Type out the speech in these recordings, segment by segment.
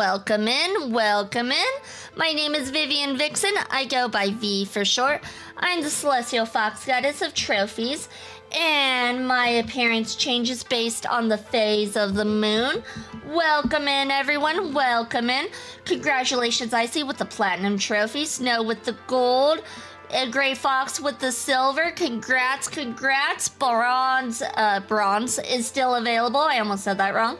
welcome in, welcome in. My name is Vivian Vixen. I go by V for short. I'm the Celestial Fox Goddess of Trophies, and my appearance changes based on the phase of the moon. Welcome in, everyone. Welcome in. Congratulations, Icy, with the platinum trophy. Snow with the gold. Gray Fox with the silver. Congrats, congrats. Bronze is still available. I almost said that wrong.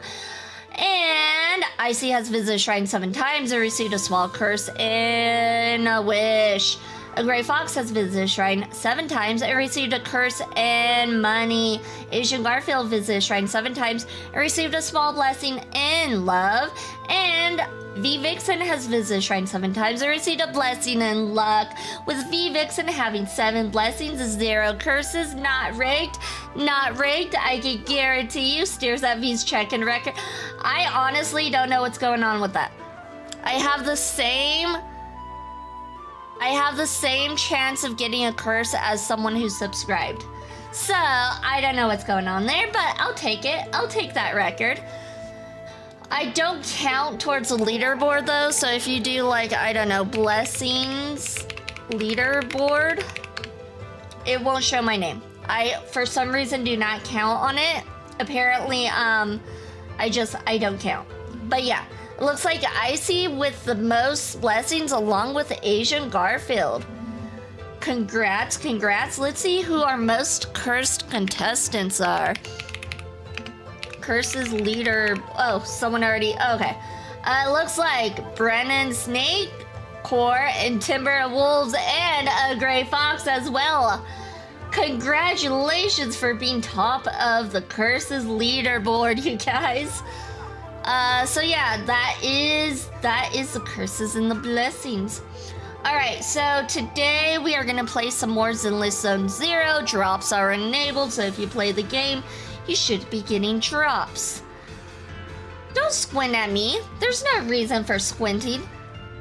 And Icy has visited Shrine 7 times and received a small curse and a wish. A Gray Fox has visited Shrine 7 times and received a curse and money. Asian Garfield visited Shrine 7 times and received a small blessing and love. And V Vixen has visited Shrine 7 times and received a blessing and luck. With V Vixen having 7 blessings, 0 curses, not rigged. Not rigged, I can guarantee you. Stares at V's check-in record. I honestly don't know what's going on with that. I have the same chance of getting a curse as someone who's subscribed. So, I don't know what's going on there, but I'll take it. I'll take that record. I don't count towards the leaderboard though, so if you do like, I don't know, blessings leaderboard, it won't show my name. I, for some reason, do not count on it. Apparently, I don't count. But yeah. It looks like Icy with the most blessings along with Asian Garfield. Congrats, congrats. Let's see who our most cursed contestants are. Curses leader. Oh, someone already. Okay. Looks like Brennan Snake, Core, and Timber Wolves, and a Gray Fox as well. Congratulations for being top of the curses leaderboard, you guys. So yeah, that is the curses and the blessings. Alright, so today we are gonna play some more Zenless Zone Zero. Drops are enabled, so if you play the game, you should be getting drops. Don't squint at me. There's no reason for squinting.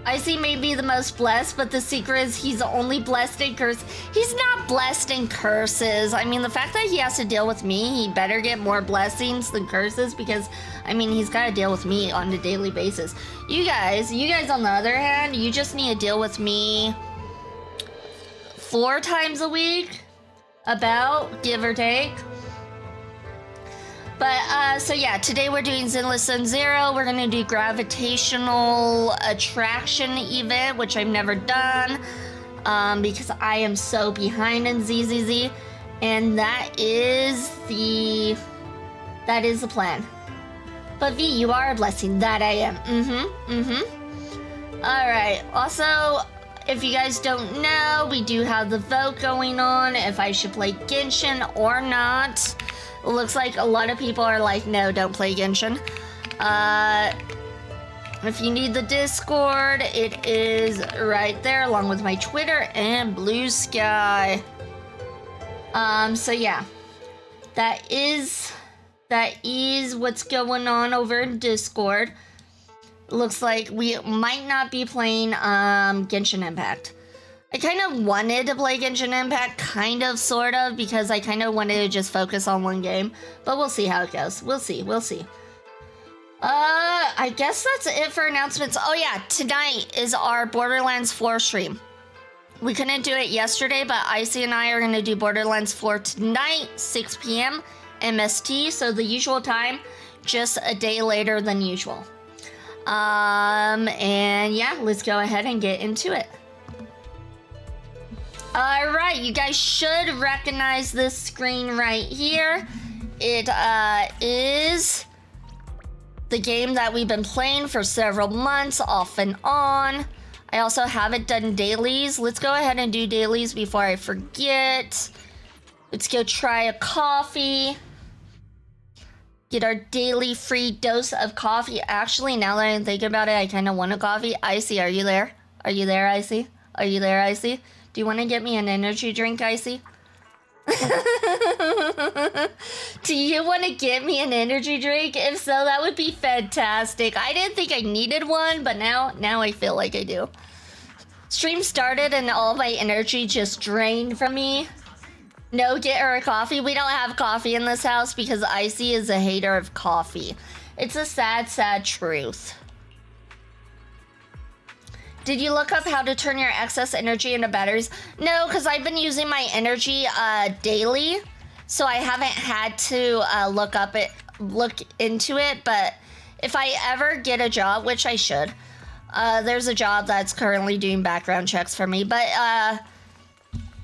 Icy may be the most blessed, but the secret is he's only blessed in curses. He's not blessed in curses. I mean, the fact that he has to deal with me, he better get more blessings than curses because, I mean, he's got to deal with me on a daily basis. You guys on the other hand, you just need to deal with me 4 times a week, about, give or take. But, so yeah, today we're doing Zenless Zone Zero. We're gonna do Gravitational Attraction event, which I've never done, because I am so behind in ZZZ, and that is the plan. But V, you are a blessing. That I am. Alright, also, if you guys don't know, we do have the vote going on, if I should play Genshin or not. It looks like a lot of people are like, no, don't play Genshin. If you need the Discord, it is right there, along with my Twitter and Blue Sky. So yeah, that is what's going on over in Discord. It looks like we might not be playing Genshin Impact. I kind of wanted to play Genshin Impact, kind of, sort of, because I kind of wanted to just focus on one game. But we'll see how it goes. We'll see. I guess that's it for announcements. Oh yeah, tonight is our Borderlands 4 stream. We couldn't do it yesterday, but Icy and I are going to do Borderlands 4 tonight, 6 p.m. MST, so the usual time, just a day later than usual. And yeah, let's go ahead and get into it. Alright, you guys should recognize this screen right here. It is the game that we've been playing for several months, off and on. I also haven't done dailies. Let's go ahead and do dailies before I forget. Let's go try a coffee. Get our daily free dose of coffee. Actually, now that I'm thinking about it, I kind of want a coffee. Icy, are you there? Are you there, Icy? Are you there, Icy? Do you want to get me an energy drink, Icy? Do you want to get me an energy drink? If so, that would be fantastic. I didn't think I needed one, but now I feel like I do. Stream started and all my energy just drained from me. No, get her a coffee. We don't have coffee in this house because Icy is a hater of coffee. It's a sad, sad truth. Did you look up how to turn your excess energy into batteries? No, because I've been using my energy daily, so I haven't had to look into it. But if I ever get a job, which I should, there's a job that's currently doing background checks for me. But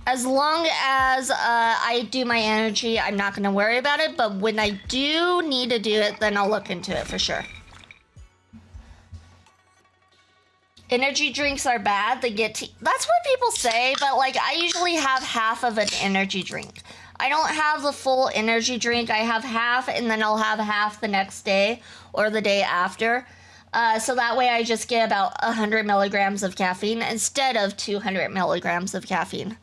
as long as I do my energy, I'm not going to worry about it. But when I do need to do it, then I'll look into it for sure. Energy drinks are bad. They get that's what people say, but like I usually have half of an energy drink. I don't have the full energy drink. I have half, and then I'll have half the next day or the day after. So that way I just get about 100 milligrams of caffeine instead of 200 milligrams of caffeine.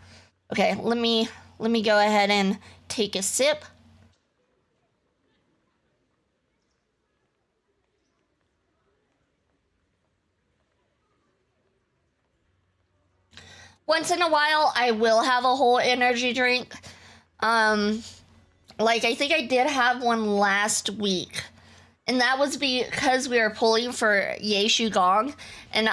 Okay, let me go ahead and take a sip. Once in a while, I will have a whole energy drink. Like, I think I did have one last week. And that was because we were pulling for Yeishu Gong. And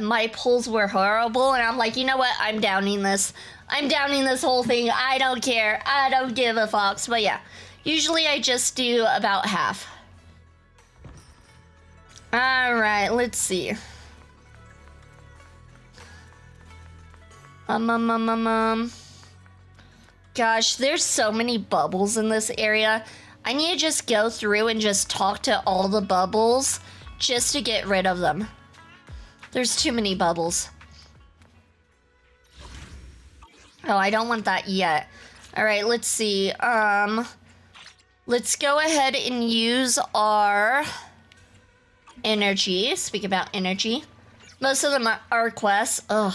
my pulls were horrible. And I'm like, you know what? I'm downing this. I'm downing this whole thing. I don't care. I don't give a fuck. But yeah, usually I just do about half. All right, let's see. Gosh, there's so many bubbles in this area. I need to just go through and just talk to all the bubbles just to get rid of them. There's too many bubbles. Oh, I don't want that yet. All right, let's see. Let's go ahead and use our energy. Speak about energy. Most of them are quests. Ugh.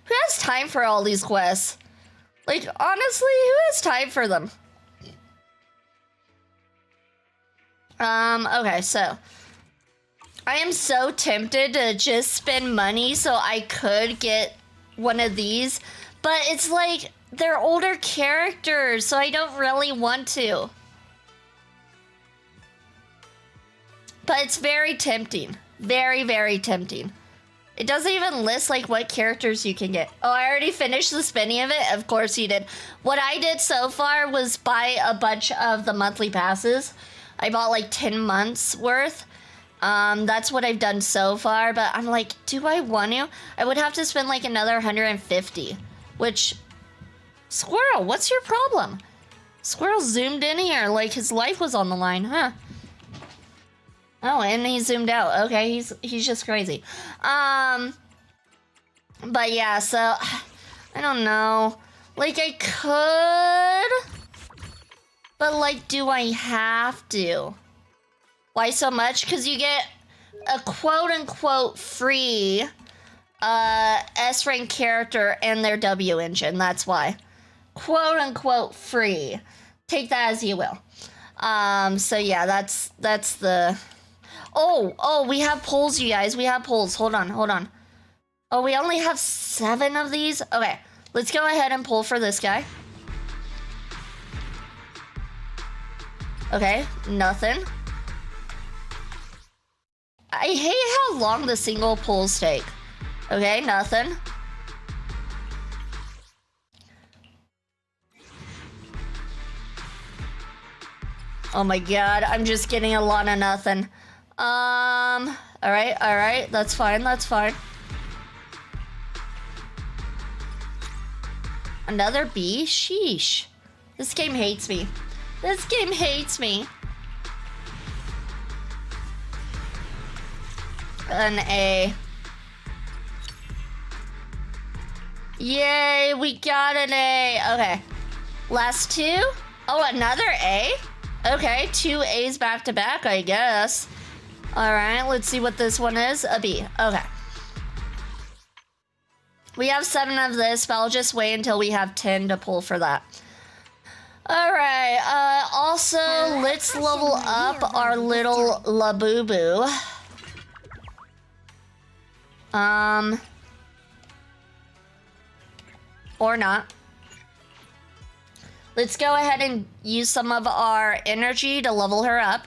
Who has time for all these quests? Like, honestly, who has time for them? Okay, so I am so tempted to just spend money so I could get one of these, but it's like they're older characters, so I don't really want to. But it's very tempting. Very, very tempting. It doesn't even list like what characters you can get. Oh, I already finished the spinning of it? Of course you did. What I did so far was buy a bunch of the monthly passes. I bought like 10 months worth. That's what I've done so far, but I'm like, do I want to? I would have to spend like another 150, which, Squirrel, what's your problem? Squirrel zoomed in here like his life was on the line, huh? Oh, and he zoomed out. Okay, he's just crazy. But yeah, so I don't know. Like I could, but like, do I have to? Why so much? Because you get a quote-unquote free S-rank character and their W engine. That's why. Quote-unquote free. Take that as you will. So yeah, that's the... Oh, we have polls, you guys. We have polls. Hold on. Oh, we only have 7 of these? Okay, let's go ahead and pull for this guy. Okay, nothing. I hate how long the single pulls take. Okay, nothing. Oh my god, I'm just getting a lot of nothing. Alright, that's fine. Another B? Sheesh. This game hates me. An A. Yay, we got an A. Okay. Last 2? Oh, another A? Okay, 2 A's back to back, I guess. Alright, let's see what this one is. A B. Okay. We have 7 of this, but I'll just wait until we have 10 to pull for that. Alright, also, let's level up our little Labubu. Or not. Let's go ahead and use some of our energy to level her up.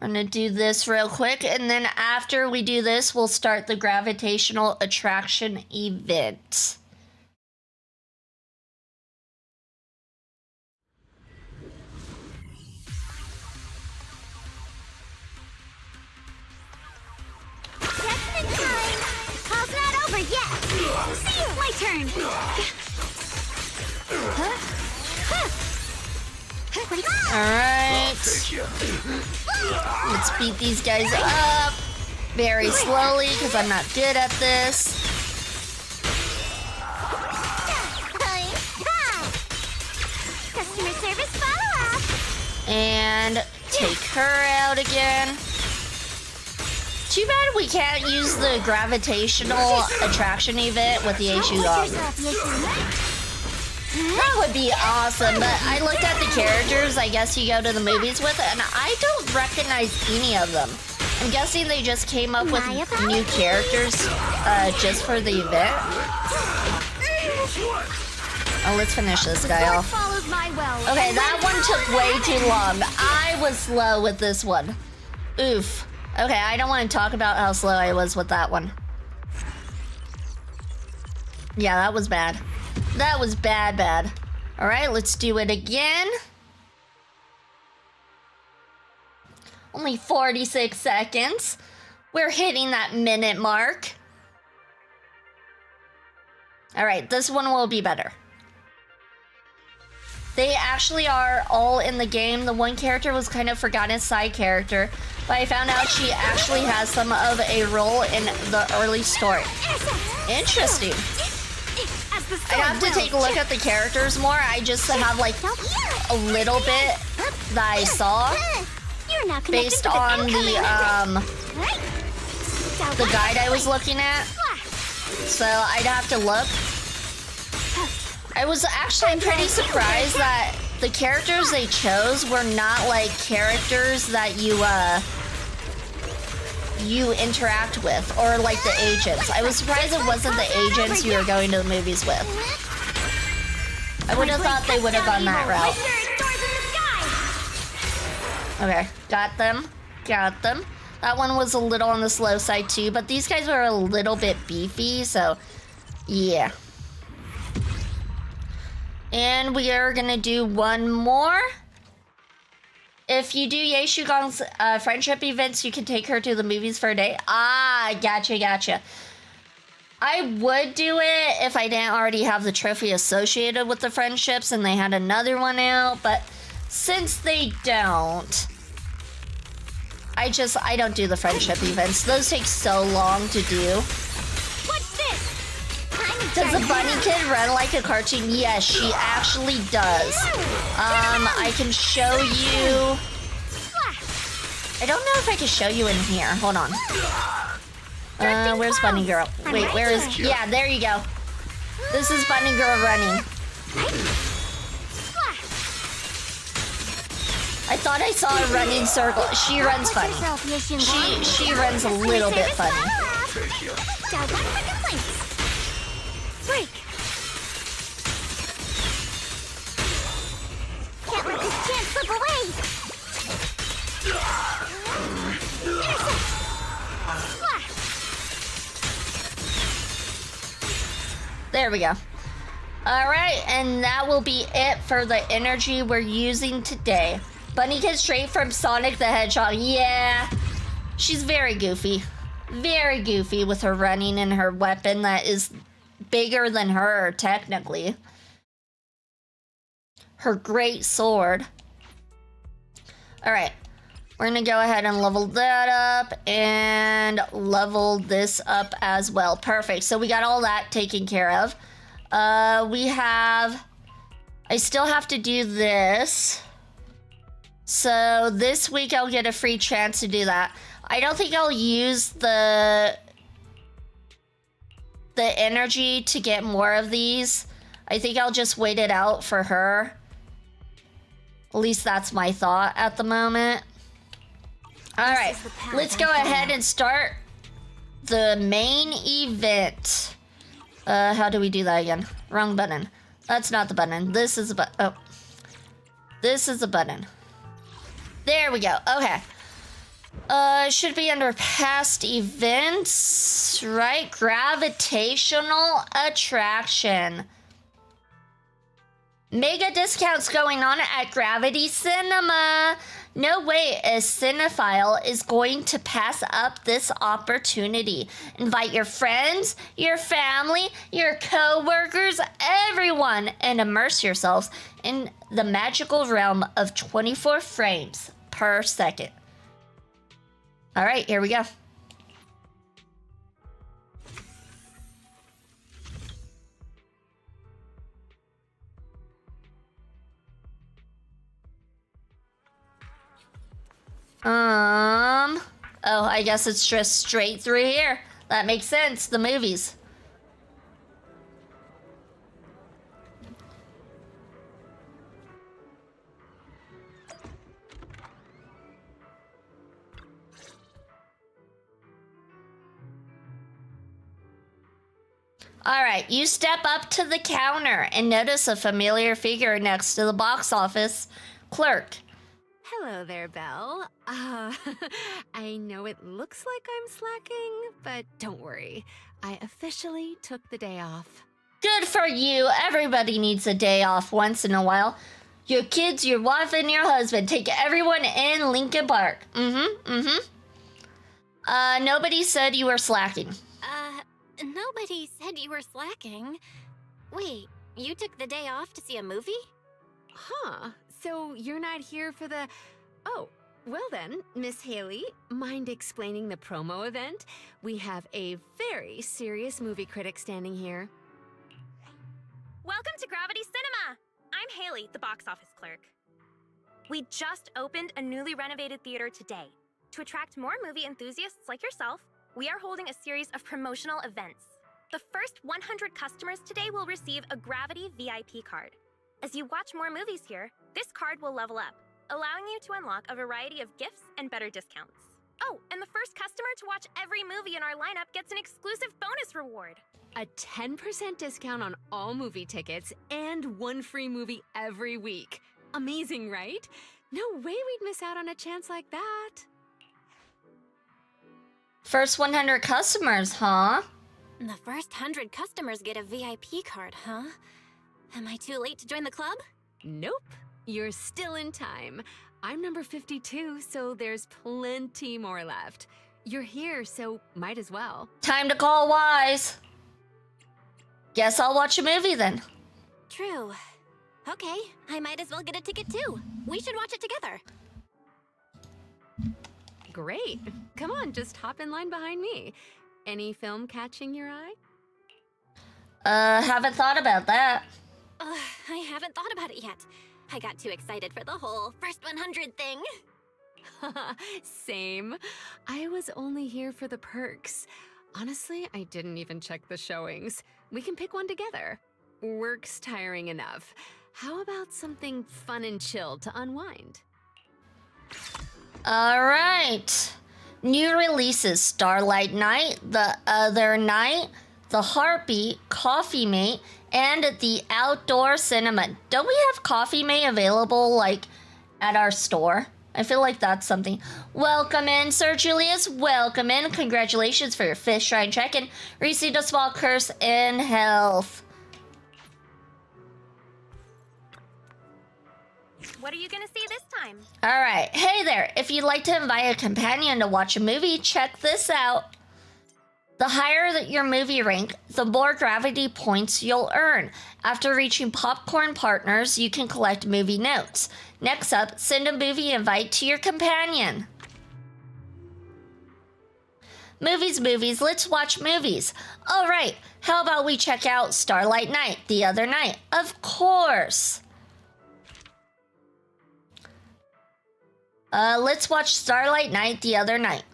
We're gonna do this real quick, and then after we do this, we'll start the Gravitational Attraction event. My turn. Alright. Let's beat these guys up very slowly because I'm not good at this. Customer service follow-up. And take her out again. Too bad we can't use the Gravitational Attraction event with the H-U-G. That would be awesome, but I looked at the characters I guess you go to the movies with, and I don't recognize any of them. I'm guessing they just came up with new characters just for the event. Oh, let's finish this guy off. Okay, that one took way too long. I was slow with this one. Oof. Okay, I don't want to talk about how slow I was with that one. Yeah, that was bad. That was bad. All right, let's do it again. Only 46 seconds. We're hitting that minute mark. All right, this one will be better. They actually are all in the game. The one character was kind of forgotten, side character, but I found out she actually has some of a role in the early story. Interesting. I'd have to take a look at the characters more. I just have like a little bit that I saw based on the guide I was looking at. So I'd have to look. I was actually pretty surprised that the characters they chose were not like characters that you interact with, or like the agents. I was surprised it wasn't the agents you were going to the movies with. I would have thought they would have gone that route. Okay, got them. That one was a little on the slow side too, but these guys were a little bit beefy, so yeah. And we are gonna do one more. If you do Ye Shugong's friendship events, you can take her to the movies for a day. Ah, gotcha. I would do it if I didn't already have the trophy associated with the friendships and they had another one out, but since they don't, I don't do the friendship events. Those take so long to do. What's this? Does the bunny kid run like a cartoon? Yes, she actually does. I can show you. I don't know if I can show you in here. Hold on. Where's Bunny Girl? Wait, where is... Yeah, there you go. This is Bunny Girl running. I thought I saw a running circle. She runs funny. She runs a little bit funny. Break. Can't let this chance slip away. There we go. Alright, and that will be it for the energy we're using today. Bunny Kid straight from Sonic the Hedgehog. Yeah, she's very goofy. Very goofy with her running and her weapon that is bigger than her, technically. Her great sword. Alright, we're gonna go ahead and level that up and level this up as well. Perfect, so we got all that taken care of. I still have to do this. So this week I'll get a free chance to do that. I don't think I'll use the energy to get more of these. I think I'll just wait it out for her. At least that's my thought at the moment. All right, let's go ahead and start the main event. How do we do that again? Wrong button. That's not the button. This is the button. Oh, this is the button. There we go. Okay. It should be under past events, right? Gravitational Attraction. Mega discounts going on at Gravity Cinema. No way a cinephile is going to pass up this opportunity. Invite your friends, your family, your co-workers, everyone, and immerse yourselves in the magical realm of 24 frames per second. All right, here we go. Oh, I guess it's just straight through here. That makes sense, the movies. All right, you step up to the counter and notice a familiar figure next to the box office clerk. Hello there, Belle. I know it looks like I'm slacking, but don't worry. I officially took the day off. Good for you. Everybody needs a day off once in a while. Your kids, your wife, and your husband. Take everyone in Lincoln Park. Nobody said you were slacking. Nobody said you were slacking. Wait, you took the day off to see a movie? Huh, so you're not here for the... Oh, well then, Miss Haley, mind explaining the promo event? We have a very serious movie critic standing here. Welcome to Gravity Cinema! I'm Haley, the box office clerk. We just opened a newly renovated theater today. To attract more movie enthusiasts like yourself, we are holding a series of promotional events. The first 100 customers today will receive a Gravity VIP card. As you watch more movies here, this card will level up, allowing you to unlock a variety of gifts and better discounts. Oh, and the first customer to watch every movie in our lineup gets an exclusive bonus reward. A 10% discount on all movie tickets and one free movie every week. Amazing, right? No way we'd miss out on a chance like that. First 100 customers, huh? The first 100 customers get a VIP card, huh? Am I too late to join the club? Nope, you're still in time. I'm number 52, so there's plenty more left. You're here, so might as well. Time to call wise. Guess I'll watch a movie then. True. Okay, I might as well get a ticket too. We should watch it together. Great. Come on, just hop in line behind me. Any film catching your eye? Haven't thought about that. I haven't thought about it yet. I got too excited for the whole first 100 thing. Same. I was only here for the perks. Honestly, I didn't even check the showings. We can pick one together. Work's tiring enough. How about something fun and chill to unwind? All right. New releases: Starlight Night, The Other Night, The Heartbeat, Coffee Mate, and The Outdoor Cinema. Don't we have Coffee Mate available, like, at our store? I feel like that's something. Welcome in, Sir Julius. Welcome in. Congratulations for your fish shrine check-in. Received a small curse in health. What are you gonna see this time? All right. Hey there. If you'd like to invite a companion to watch a movie, check this out. The higher your movie rank, the more gravity points you'll earn. After reaching popcorn partners, you can collect movie notes. Next up, send a movie invite to your companion. Movies, let's watch movies. All right, how about we check out Starlight Night, The Other Night? Of course. Let's watch Starlight Night, The Other Night.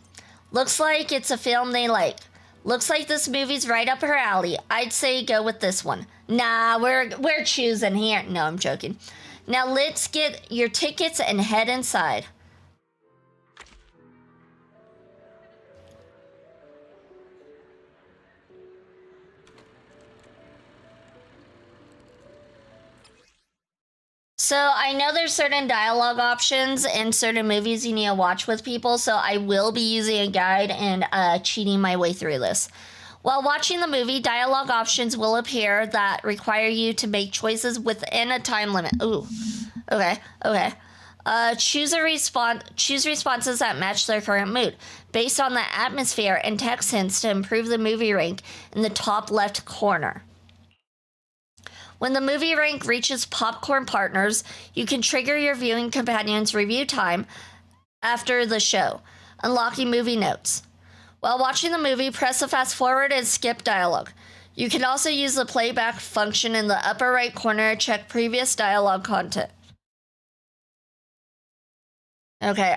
Looks like it's a film they like. Looks like this movie's right up her alley. I'd say go with this one. Nah, we're choosing here. No, I'm joking. Now let's get your tickets and head inside. So I know there's certain dialogue options in certain movies you need to watch with people, so I will be using a guide and cheating my way through this. While watching the movie, dialogue options will appear that require you to make choices within a time limit. Ooh, okay. Choose responses that match their current mood, based on the atmosphere and text hints to improve the movie rank in the top left corner. When the movie rank reaches popcorn partners, you can trigger your viewing companion's review time after the show, unlocking movie notes. While watching the movie, press the fast forward and skip dialogue. You can also use the playback function in the upper right corner to check previous dialogue content. Okay,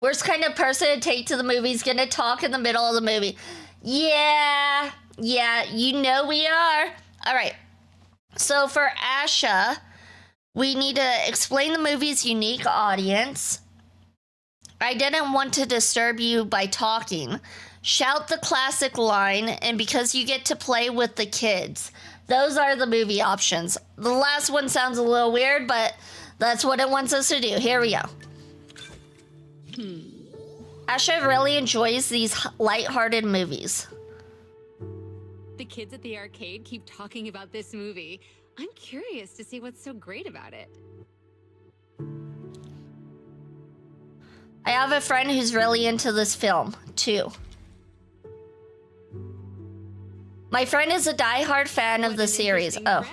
worst kind of person to take to the movie is gonna talk in the middle of the movie. Yeah, you know we are. All right, so for Asha, we need to explain the movie's unique audience. I didn't want to disturb you by talking. Shout the classic line, and because you get to play with the kids. Those are the movie options. The last one sounds a little weird, but that's what it wants us to do. Here we go. Asha really enjoys these lighthearted movies. The kids at the arcade keep talking about this movie. I'm curious to see what's so great about it. I have a friend who's really into this film, too. My friend is a die-hard fan of the series. Oh,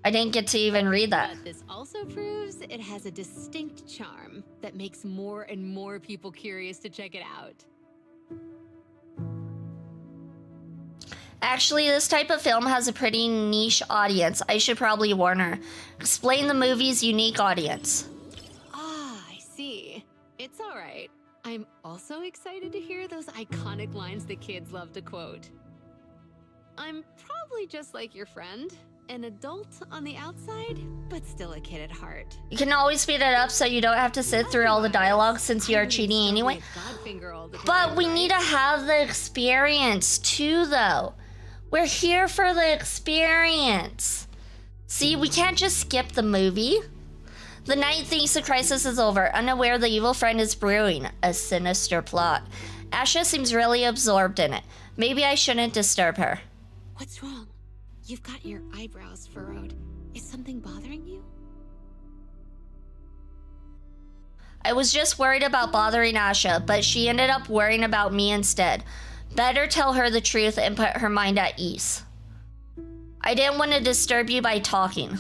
I didn't get to even read that. But this also proves it has a distinct charm that makes more and more people curious to check it out. Actually, this type of film has a pretty niche audience. I should probably warn her. Explain the movie's unique audience. Ah, I see. It's all right. I'm also excited to hear those iconic lines the kids love to quote. I'm probably just like your friend, an adult on the outside, but still a kid at heart. You can always speed it up so you don't have to sit through all the dialogue since you are cheating anyway. But we need to have the experience too, though. We're here for the experience. See, we can't just skip the movie. The knight thinks the crisis is over, unaware the evil friend is brewing a sinister plot. Asha seems really absorbed in it. Maybe I shouldn't disturb her. What's wrong? You've got your eyebrows furrowed. Is something bothering you? I was just worried about bothering Asha, but she ended up worrying about me instead. Better tell her the truth and put her mind at ease. I didn't want to disturb you by talking.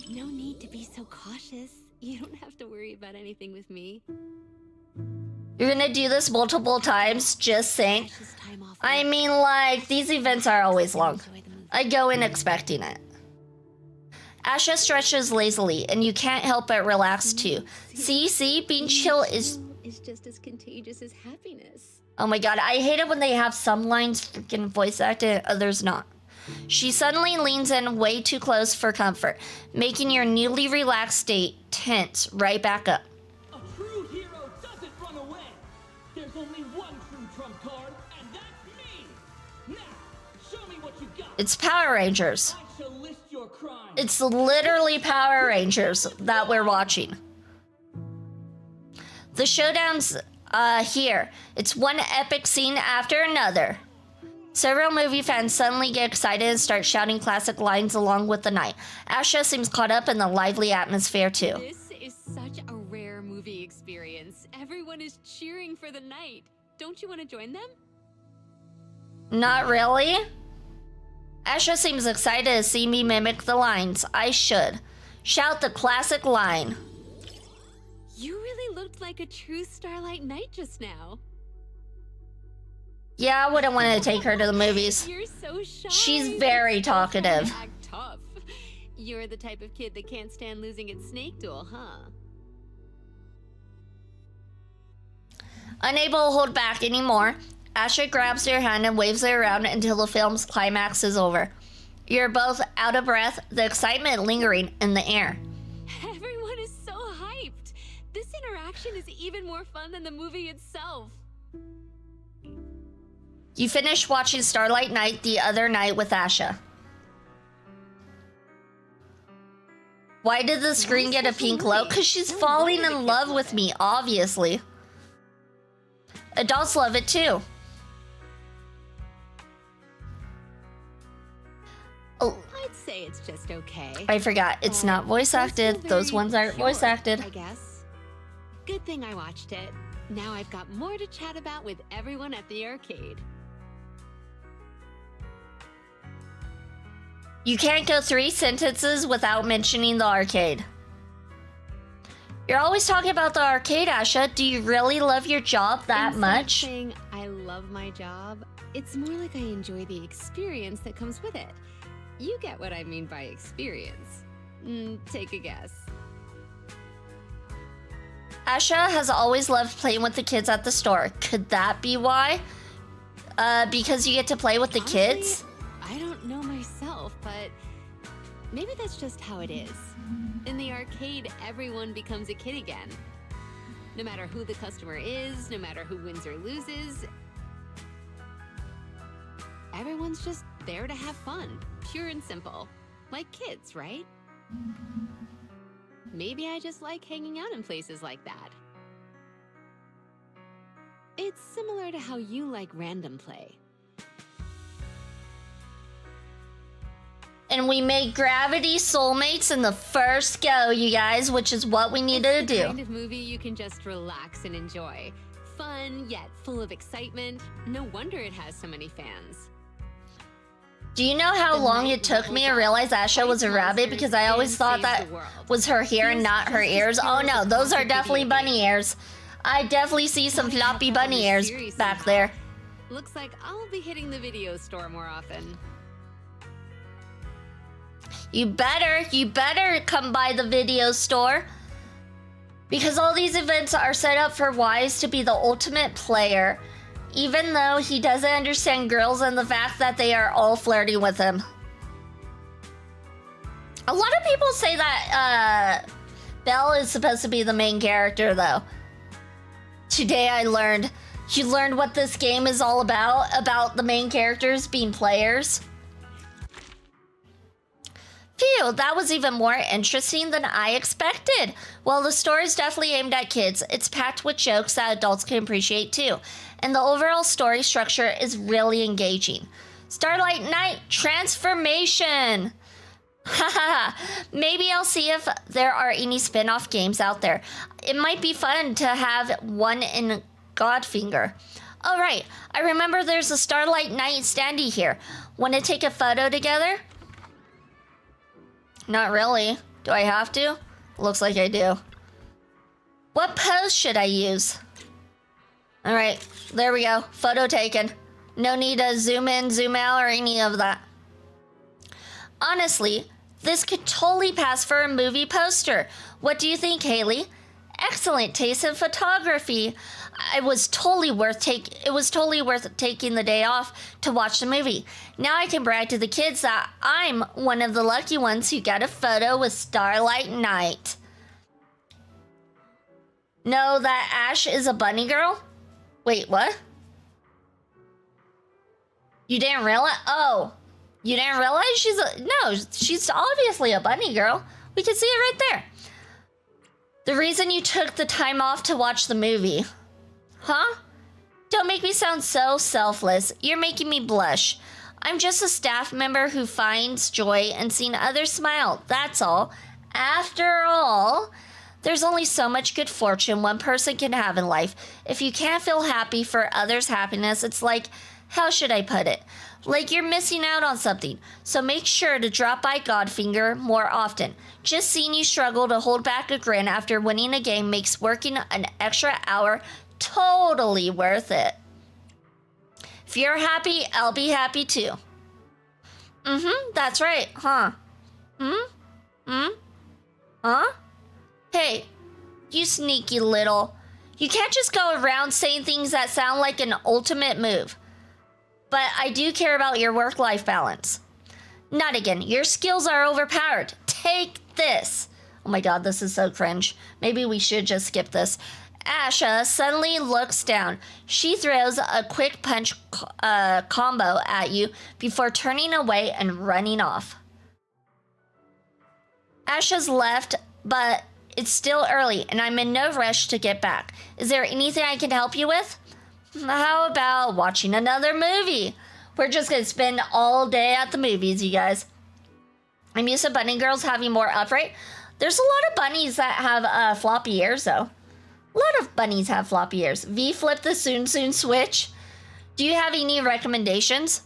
No need to be so cautious. You don't have to worry about anything with me. You're gonna do this multiple times, just saying. I mean, like, these events are always long. I go in expecting it. Asha stretches lazily, and you can't help but relax too. See, being chill is just as contagious as happiness. Oh my god, I hate it when they have some lines freaking voice acted and others not. She suddenly leans in way too close for comfort, making your newly relaxed state tense right back up. A true hero doesn't run away. There's only one true trump card, and that's me. Now, show me what you got. It's Power Rangers. I shall list your crimes. It's literally Power Rangers that we're watching. The showdown's here. It's one epic scene after another. Several movie fans suddenly get excited and start shouting classic lines along with the night. Asha seems caught up in the lively atmosphere too. This is such a rare movie experience. Everyone is cheering for the night. Don't you want to join them? Not really. Asha seems excited to see me mimic the lines. I should. Shout the classic line. You really looked like a true Starlight Knight just now. Yeah, I wouldn't want to take her to the movies. You're so shy. She's very talkative. Act tough. You're the type of kid that can't stand losing at Snake Duel, huh? Unable to hold back anymore, Asha grabs your hand and waves it around until the film's climax is over. You're both out of breath, the excitement lingering in the air. Everyone is so hyped. This interaction is even more fun than the movie itself. You finished watching Starlight Night the other night with Asha. Why did the screen get a pink glow? Because she's falling in love with me, obviously. Adults love it too. Oh, I'd say it's just okay. I forgot. It's not voice acted. Those ones aren't voice acted. I guess. Good thing I watched it. Now I've got more to chat about with everyone at the arcade. You can't go 3 sentences without mentioning the arcade. You're always talking about the arcade, Asha. Do you really love your job that much? Saying I love my job, it's more like I enjoy the experience that comes with it. You get what I mean by experience. Take a guess. Asha has always loved playing with the kids at the store. Could that be why? Because you get to play with the kids? I don't know myself, but maybe that's just how it is. In the arcade, everyone becomes a kid again. No matter who the customer is, no matter who wins or loses, everyone's just there to have fun, pure and simple. Like kids, right? Maybe I just like hanging out in places like that. It's similar to how you like random play. And we made Gravity Soulmates in the first go, you guys, which is what we needed to do. It's the kind of movie you can just relax and enjoy. Fun, yet full of excitement. No wonder it has so many fans. Do you know how long it took me to realize Asha was a rabbit? Because I always thought that was her hair and not her ears. Oh no, those are definitely bunny ears. I definitely see some floppy bunny ears back there. Looks like I'll be hitting the video store more often. You better come by the video store. Because all these events are set up for Wise to be the ultimate player, even though he doesn't understand girls and the fact that they are all flirting with him. A lot of people say that Belle is supposed to be the main character, though. Today I learned. You learned what this game is all about the main characters being players. Phew, that was even more interesting than I expected. Well, the story is definitely aimed at kids. It's packed with jokes that adults can appreciate too. And the overall story structure is really engaging. Starlight Night Transformation! Haha, maybe I'll see if there are any spin-off games out there. It might be fun to have one in Godfinger. Oh right, I remember there's a Starlight Night standee here. Want to take a photo together? Not really. Do I have to? Looks like I do. What pose should I use? All right, there we go. Photo taken. No need to zoom in, zoom out, or any of that. Honestly, this could totally pass for a movie poster. What do you think, Haley? Excellent taste in photography. It was totally worth taking the day off to watch the movie. Now I can brag to the kids that I'm one of the lucky ones who got a photo with Starlight Night. Know that Ash is a bunny girl? Wait, what? You didn't realize? Oh, you didn't realize she's obviously a bunny girl. We can see it right there. The reason you took the time off to watch the movie. Huh? Don't make me sound so selfless. You're making me blush. I'm just a staff member who finds joy in seeing others smile. That's all. After all, there's only so much good fortune one person can have in life. If you can't feel happy for others' happiness, it's like, how should I put it? Like you're missing out on something. So make sure to drop by Godfinger more often. Just seeing you struggle to hold back a grin after winning a game makes working an extra hour totally worth it. If you're happy, I'll be happy too. That's right, huh? Huh? Hey, you sneaky little. You can't just go around saying things that sound like an ultimate move. But I do care about your work-life balance. Not again. Your skills are overpowered. Take this. Oh my god, this is so cringe. Maybe we should just skip this. Asha suddenly looks down. She throws a quick punch combo at you before turning away and running off. Asha's left, but it's still early and I'm in no rush to get back. Is there anything I can help you with? How about watching another movie? We're just gonna spend all day at the movies, you guys. I'm used to bunny girls having more upright. There's a lot of bunnies that have floppy ears, though. A lot of bunnies have floppy ears. V, flip the soon switch. Do you have any recommendations?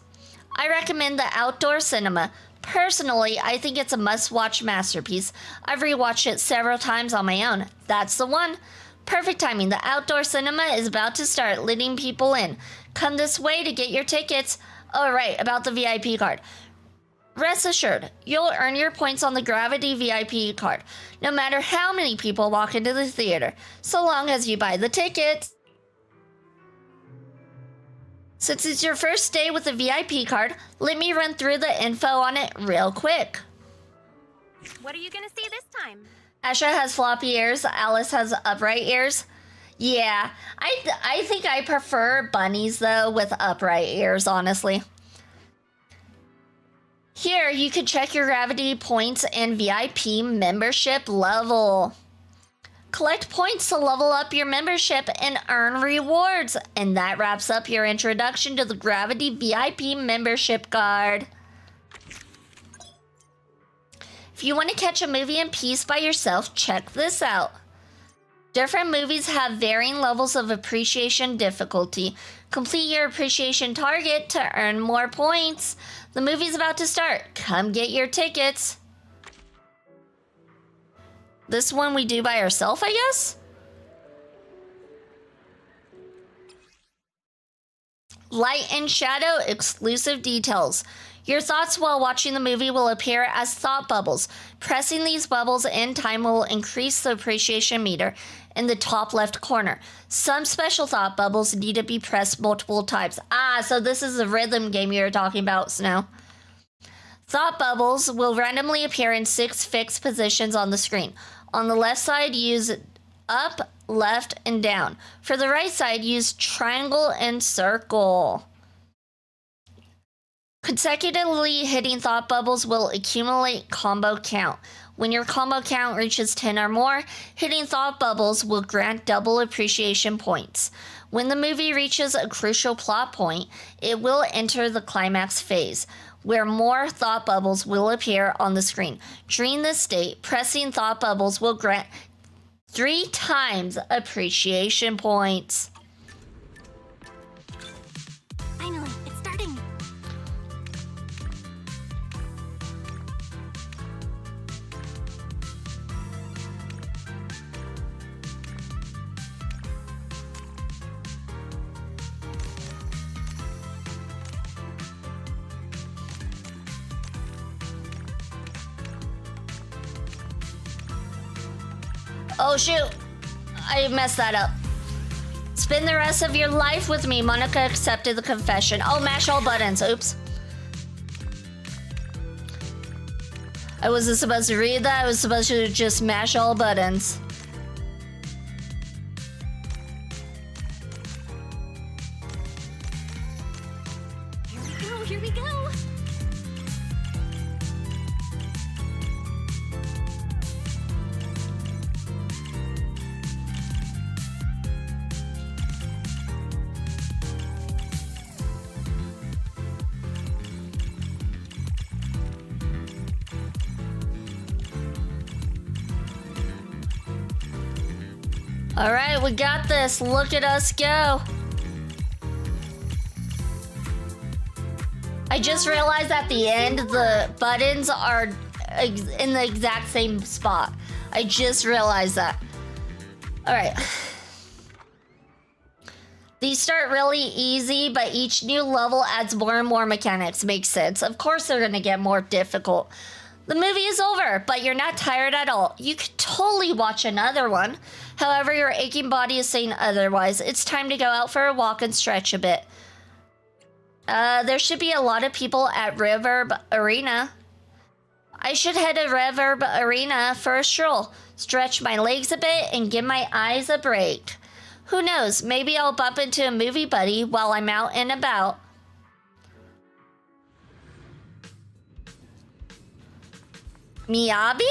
I recommend the outdoor cinema. Personally, I think it's a must-watch masterpiece. I've rewatched it several times on my own. That's the one. Perfect timing. The outdoor cinema is about to start letting people in. Come this way to get your tickets. Oh, right, about the VIP card. Rest assured, you'll earn your points on the Gravity VIP card, no matter how many people walk into the theater, so long as you buy the tickets. Since it's your first day with the VIP card, let me run through the info on it real quick. What are you gonna see this time? Asha has floppy ears, Alice has upright ears. Yeah, I think I prefer bunnies, though, with upright ears, honestly. Here, you can check your Gravity points and VIP membership level. Collect points to level up your membership and earn rewards. And that wraps up your introduction to the Gravity VIP membership card. If you want to catch a movie in peace by yourself, check this out. Different movies have varying levels of appreciation difficulty. Complete your appreciation target to earn more points. The movie's about to start. Come get your tickets. This one we do by ourselves, I guess? Light and shadow exclusive details. Your thoughts while watching the movie will appear as thought bubbles. Pressing these bubbles in time will increase the appreciation meter in the top left corner. Some special thought bubbles need to be pressed multiple times. So this is the rhythm game you were talking about, Snow. Thought bubbles will randomly appear in 6 fixed positions on the screen. On the left side, use up, left, and down. For the right side, use triangle and circle. Consecutively hitting thought bubbles will accumulate combo count. When your combo count reaches 10 or more, hitting thought bubbles will grant double appreciation points. When the movie reaches a crucial plot point, it will enter the climax phase, where more thought bubbles will appear on the screen. During this state, pressing thought bubbles will grant 3 times appreciation points. Finally, it's starting. Oh shoot, I messed that up. Spend the rest of your life with me. Monica accepted the confession. Oh, mash all buttons. Oops. I wasn't supposed to read that. I was supposed to just mash all buttons. Here we go. All right, we got this. Look at us go. I just realized at the end the buttons are in the exact same spot. I just realized that. All right. These start really easy, but each new level adds more and more mechanics. Makes sense. Of course they're gonna get more difficult. The movie is over, but you're not tired at all. You could totally watch another one. However, your aching body is saying otherwise. It's time to go out for a walk and stretch a bit. There should be a lot of people at Reverb Arena. I should head to Reverb Arena for a stroll, stretch my legs a bit, and give my eyes a break. Who knows? Maybe I'll bump into a movie buddy while I'm out and about. Miyabi?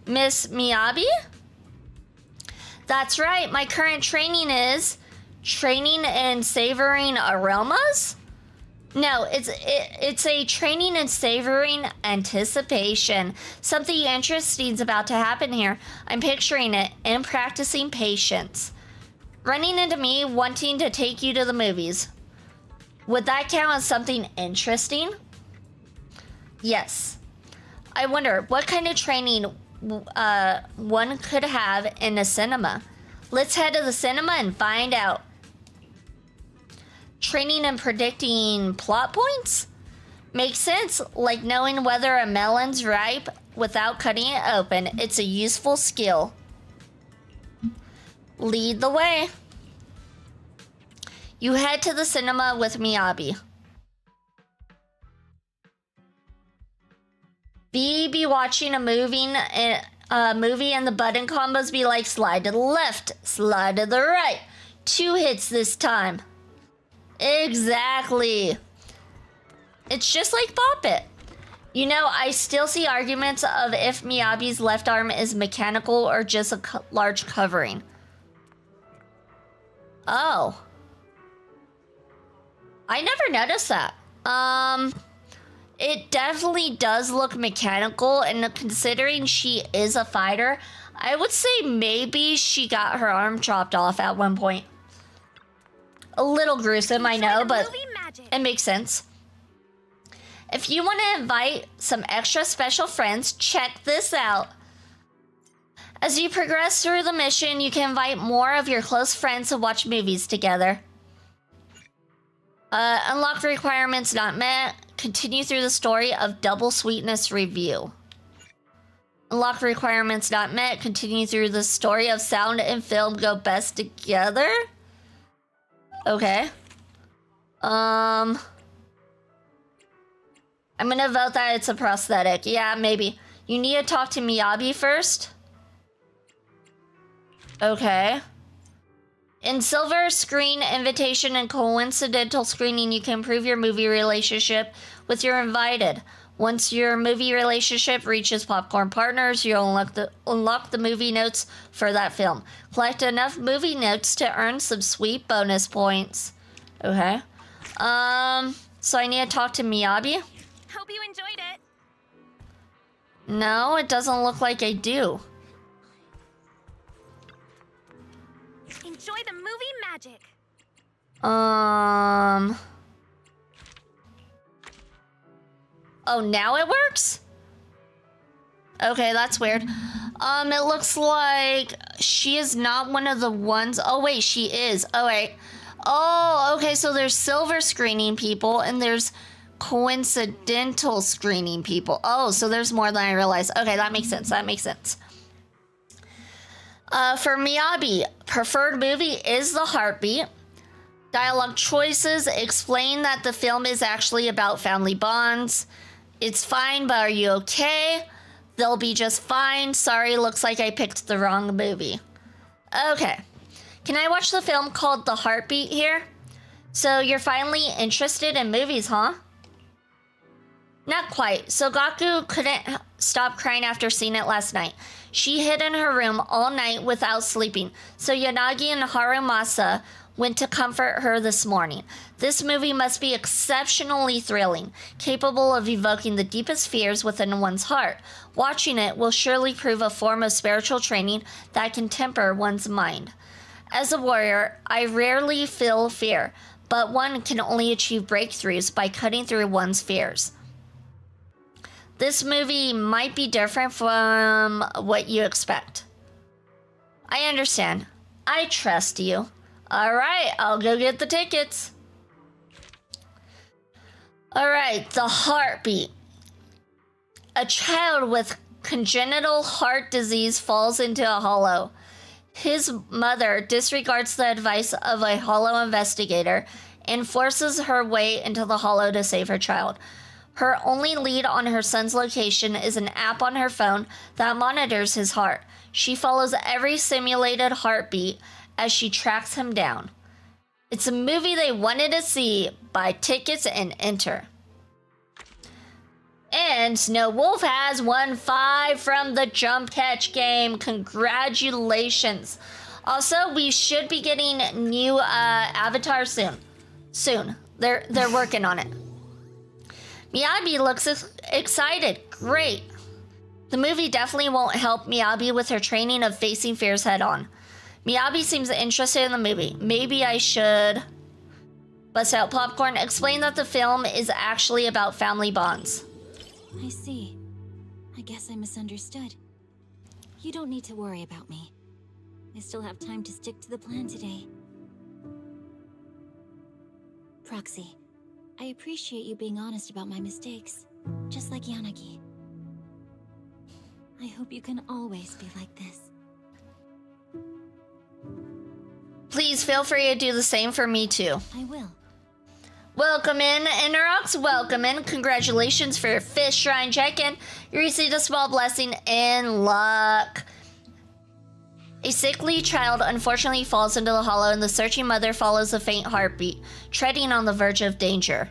Miss Miyabi? That's right. My current training is training in savoring aromas? No, it's a training in savoring anticipation. Something interesting's about to happen here. I'm picturing it and practicing patience. Running into me wanting to take you to the movies. Would that count as something interesting? Yes. I wonder what kind of training one could have in a cinema. Let's head to the cinema and find out. Training and predicting plot points? Makes sense, like knowing whether a melon's ripe without cutting it open. It's a useful skill. Lead the way. You head to the cinema with Miyabi. V be watching a movie and the button combos be like slide to the left, slide to the right. 2 hits this time. Exactly. It's just like Bop It. You know, I still see arguments of if Miyabi's left arm is mechanical or just a large covering. Oh. I never noticed that. It definitely does look mechanical, and considering she is a fighter, I would say maybe she got her arm chopped off at one point. A little gruesome, I know, but it makes sense. If you want to invite some extra special friends, check this out. As you progress through the mission, you can invite more of your close friends to watch movies together. Unlock requirements not met. Continue through the story of Double Sweetness Review. Unlock requirements not met. Continue through the story of Sound and Film Go Best Together. Okay. I'm gonna vote that it's a prosthetic. Yeah, maybe. You need to talk to Miyabi first. Okay. In silver screen, invitation, and coincidental screening, you can improve your movie relationship with your invited. Once your movie relationship reaches popcorn partners, you'll unlock the movie notes for that film. Collect enough movie notes to earn some sweet bonus points. Okay. So I need to talk to Miyabi? Hope you enjoyed it. No, it doesn't look like I do. Enjoy the movie magic. Oh, now it works? Okay, that's weird. It looks like she is not one of the ones. Oh, wait, she is. Oh, wait. Oh, okay, so there's silver screening people and there's coincidental screening people. Oh, so there's more than I realized. Okay, that makes sense. That makes sense. For Miyabi, preferred movie is The Heartbeat. Dialogue choices explain that the film is actually about family bonds. It's fine, but are you okay? They'll be just fine. Sorry, looks like I picked the wrong movie. Okay. Can I watch the film called The Heartbeat here? So you're finally interested in movies, huh? Not quite. So Gaku couldn't stop crying after seeing it last night. She hid in her room all night without sleeping. So Yanagi and Harumasa went to comfort her this morning. This movie must be exceptionally thrilling, capable of evoking the deepest fears within one's heart. Watching it will surely prove a form of spiritual training that can temper one's mind. As a warrior, I rarely feel fear, but one can only achieve breakthroughs by cutting through one's fears. This movie might be different from what you expect. I understand. I trust you. All right, I'll go get the tickets. All right, The Heartbeat. A child with congenital heart disease falls into a hollow. His mother disregards the advice of a hollow investigator and forces her way into the hollow to save her child. Her only lead on her son's location is an app on her phone that monitors his heart. She follows every simulated heartbeat as she tracks him down. It's a movie they wanted to see. Buy tickets and enter. And Snow Wolf has won 5 from the Jump Catch game. Congratulations. Also, we should be getting new avatars soon. They're working on it. Miyabi looks excited. Great. The movie definitely won't help Miyabi with her training of facing fears head on. Miyabi seems interested in the movie. Maybe I should bust out popcorn. Explain that the film is actually about family bonds. I see. I guess I misunderstood. You don't need to worry about me. I still have time to stick to the plan today. Proxy, I appreciate you being honest about my mistakes, just like Yanagi. I hope you can always be like this. Please feel free to do the same for me too. I will. Welcome in, Interox. Welcome in. Congratulations for your Fish Shrine check-in. You received a small blessing in luck. A sickly child unfortunately falls into the hollow, and the searching mother follows a faint heartbeat, treading on the verge of danger.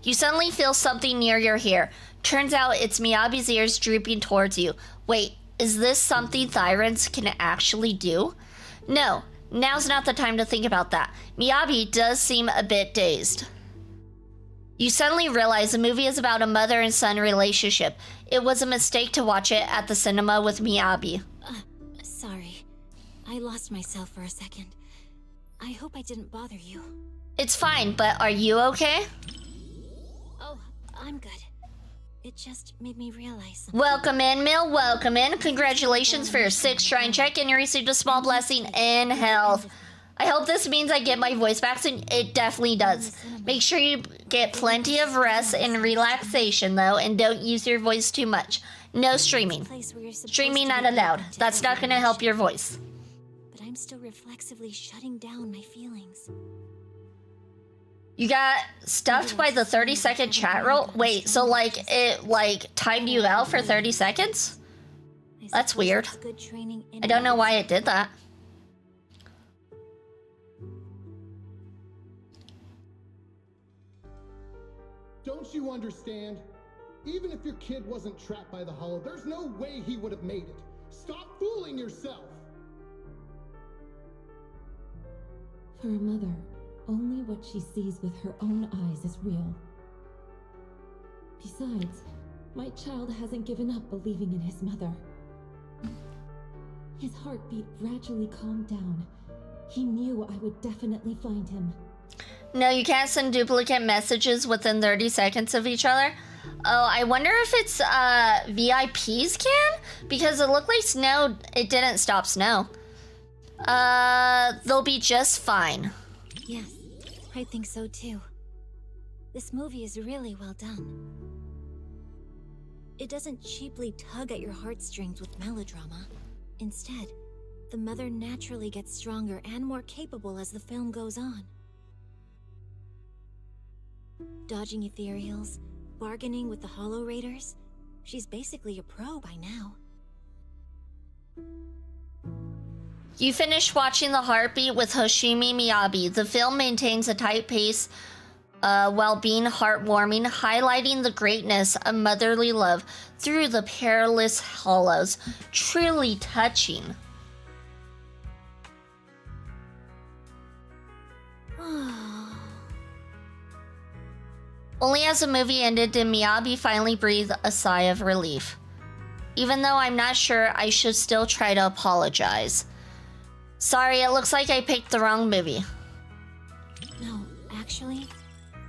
You suddenly feel something near your hair. Turns out it's Miyabi's ears drooping towards you. Wait, is this something Thyrans can actually do? No, now's not the time to think about that. Miyabi does seem a bit dazed. You suddenly realize the movie is about a mother and son relationship. It was a mistake to watch it at the cinema with Miyabi. Sorry. I lost myself for a second. I hope I didn't bother you. It's fine, but are you okay? Oh, I'm good. It just made me realize something. Welcome in, Mill. Welcome in. Congratulations for your 6th shrine check, and you received a small blessing in health. I hope this means I get my voice back soon. It definitely does. Make sure you get plenty of rest and relaxation, though, and don't use your voice too much. No streaming. Streaming not allowed. That's not going to help your voice. But I'm still reflexively shutting down my feelings. You got stuffed by the 30-second chat roll? Wait, so it timed you out for 30 seconds? That's weird. I don't know why it did that. Don't you understand? Even if your kid wasn't trapped by the hollow, there's no way he would have made it. Stop fooling yourself! For a mother, only what she sees with her own eyes is real. Besides, my child hasn't given up believing in his mother. His heartbeat gradually calmed down. He knew I would definitely find him. No, you can't send duplicate messages within 30 seconds of each other. Oh, I wonder if it's VIPs can? Because it looked like Snow, it didn't stop Snow. They'll be just fine. Yes, I think so too. This movie is really well done. It doesn't cheaply tug at your heartstrings with melodrama. Instead, the mother naturally gets stronger and more capable as the film goes on. Dodging ethereals, bargaining with the Hollow Raiders, she's basically a pro by now. You finished watching The Heartbeat with Hoshimi Miyabi. The film maintains a tight pace while being heartwarming, highlighting the greatness of motherly love through the perilous hollows. Truly touching. Only as the movie ended did Miyabi finally breathe a sigh of relief. Even though I'm not sure, I should still try to apologize. Sorry, it looks like I picked the wrong movie. No, actually,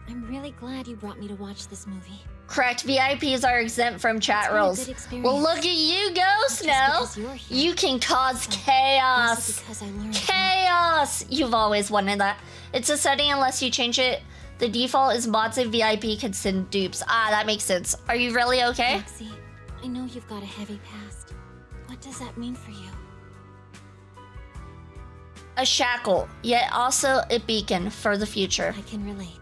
I'm really glad you brought me to watch this movie. Correct, VIPs are exempt from chat rolls. Well, look at you go, Snow! You can cause chaos! Chaos! You've always wanted that. It's a setting unless you change it. The default is mods and VIP can send dupes. Ah, that makes sense. Are you really okay? Roxy, I know you've got a heavy past. What does that mean for you? A shackle, yet also a beacon for the future. I can relate.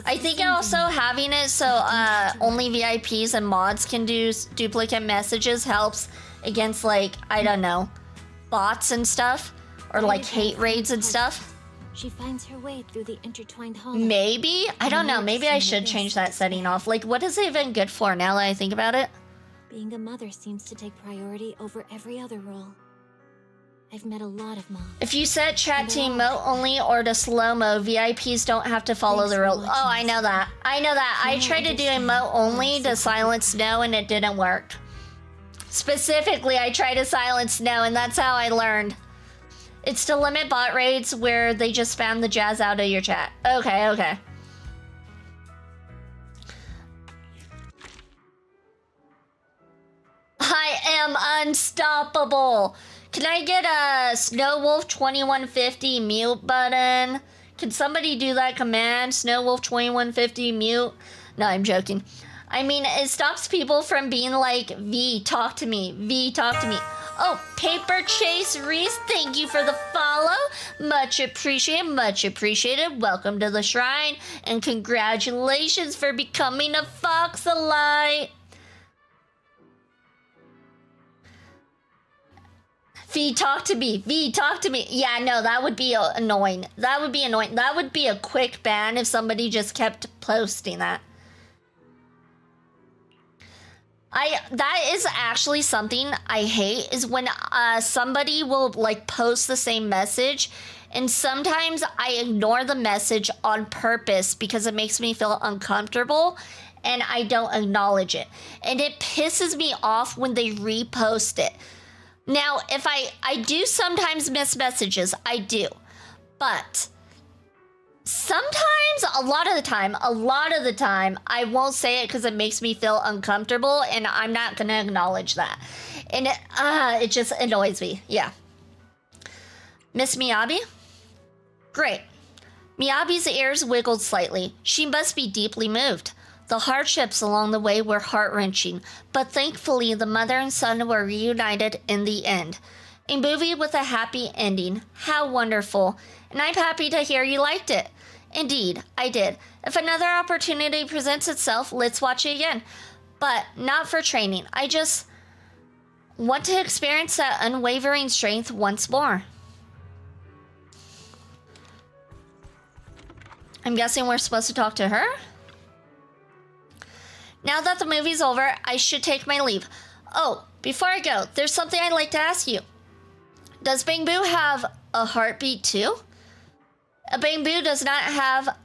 I think also having it so only VIPs and mods can do duplicate messages helps against, like, I don't know, bots and stuff, or like hate raids and stuff. She finds her way through the intertwined hall. Maybe? I don't know. Maybe I should change that setting off. Like, what is it even good for now that I think about it? Being a mother seems to take priority over every other role. I've met a lot of moms. If you set chat to emote only or to slow-mo, VIPs don't have to follow the rules. Oh, I know that. I know that. I tried to do emote only to silence no, and it didn't work. Specifically, I tried to silence no, and that's how I learned. It's to limit bot raids where they just spam the jazz out of your chat. Okay, okay. I am unstoppable. Can I get a Snowwolf 2150 mute button? Can somebody do that command? Snowwolf 2150 mute? No, I'm joking. I mean, it stops people from being like, V, talk to me. V, talk to me. Oh, Paper Chase Reese, thank you for the follow. Much appreciated, much appreciated. Welcome to the shrine, and congratulations for becoming a Foxalite. V, talk to me. V, talk to me. Yeah, no, that would be annoying. That would be annoying. That would be a quick ban if somebody just kept posting that. That is actually something I hate, is when somebody will like post the same message, and sometimes I ignore the message on purpose because it makes me feel uncomfortable and I don't acknowledge it. And it pisses me off when they repost it. Now, if I do sometimes miss messages, I do. But sometimes, a lot of the time, I won't say it because it makes me feel uncomfortable, and I'm not going to acknowledge that. And it just annoys me. Yeah. Miss Miyabi? Great. Miyabi's ears wiggled slightly. She must be deeply moved. The hardships along the way were heart-wrenching, but thankfully the mother and son were reunited in the end. A movie with a happy ending. How wonderful. And I'm happy to hear you liked it. Indeed, I did. If another opportunity presents itself, let's watch it again. But not for training. I just want to experience that unwavering strength once more. I'm guessing we're supposed to talk to her? Now that the movie's over, I should take my leave. Oh, before I go, there's something I'd like to ask you. Does Bangbu have a heartbeat too? A Bangbu does not have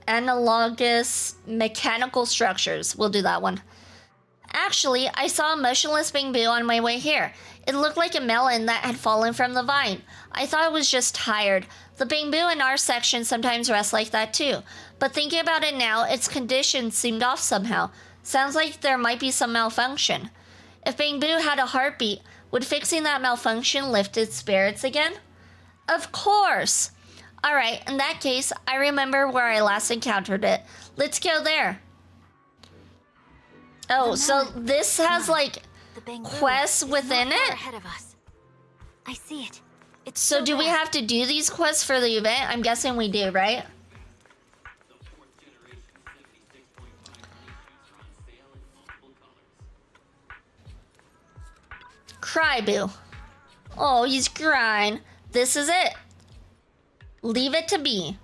analogous mechanical structures. We'll do that one. Actually, I saw a motionless Bangbu on my way here. It looked like a melon that had fallen from the vine. I thought it was just tired. The Bangbu in our section sometimes rest like that too. But thinking about it now, its condition seemed off somehow. Sounds like there might be some malfunction. If Bangbu had a heartbeat, would fixing that malfunction lift its spirits again? Of course! Alright, in that case, I remember where I last encountered it. Let's go there. Oh, so this has like quests within it? Ahead of us. I see it. It's so do we have to do these quests for the event? I'm guessing we do, right? Cryboo. Oh, he's crying. This is it. Leave it to be.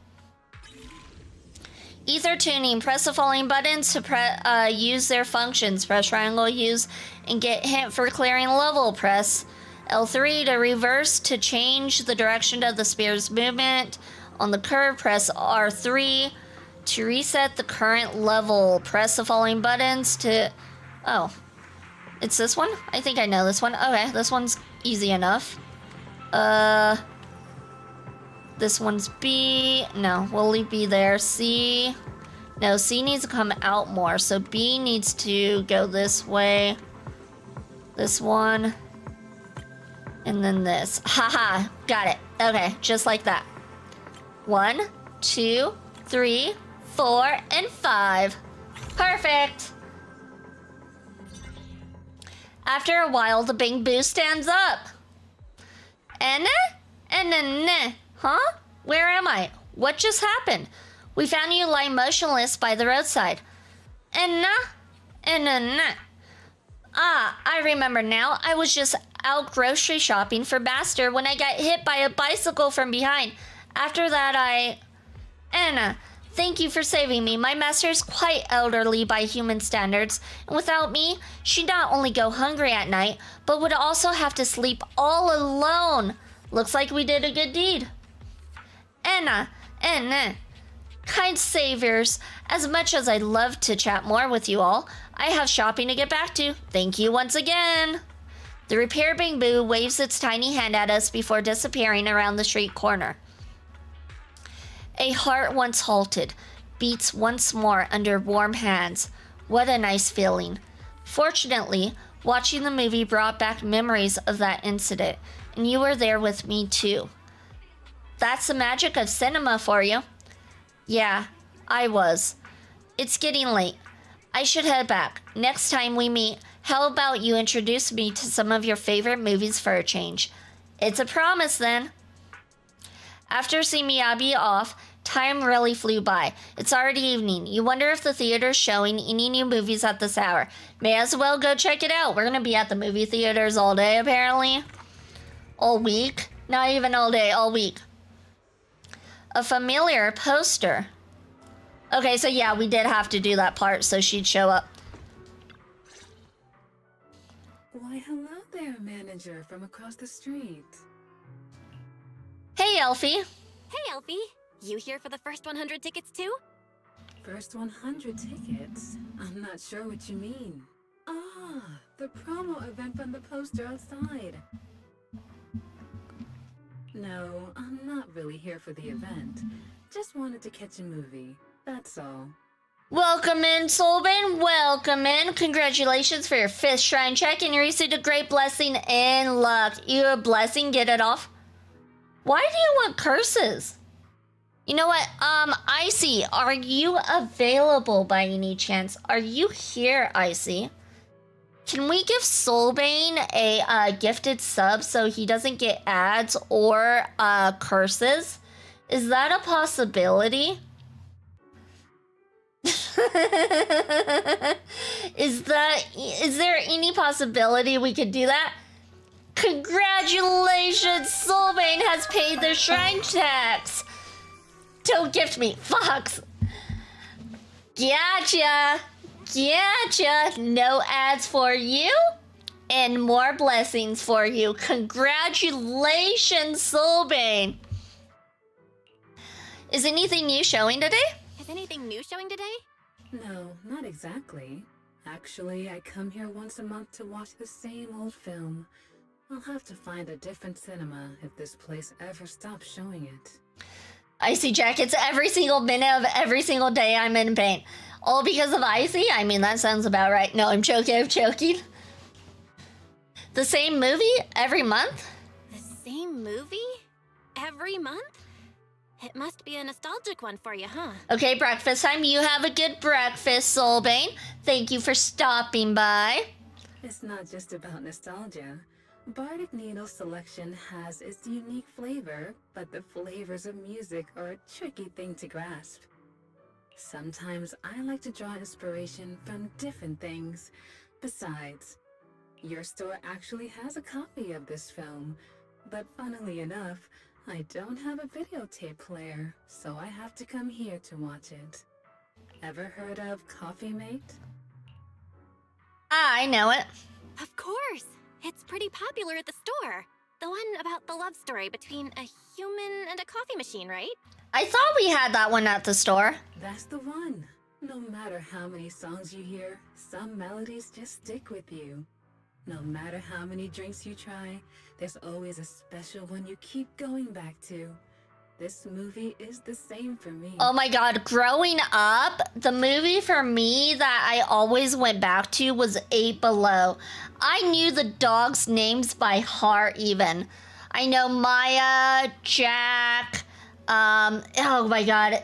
Ether tuning. Press the following buttons to use their functions. Press triangle, use, and get hint for clearing level. Press L3 to reverse to change the direction of the spear's movement. On the curve, press R3 to reset the current level. Press the following buttons to... Oh. It's this one? I think I know this one. Okay, this one's easy enough. This one's B. No, we'll leave B there. C. No, C needs to come out more. So B needs to go this way. This one. And then this. Haha, got it. Okay, just like that. 1, 2, 3, 4, and 5. Perfect. After a while, the Bangbu stands up. Huh? Where am I? What just happened? We found you lying motionless by the roadside. Ah, I remember now. I was just out grocery shopping for Baster when I got hit by a bicycle from behind. After that, Anna, thank you for saving me. My master is quite elderly by human standards, and without me, she'd not only go hungry at night, but would also have to sleep all alone. Looks like we did a good deed. Anna. Kind saviors, as much as I'd love to chat more with you all, I have shopping to get back to. Thank you once again. The repair bamboo waves its tiny hand at us before disappearing around the street corner. A heart once halted, beats once more under warm hands. What a nice feeling. Fortunately, watching the movie brought back memories of that incident, and you were there with me too. That's the magic of cinema for you. Yeah, I was. It's getting late. I should head back. Next time we meet, how about you introduce me to some of your favorite movies for a change? It's a promise then. After seeing Miyabi off, time really flew by. It's already evening. You wonder if the theater's showing any new movies at this hour. May as well go check it out. We're gonna be at the movie theaters all day, apparently. All week? Not even all day, all week. A familiar poster. Okay, so yeah, we did have to do that part so she'd show up. Why, hello there, manager from across the street. Hey, Elfie. Hey, Elfie. You here for the first 100 tickets too? First 100 tickets? I'm not sure what you mean. Ah, the promo event from the poster outside. No, I'm not really here for the event. Just wanted to catch a movie, that's all. Welcome in, Soulbane. Welcome in. Congratulations for your 5th shrine check, and you received a great blessing and luck. You a blessing, get it off. Why do you want curses? You know what? Icy, are you available by any chance? Are you here, Icy? Can we give Soulbane a gifted sub so he doesn't get ads or curses? Is that a possibility? Is there any possibility we could do that? Congratulations, Soulbane has paid their shrine tax. Don't gift me, fox. Gotcha. No ads for you, and more blessings for you. Congratulations, Soulbane. Is anything new showing today? Is anything new showing today? No, not exactly. Actually, I come here once a month to watch the same old film. I'll have to find a different cinema if this place ever stops showing it. Icy jackets every single minute of every single day. I'm in pain. All because of Icy? I mean, that sounds about right. No, I'm joking. The same movie every month? The same movie? Every month? It must be a nostalgic one for you, huh? Okay, breakfast time. You have a good breakfast, Soulbane. Thank you for stopping by. It's not just about nostalgia. Bardic Needle's selection has its unique flavor, but the flavors of music are a tricky thing to grasp. Sometimes I like to draw inspiration from different things. Besides, your store actually has a copy of this film, but funnily enough, I don't have a videotape player, so I have to come here to watch it. Ever heard of Coffee Mate? I know it. Of course! It's pretty popular at the store. The one about the love story between a human and a coffee machine, right? I thought we had that one at the store. That's the one. No matter how many songs you hear, some melodies just stick with you. No matter how many drinks you try, there's always a special one you keep going back to. This movie is the same for me. Oh my god, growing up, the movie for me that I always went back to was 8 Below. I knew the dogs' names by heart even. I know Maya, Jack, oh my god,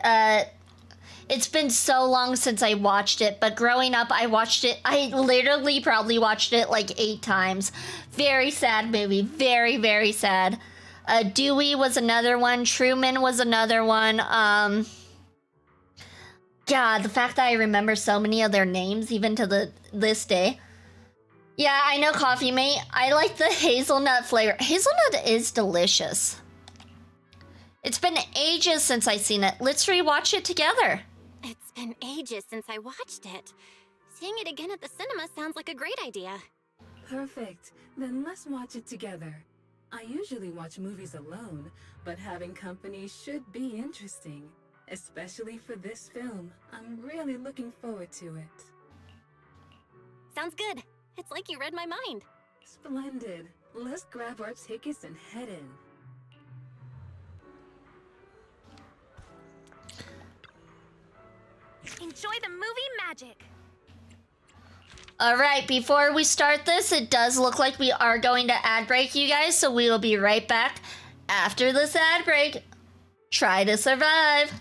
it's been so long since I watched it, but growing up, I literally probably watched it like 8 times. Very sad movie, very, very sad. Dewey was another one, Truman was another one, God, the fact that I remember so many of their names, even to this day. Yeah, I know Coffee Mate. I like the hazelnut flavor. Hazelnut is delicious. It's been ages since I've seen it. Let's rewatch it together. It's been ages since I watched it. Seeing it again at the cinema sounds like a great idea. Perfect. Then let's watch it together. I usually watch movies alone, but having company should be interesting. Especially for this film. I'm really looking forward to it. Sounds good. It's like you read my mind. Splendid. Let's grab our tickets and head in. Enjoy the movie magic. All right, before we start this, it does look like we are going to ad break, you guys, so we will be right back after this ad break. Try to survive.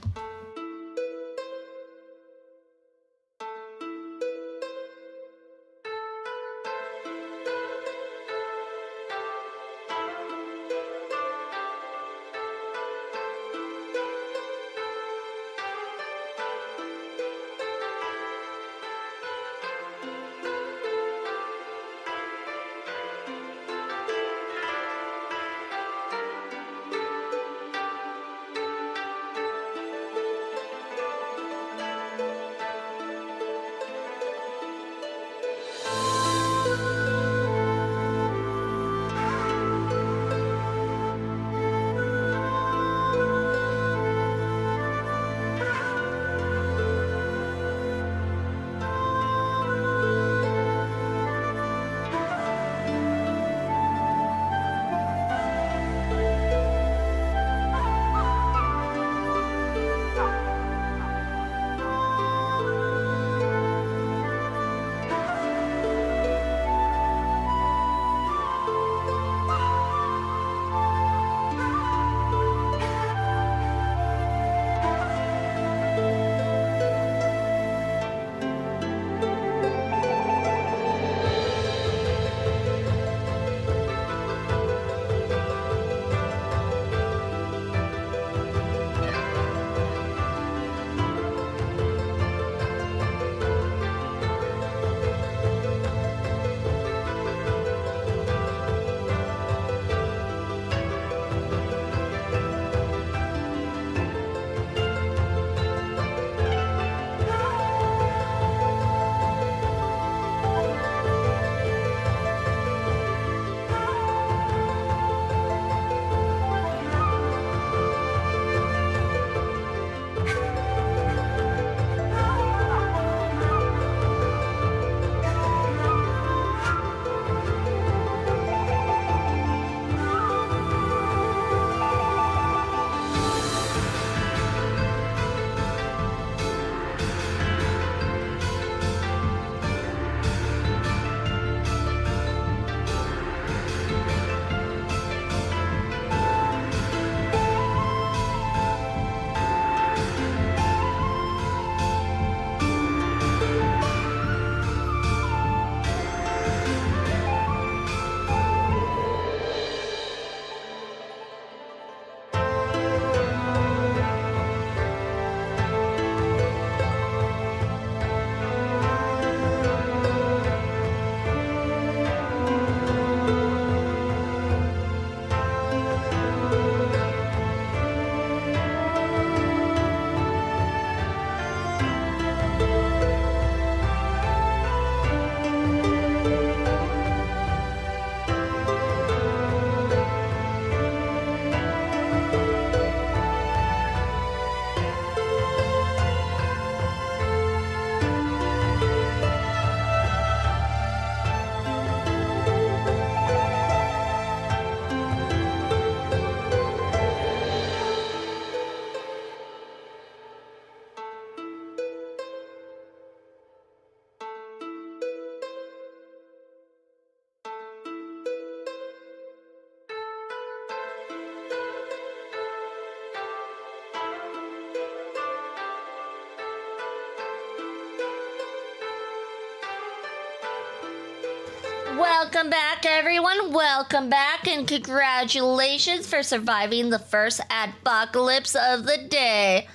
Welcome back, everyone. Welcome back, and congratulations for surviving the first adpocalypse of the day.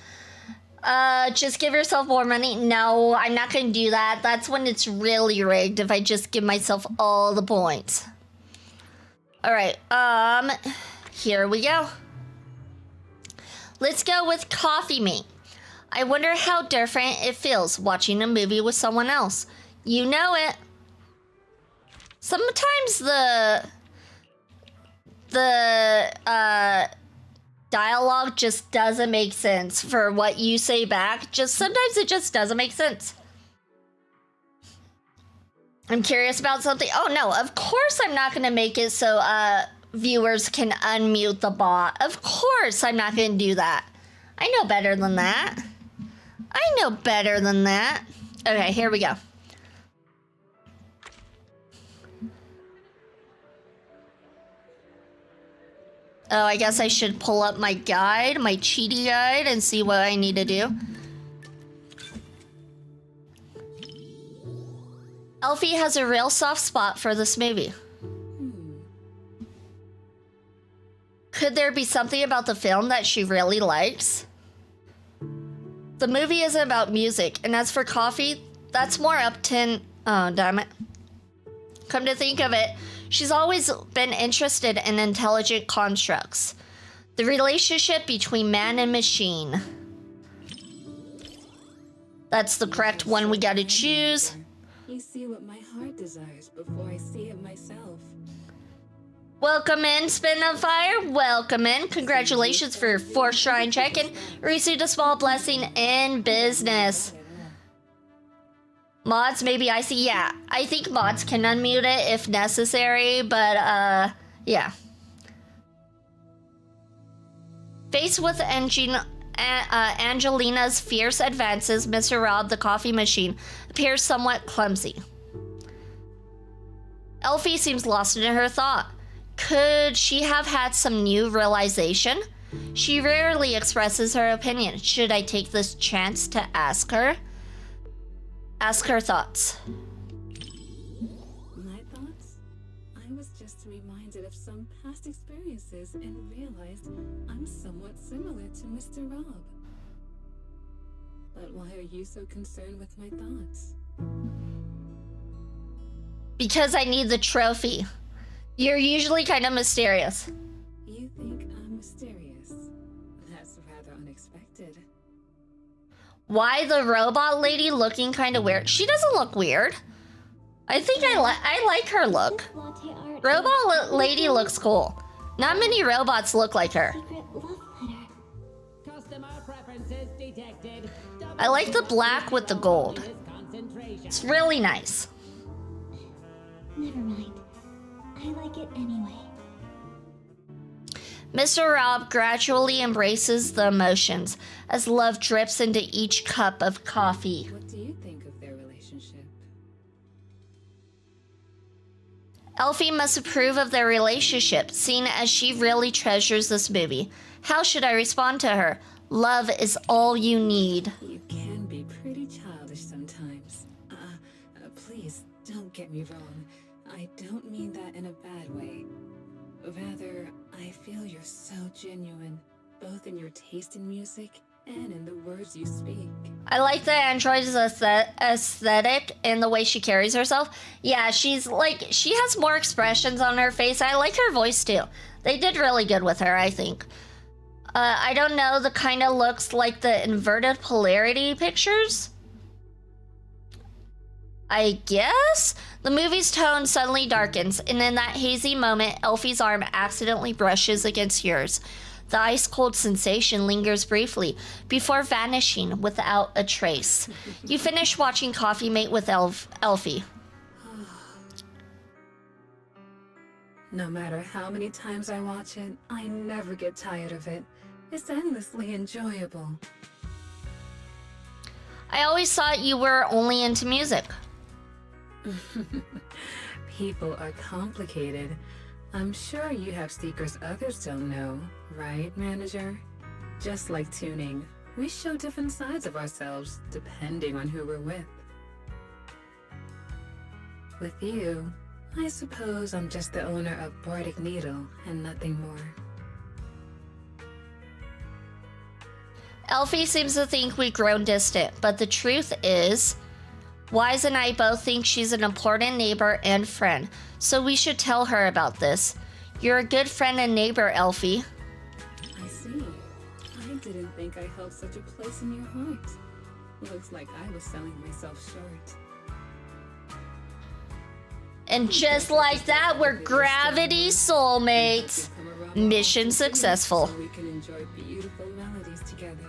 Just give yourself more money. No, I'm not gonna do that. That's when it's really rigged, if I just give myself all the points. Alright, here we go. Let's go with Coffee Mate. I wonder how different it feels watching a movie with someone else. You know it. Sometimes the dialogue just doesn't make sense for what you say back. Sometimes it just doesn't make sense. I'm curious about something. Oh no, of course I'm not gonna make it so viewers can unmute the bot. Of course I'm not gonna do that. I know better than that. I know better than that. Okay, here we go. Oh, I guess I should pull up my guide, my cheaty guide, and see what I need to do. Elfie has a real soft spot for this movie. Could there be something about the film that she really likes? The movie isn't about music, and as for coffee, that's more up to... Oh, damn it. Come to think of it, she's always been interested in intelligent constructs. The relationship between man and machine. That's the correct one we gotta choose. You see what my heart desires before I see it myself. Welcome in, Spin on Fire. Welcome in. Congratulations for your 4th shrine check and received a small blessing in business. Mods, maybe I see. Yeah, I think mods can unmute it if necessary, but yeah. Faced with Angelina's fierce advances, Mr. Rob, the coffee machine, appears somewhat clumsy. Elfie seems lost in her thought. Could she have had some new realization? She rarely expresses her opinion. Should I take this chance to ask her? Ask her thoughts. My thoughts? I was just reminded of some past experiences and realized I'm somewhat similar to Mr. Rob. But why are you so concerned with my thoughts? Because I need the trophy. You're usually kind of mysterious. You think I'm mysterious? That's rather unexpected. Why the robot lady looking kind of weird? She doesn't look weird. I think I like her look. Robot lady looks cool. Not many robots look like her. I like the black with the gold. It's really nice. Never mind. I like it anyway. Mr. Rob gradually embraces the emotions as love drips into each cup of coffee. What do you think of their relationship? Elfie must approve of their relationship, seeing as she really treasures this movie. How should I respond to her? Love is all you need. You can be pretty childish sometimes. Please, don't get me wrong. I don't mean that in a bad way. Rather, I feel you're so genuine, both in your taste in music and in the words you speak. I like the android's aesthetic and the way she carries herself. Yeah, she has more expressions on her face. I like her voice too. They did really good with her, I think. I don't know, the kind of looks like the inverted polarity pictures? I guess? The movie's tone suddenly darkens, and in that hazy moment, Elfie's arm accidentally brushes against yours. The ice-cold sensation lingers briefly, before vanishing without a trace. You finish watching Coffee Mate with Elfie. No matter how many times I watch it, I never get tired of it. It's endlessly enjoyable. I always thought you were only into music. People are complicated. I'm sure you have secrets others don't know, right, manager? Just like tuning, we show different sides of ourselves depending on who we're with. With you, I suppose I'm just the owner of Bardic Needle and nothing more. Elfie seems to think we've grown distant, but the truth is, Wise and I both think she's an important neighbor and friend, so we should tell her about this. You're a good friend and neighbor, Elfie. I see. I didn't think I held such a place in your heart. Looks like I was selling myself short. And just like that, we're Gravity Soulmates. Mission successful. So we can enjoy beautiful melodies together.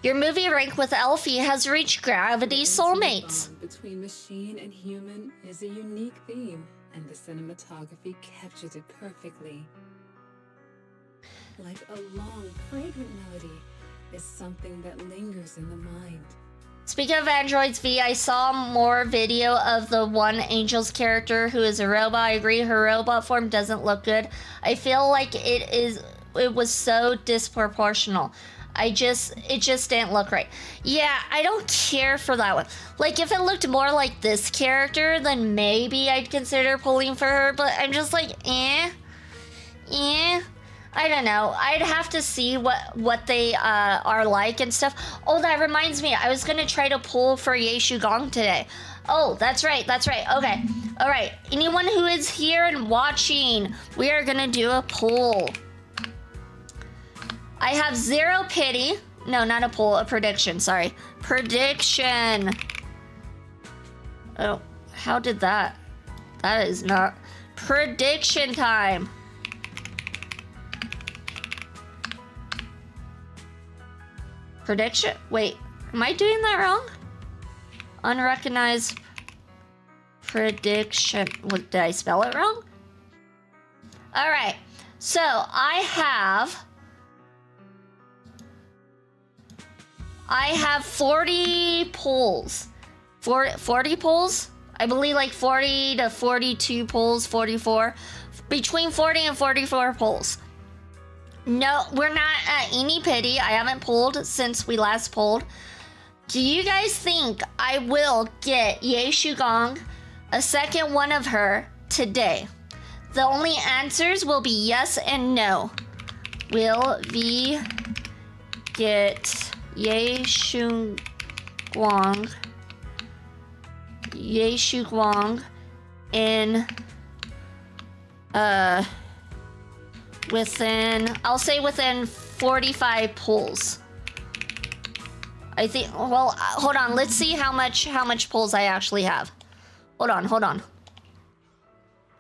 Your movie rank with Elfie has reached Gravity Soulmates. The bond between machine and human is a unique theme, and the cinematography captures it perfectly. Like a long, fragrant melody is something that lingers in the mind. Speaking of androids, V, I saw more video of the one Angel's character who is a robot. I agree, her robot form doesn't look good. I feel like it was so disproportional. It just didn't look right. Yeah, I don't care for that one. Like, if it looked more like this character, then maybe I'd consider pulling for her, but I'm just like, eh. I don't know. I'd have to see what they are like and stuff. Oh, that reminds me. I was gonna try to pull for Ye Gong today. Oh, that's right. Okay. All right. Anyone who is here and watching, we are gonna do a pull. I have 0 pity. No, not a pull. A prediction. Sorry. Prediction. Oh, how did that? That is not prediction time. Prediction? Wait, am I doing that wrong? Unrecognized prediction. What, did I spell it wrong? All right, so I have 40 polls. 40 polls? I believe like 40 to 42 polls, 44. Between 40 and 44 polls. No, we're not at any pity. I haven't pulled since we last pulled. Do you guys think I will get Ye Gong, a second one of her, today? The only answers will be yes and no. Will we get Ye Guang in I'll say within 45 pulls. I think, well, hold on, let's see how much pulls I actually have. Hold on.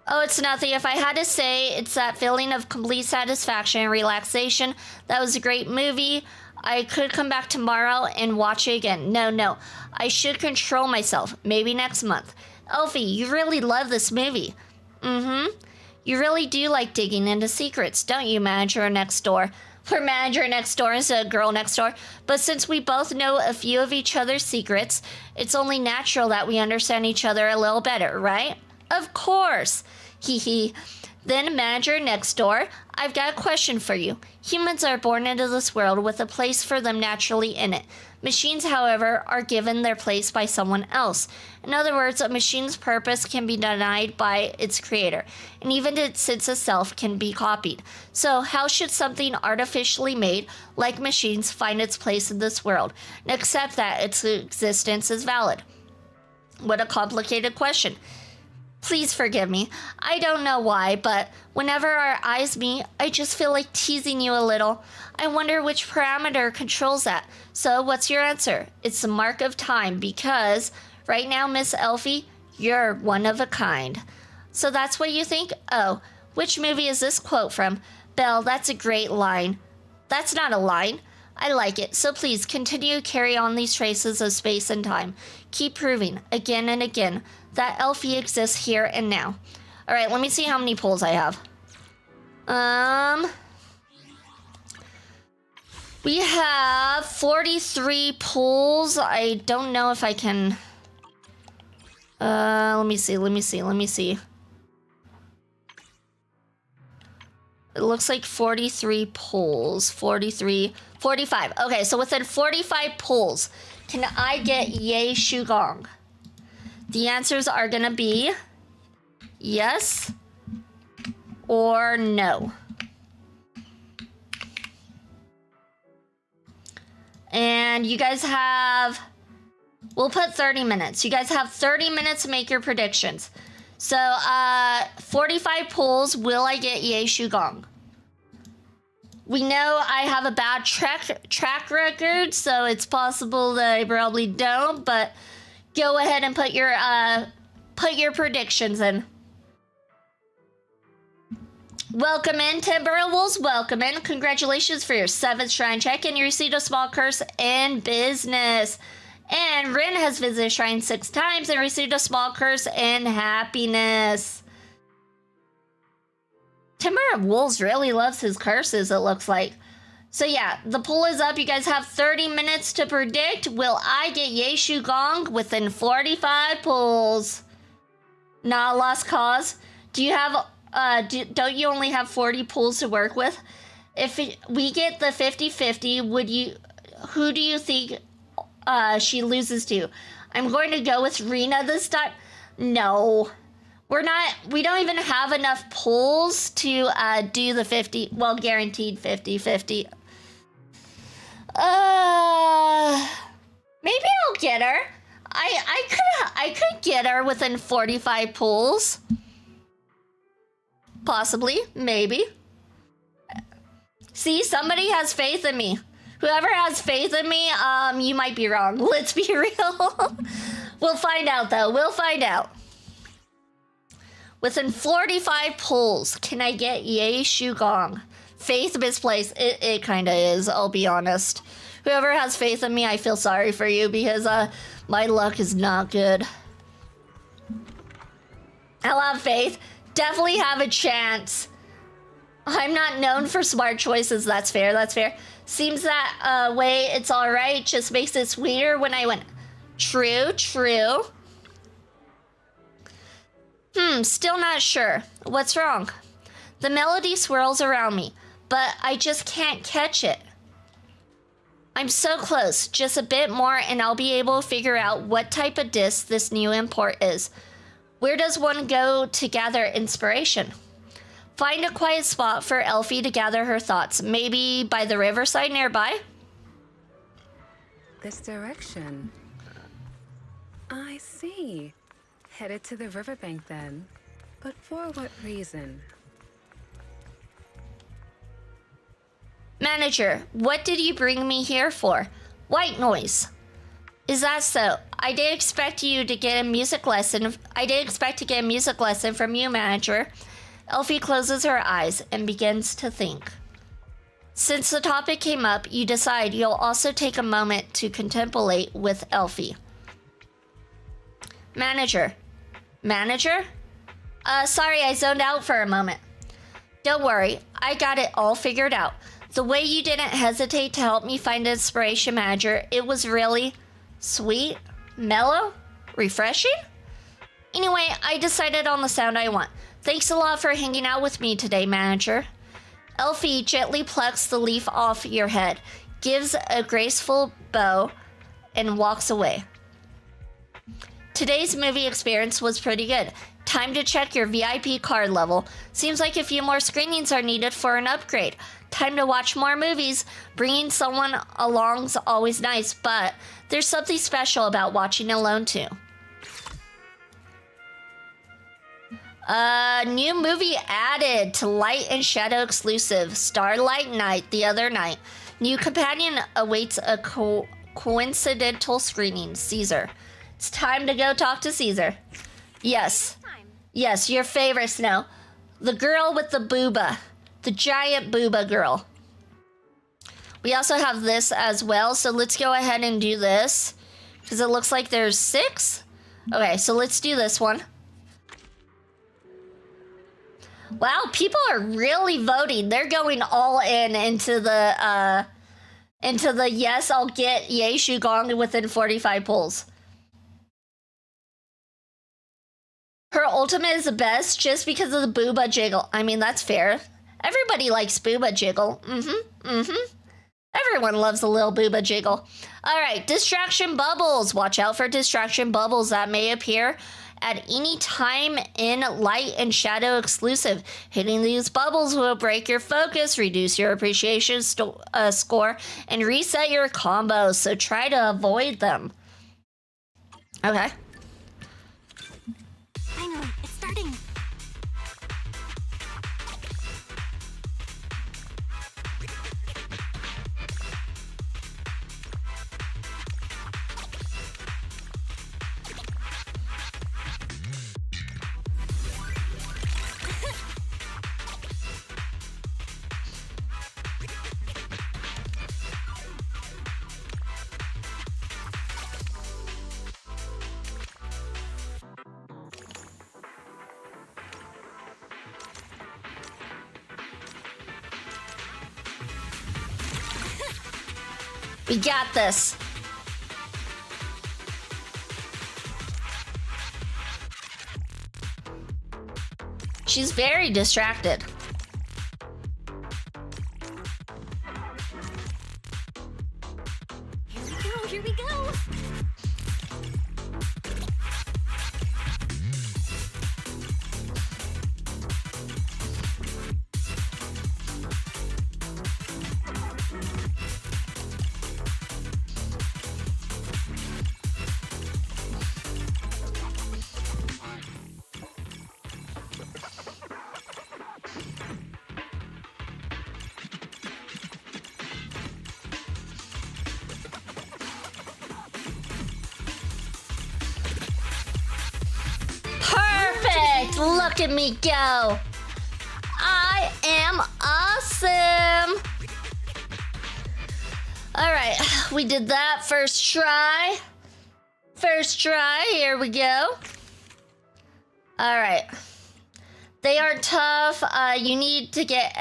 Oh, it's nothing. If I had to say, it's that feeling of complete satisfaction and relaxation. That was a great movie. I could come back tomorrow and watch it again. No. I should control myself. Maybe next month. Elfie, you really love this movie. Mm-hmm. You really do like digging into secrets, don't you, Manager Next Door? We're Manager Next Door instead of Girl Next Door. But since we both know a few of each other's secrets, it's only natural that we understand each other a little better, right? Of course. Hee. Then, Manager Next Door, I've got a question for you. Humans are born into this world with a place for them naturally in it. Machines, however, are given their place by someone else. In other words, a machine's purpose can be denied by its creator, and even its sense of self can be copied. So, how should something artificially made, like machines, find its place in this world, and accept that its existence is valid? What a complicated question. Please forgive me. I don't know why, but whenever our eyes meet, I just feel like teasing you a little. I wonder which parameter controls that. So what's your answer? It's the mark of time because right now, Miss Elfie, you're one of a kind. So that's what you think? Oh, which movie is this quote from? Belle, that's a great line. That's not a line. I like it. So please continue to carry on these traces of space and time. Keep proving again and again that Elfie exists here and now. All right, let me see how many pulls I have. We have 43 pulls. I don't know if I can... let me see. It looks like 43 pulls. 45. Okay, so within 45 pulls, can I get Ye Gong? The answers are gonna be yes or no? And you guys have, we'll put 30 minutes. You guys have 30 minutes to make your predictions. So, 45 pulls, will I get Ye Shu Gong? We know I have a bad track record, so it's possible that I probably don't, but go ahead and put your predictions in. Welcome in, Timberwolves. Welcome in. Congratulations for your 7th shrine check, and you received a small curse in business. And Rin has visited shrine 6 times and received a small curse in happiness. Timberwolves really loves his curses, it looks like. So yeah, the poll is up. You guys have 30 minutes to predict. Will I get Ye Shu Gong within 45 pulls? Not a lost cause. Do you have, don't you only have 40 pulls to work with? If we get the 50-50, who do you think she loses to? I'm going to go with Rena this time. No. We don't even have enough pulls to do the 50, well, guaranteed 50-50. Maybe I'll get her. I could get her within 45 pulls. Possibly, maybe. See, somebody has faith in me. Whoever has faith in me, you might be wrong. Let's be real. We'll find out, though. We'll find out. Within 45 pulls, can I get Ye Shu Gong? Faith misplaced. It kind of is, I'll be honest. Whoever has faith in me, I feel sorry for you because my luck is not good. I'll have faith. Definitely have a chance. I'm not known for smart choices. That's fair. That's fair. Seems that way it's all right. Just makes it sweeter when I went. True, true. Still not sure. What's wrong? The melody swirls around me, but I just can't catch it. I'm so close. Just a bit more and I'll be able to figure out what type of disc this new import is. Where does one go to gather inspiration? Find a quiet spot for Elfie to gather her thoughts. Maybe by the riverside nearby? This direction. I see. Headed to the riverbank then. But for what reason? Manager, what did you bring me here for? White noise. Is that so? I did expect to get a music lesson from you, manager. Elfie closes her eyes and begins to think. Since the topic came up, you decide you'll also take a moment to contemplate with Elfie. Manager? Sorry, I zoned out for a moment. Don't worry, I got it all figured out. The way you didn't hesitate to help me find inspiration, manager, it was really sweet, mellow, refreshing. Anyway, I decided on the sound I want. Thanks a lot for hanging out with me today, manager. Elfie gently plucks the leaf off your head, gives a graceful bow, and walks away. Today's movie experience was pretty good. Time to check your VIP card level. Seems like a few more screenings are needed for an upgrade. Time to watch more movies. Bringing someone along's always nice, but there's something special about watching alone too. New movie added to Light and Shadow exclusive. Starlight Night the other night. New companion awaits a coincidental screening. Caesar. It's time to go talk to Caesar. Yes. Yes, your favorite, Snow. The girl with the booba. The giant booba girl. We also have this as well, so let's go ahead and do this. Because it looks like there's 6. Okay, so let's do this one. Wow, people are really voting. They're going all into the yes, I'll get Ye Shu Gong within 45 polls. Her ultimate is the best just because of the booba jiggle. I mean, that's fair. Everybody likes booba jiggle. Everyone loves a little booba jiggle. All right, distraction bubbles. Watch out for distraction bubbles that may appear at any time in Light and Shadow exclusive. Hitting these bubbles will break your focus, reduce your appreciation score, and reset your combos, so try to avoid them. Okay. Finally, it's starting. We got this. She's very distracted. Here we go. Perfect! Look at me go! I am awesome! Alright, we did that first try. First try, here we go. Alright. They are tough. You need to get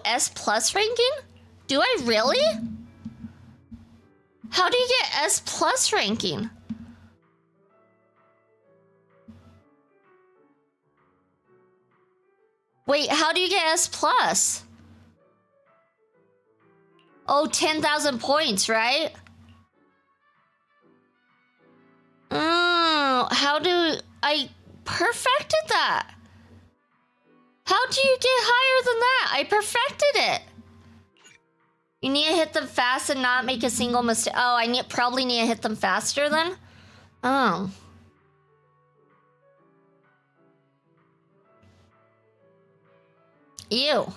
S+ ranking? Do I really? How do you get S+ ranking? Wait, how do you get S+? Oh, 10,000 points, right? How do I perfected that? How do you get higher than that? I perfected it. You need to hit them fast and not make a single mistake. Oh, I probably need to hit them faster then? Oh. Ew.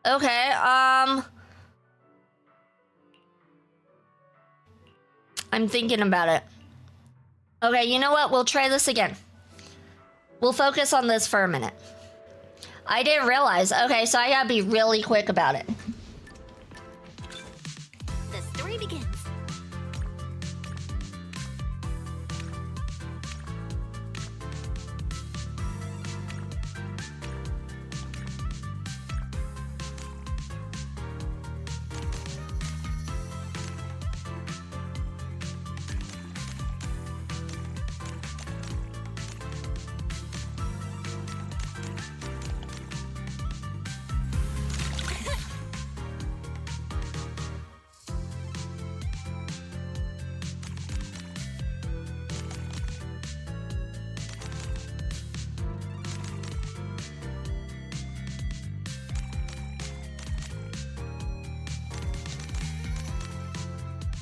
Okay, I'm thinking about it. Okay, you know what? We'll try this again. We'll focus on this for a minute. I didn't realize. Okay, so I gotta be really quick about it. The story begins.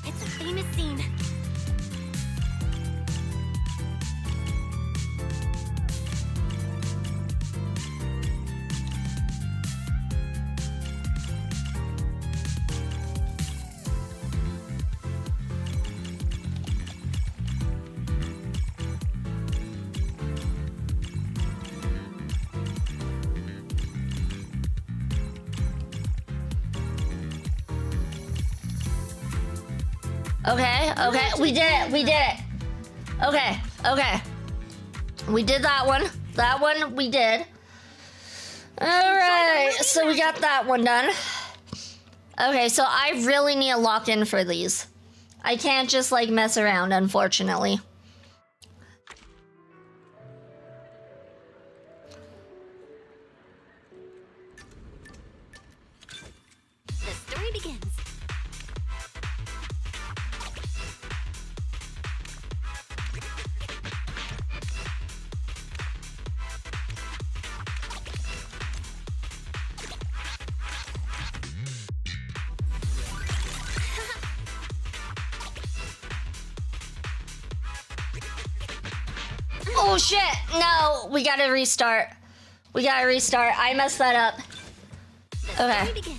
It's a famous scene. Okay, we did it. Okay. We did that one. That one we did. All right, so we got that one done. Okay, so I really need to lock in for these. I can't just like mess around, unfortunately. The story begins. Oh shit! No, we gotta restart. We gotta restart. I messed that up. Okay. Story begins.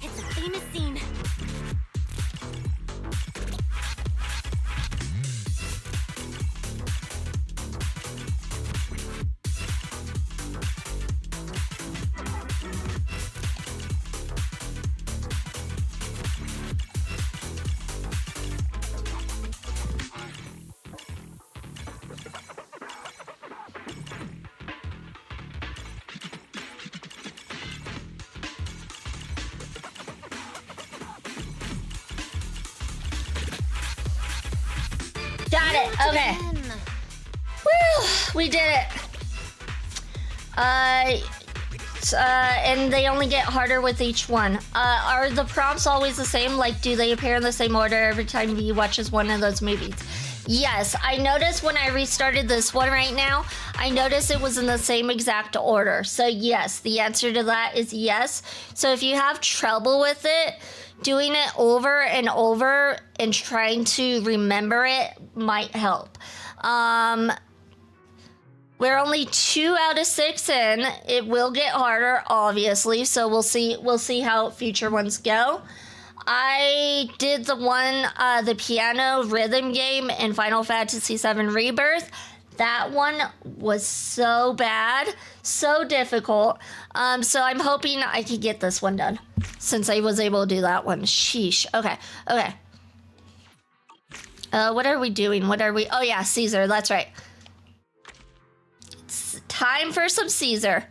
It's a famous scene. Got it. Okay. Again. Woo! We did it. And they only get harder with each one. Are the prompts always the same? Like, do they appear in the same order every time you watches one of those movies? Yes, I noticed when I restarted this one right now, I noticed it was in the same exact order. So yes, the answer to that is yes. So if you have trouble with it, doing it over and over and trying to remember it might help. We're only 2 out of 6 in. It will get harder, obviously, so we'll see how future ones go. I did the one, the piano rhythm game in Final Fantasy VII Rebirth. That one was so bad, so difficult. So I'm hoping I can get this one done, since I was able to do that one. Sheesh. Okay. What are we doing? Oh yeah, Caesar, that's right. It's time for some Caesar.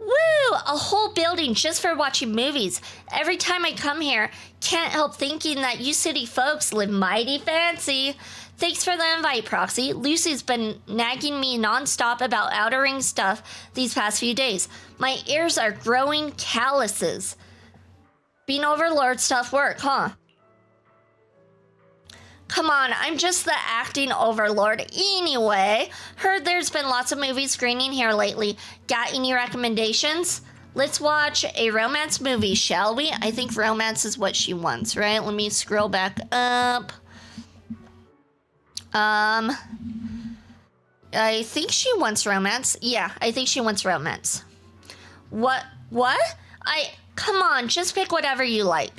Woo! A whole building just for watching movies. Every time I come here, can't help thinking that you city folks live mighty fancy. Thanks for the invite, Proxy. Lucy's been nagging me nonstop about Outer Ring stuff these past few days. My ears are growing calluses. Being Overlord's tough work, huh? Come on, I'm just the acting overlord. Anyway, heard there's been lots of movie screening here lately. Got any recommendations? Let's watch a romance movie, shall we? I think romance is what she wants, right? Let me scroll back up. I think she wants romance. Yeah, I think she wants romance. What? Come on, just pick whatever you like.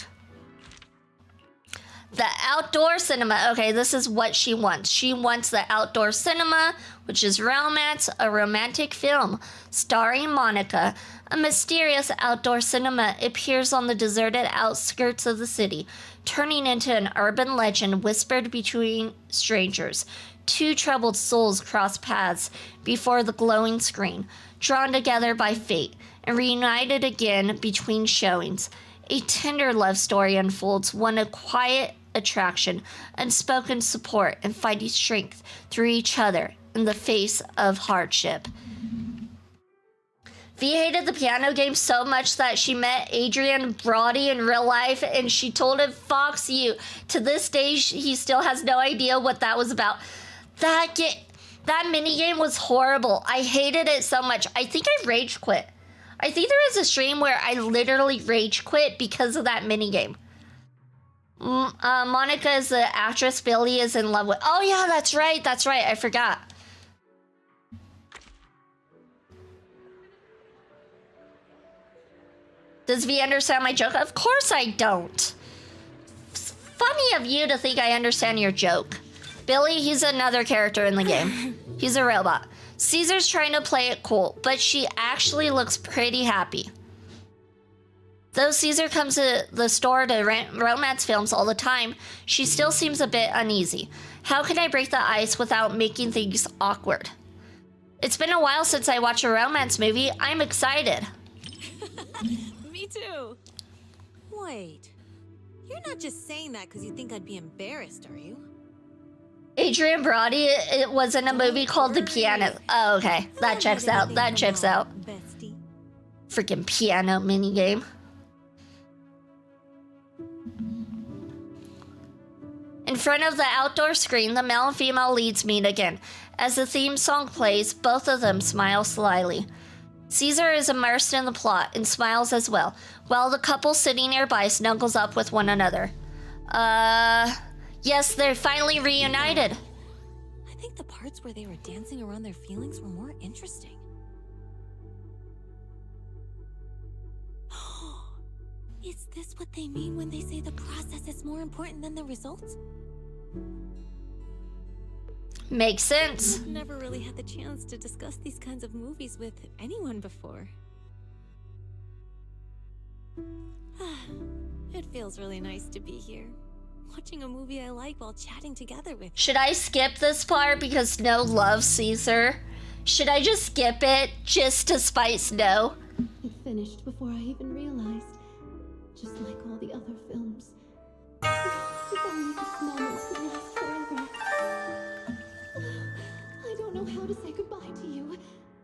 The outdoor cinema. Okay, this is what she wants. She wants the outdoor cinema, which is romance, a romantic film starring Monica. A mysterious outdoor cinema appears on the deserted outskirts of the city, turning into an urban legend whispered between strangers. 2 troubled souls cross paths before the glowing screen, drawn together by fate and reunited again between showings. A tender love story unfolds, one of quiet attraction, unspoken support, and finding strength through each other in the face of hardship. V hated the piano game so much that she met Adrian Brody in real life, and she told him Fox you. To this day, he still has no idea what that was about. That minigame was horrible. I hated it so much. I think I rage quit. I think there was a stream where I literally rage quit because of that minigame. Monica is the actress Billy is in love with. Oh yeah, that's right. I forgot. Does V understand my joke? Of course I don't. It's funny of you to think I understand your joke. Billy, he's another character in the game. He's a robot. Caesar's trying to play it cool, but she actually looks pretty happy. Though Caesar comes to the store to rent romance films all the time, she still seems a bit uneasy. How can I break the ice without making things awkward? It's been a while since I watched a romance movie. I'm excited. Me too. Wait, you're not just saying that because you think I'd be embarrassed, are you? Adrian Brody, it was in a movie called The Piano. Oh, okay. That checks out. That checks out. Bestie. Freaking piano minigame. In front of the outdoor screen, the male and female leads meet again. As the theme song plays, both of them smile slyly. Caesar is immersed in the plot and smiles as well, while the couple sitting nearby snuggles up with one another. Yes, they're finally reunited. I think the parts where they were dancing around their feelings were more interesting. Is this what they mean when they say the process is more important than the results? Makes sense. I've never really had the chance to discuss these kinds of movies with anyone before. It feels really nice to be here, watching a movie I like while chatting together with. Should I skip this part because Snow loves Caesar? Should I just skip it just to spite Snow? It finished before I even realized. Just like all the other films. If only this moment could last forever. I don't know how to say goodbye to you.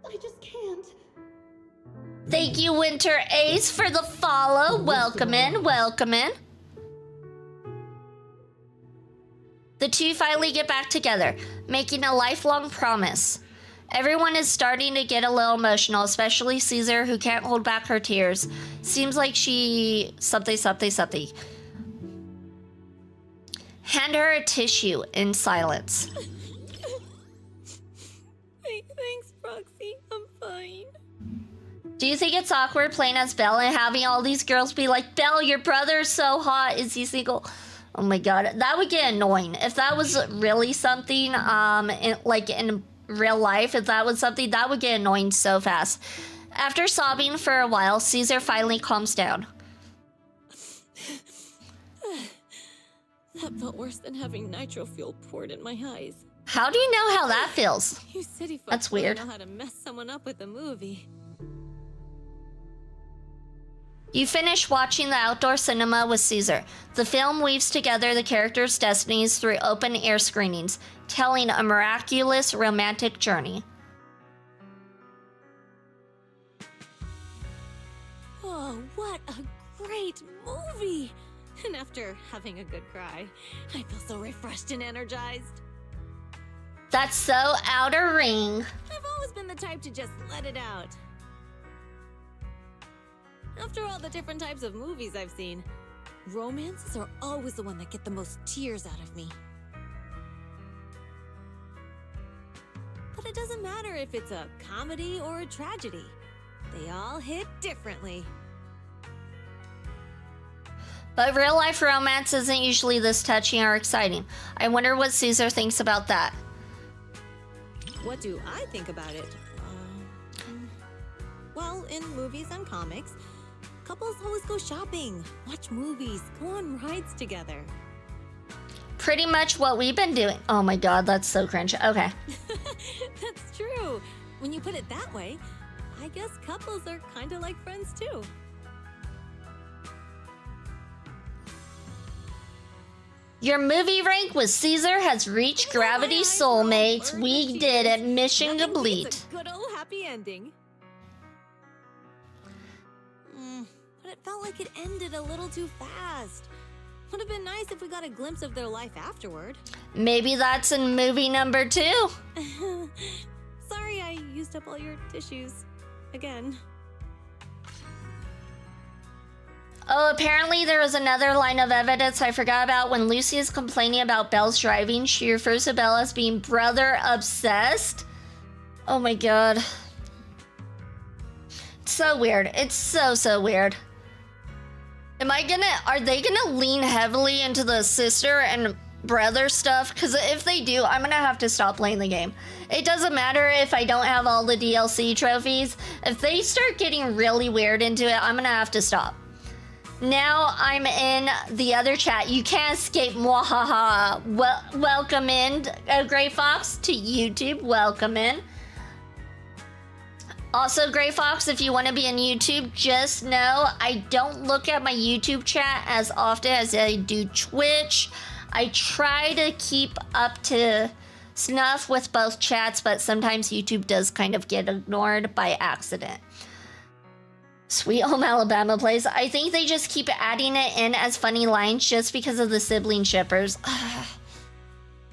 I just can't. Thank you, Winter Ace, for the follow. Welcome in, welcome in. The two finally get back together, making a lifelong promise. Everyone is starting to get a little emotional, especially Caesar, who can't hold back her tears. Seems like she... something. Hand her a tissue in silence. Thanks, Roxy. I'm fine. Do you think it's awkward playing as Belle and having all these girls be like, Belle, your brother is so hot. Is he single? Oh my god, that would get annoying. If that was really something, in real life, if that was something, that would get annoying so fast. After sobbing for a while, Caesar finally calms down. That felt worse than having nitro fuel poured in my eyes. How do you know how that feels? You city folks That's weird. know how to mess someone up with a movie. You finish watching the outdoor cinema with Caesar. The film weaves together the characters' destinies through open-air screenings, telling a miraculous romantic journey. Oh, what a great movie! And after having a good cry, I feel so refreshed and energized. That's so outer ring. I've always been the type to just let it out. After all the different types of movies I've seen, romances are always the one that get the most tears out of me. But it doesn't matter if it's a comedy or a tragedy. They all hit differently. But real-life romance isn't usually this touching or exciting. I wonder what Caesar thinks about that. What do I think about it? Well, in movies and comics, couples always go shopping, watch movies, go on rides together. Pretty much what we've been doing. Oh my god, that's so cringe. Okay. That's true. When you put it that way, I guess couples are kind of like friends too. Your movie rank with Caesar has reached Gravity Soulmate. We did it. Mission complete. Good old happy ending. But it felt like it ended a little too fast. Would have been nice if we got a glimpse of their life afterward. Maybe that's in movie number 2. Sorry I used up all your tissues. Again. Oh, apparently there was another line of evidence I forgot about. When Lucy is complaining about Belle's driving, she refers to Belle as being brother obsessed. Oh my god. It's so weird. It's so weird. Are they gonna lean heavily into the sister and brother stuff? Because if they do, I'm gonna have to stop playing the game. It doesn't matter if I don't have all the DLC trophies. If they start getting really weird into it, I'm gonna have to stop. Now I'm in the other chat. You can't escape. Mwahaha. Welcome in, Gray Fox, to YouTube. Welcome in. Also, Gray Fox, if you want to be on YouTube, just know I don't look at my YouTube chat as often as I do Twitch. I try to keep up to snuff with both chats, but sometimes YouTube does kind of get ignored by accident. Sweet Home Alabama plays. I think they just keep adding it in as funny lines just because of the sibling shippers.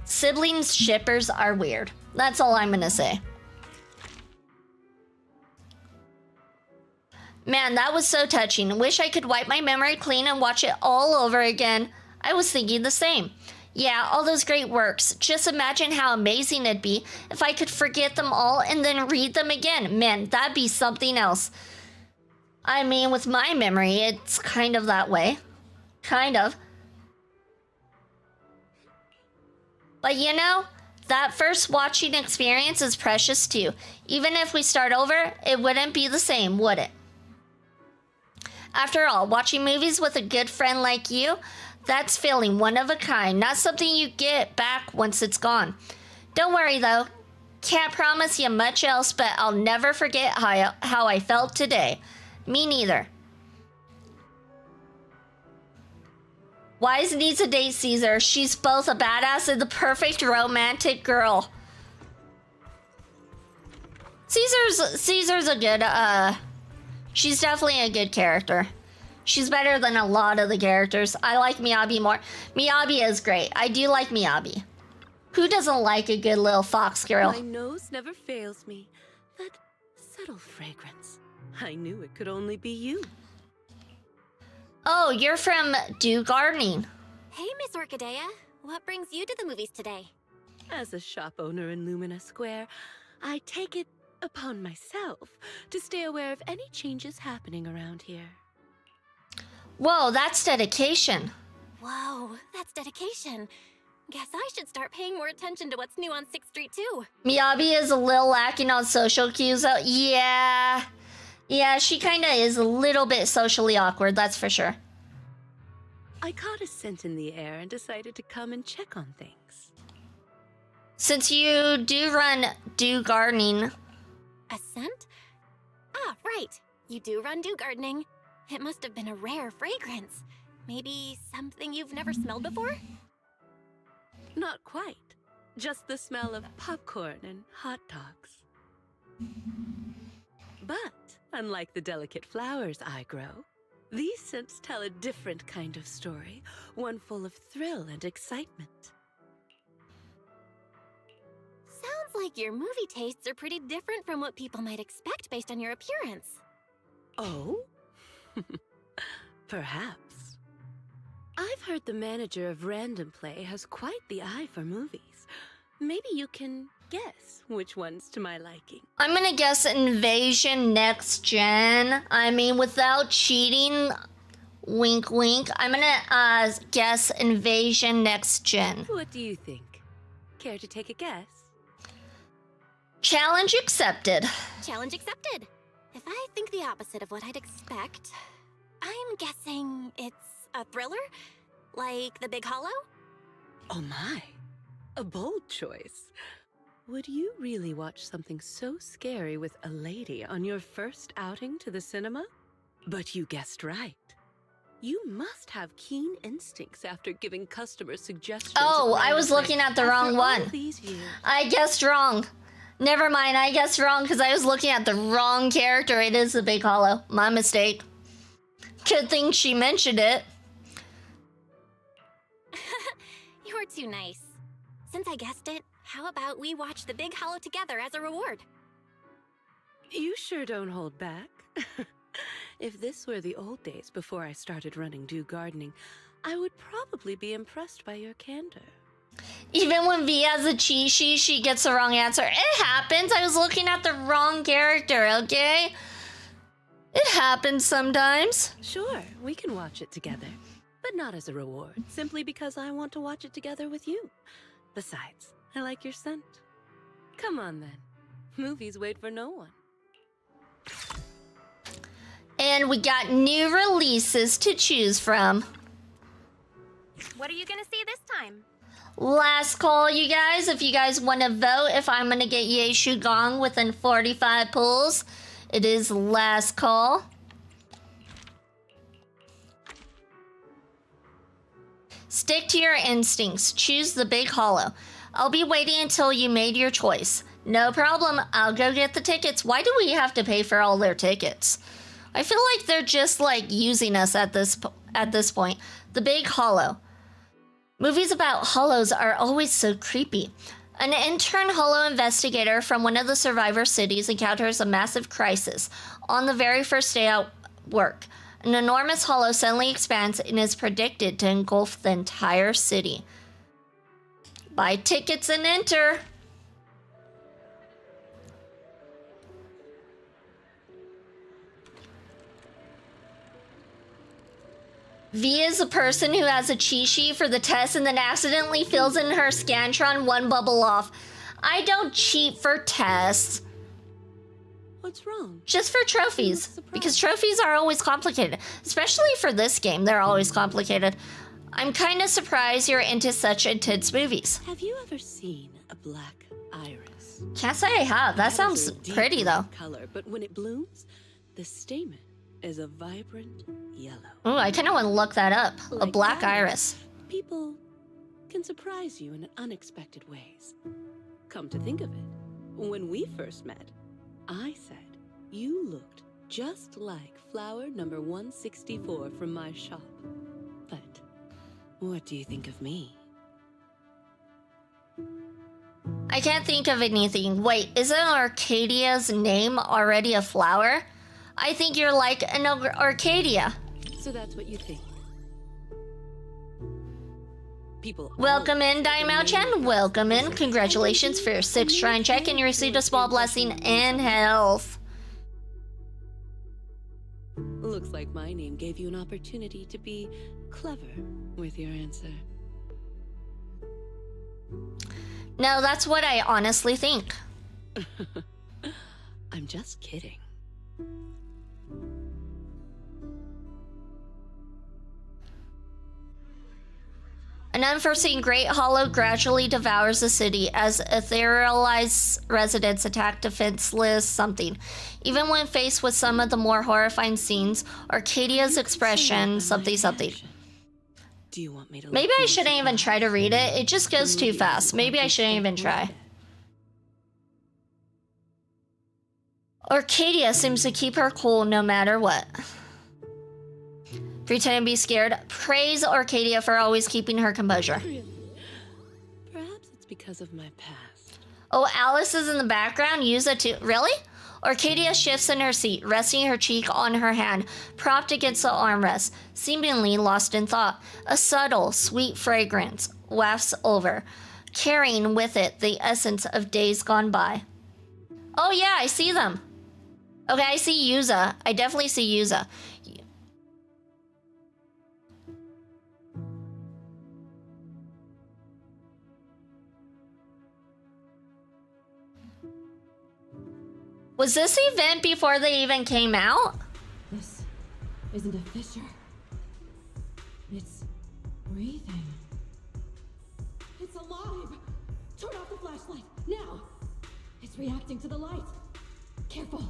Sibling shippers are weird. That's all I'm gonna say. Man, that was so touching. Wish I could wipe my memory clean and watch it all over again. I was thinking the same. Yeah, all those great works. Just imagine how amazing it'd be if I could forget them all and then read them again. Man, that'd be something else. I mean, with my memory, it's kind of that way. Kind of. But you know, that first watching experience is precious too. Even if we start over, it wouldn't be the same, would it? After all, watching movies with a good friend like you, that's feeling one of a kind, not something you get back once it's gone. Don't worry though, can't promise you much else, but I'll never forget how I felt today. Me neither. Wise needs to date Caesar. She's both a badass and the perfect romantic girl. Caesar's a good, she's definitely a good character. She's better than a lot of the characters. I like Miyabi more. Miyabi is great. I do like Miyabi. Who doesn't like a good little fox girl? My nose never fails me. That subtle fragrance. I knew it could only be you. Oh, you're from Do Gardening. Hey, Miss Orchidea. What brings you to the movies today? As a shop owner in Lumina Square, I take it upon myself to stay aware of any changes happening around here. Whoa, that's dedication. Whoa, that's dedication. Guess I should start paying more attention to what's new on 6th Street too. Miyabi is a little lacking on social cues though. Yeah, she kinda is a little bit socially awkward, that's for sure. I caught a scent in the air and decided to come and check on things. Since you do run Do Gardening. A scent? Ah, right. You do run Do Gardening. It must have been a rare fragrance. Maybe something you've never smelled before? Not quite. Just the smell of popcorn and hot dogs. But, unlike the delicate flowers I grow, these scents tell a different kind of story, one full of thrill and excitement. Sounds like your movie tastes are pretty different from what people might expect based on your appearance. Oh? Perhaps. I've heard the manager of Random Play has quite the eye for movies. Maybe you can guess which one's to my liking. I'm gonna guess Invasion Next Gen. I mean, without cheating, wink wink, I'm gonna guess Invasion Next Gen. What do you think? Care to take a guess? Challenge accepted. Challenge accepted. If I think the opposite of what I'd expect, I'm guessing it's a thriller? Like The Big Hollow? Oh my, a bold choice. Would you really watch something so scary with a lady on your first outing to the cinema? But you guessed right. You must have keen instincts after giving customers suggestions. Oh, I was looking at the wrong one. I guessed wrong. Never mind, I guessed wrong because I was looking at the wrong character. It is The Big Hollow. My mistake. Good thing she mentioned it. You're too nice. Since I guessed it, how about we watch The Big Hollow together as a reward? You sure don't hold back. If this were the old days before I started running Do Gardening, I would probably be impressed by your candor. Even when V has a cheat sheet, she gets the wrong answer. It happens. I was looking at the wrong character, okay? It happens sometimes. Sure, we can watch it together. But not as a reward, simply because I want to watch it together with you. Besides, I like your scent. Come on then. Movies wait for no one. And we got new releases to choose from. What are you gonna see this time? Last call, you guys. If you guys want to vote if I'm going to get Ye Shu Gong within 45 pulls, it is last call. Stick to your instincts. Choose the big hollow. I'll be waiting until you made your choice. No problem. I'll go get the tickets. Why do we have to pay for all their tickets? I feel like they're just like using us at this point. The big hollow. Movies about hollows are always so creepy. An intern hollow investigator from one of the survivor cities encounters a massive crisis on the very first day at work. An enormous hollow suddenly expands and is predicted to engulf the entire city. Buy tickets and enter. V is a person who has a cheat sheet for the test and then accidentally fills in her Scantron one bubble off. I don't cheat for tests. What's wrong? Just for trophies. Because trophies are always complicated. Especially for this game, they're always complicated. I'm kind of surprised you're into such intense movies. Have you ever seen a black iris? Can't say I have. That sounds pretty though. Color, but when it blooms, the stamen is a vibrant yellow. Ooh, I kind of want to look that up. A Like black that, iris. People can surprise you in unexpected ways. Come to think of it, when we first met, I said you looked just like flower number 164 from my shop. But what do you think of me? I can't think of anything. Wait, isn't Arcadia's name already a flower? I think you're like an Arcadia. So that's what you think. People Welcome in, Daimao-chan. Welcome in. Congratulations for your 6th shrine check, and you received a small blessing in health. Looks like my name gave you an opportunity to be clever with your answer. No, that's what I honestly think. I'm just kidding. An unforeseen great hollow gradually devours the city as etherealized residents attack defenseless something. Even when faced with some of the more horrifying scenes, Arcadia's expression, something. Do you want me to? Maybe I shouldn't even try to read it. It just goes too fast. Maybe I shouldn't even try. Arcadia seems to keep her cool no matter what. Pretend to be scared. Praise Arcadia for always keeping her composure. Perhaps it's because of my past. Oh, Alice is in the background. Use it too. Really? Arcadia shifts in her seat, resting her cheek on her hand, propped against the armrest, seemingly lost in thought. A subtle, sweet fragrance wafts over, carrying with it the essence of days gone by. Oh yeah, I see them. Okay, I see Yuza. I definitely see Yuza. Was this event before they even came out? This isn't a fissure. It's breathing. It's alive! Turn off the flashlight, now! It's reacting to the light. Careful.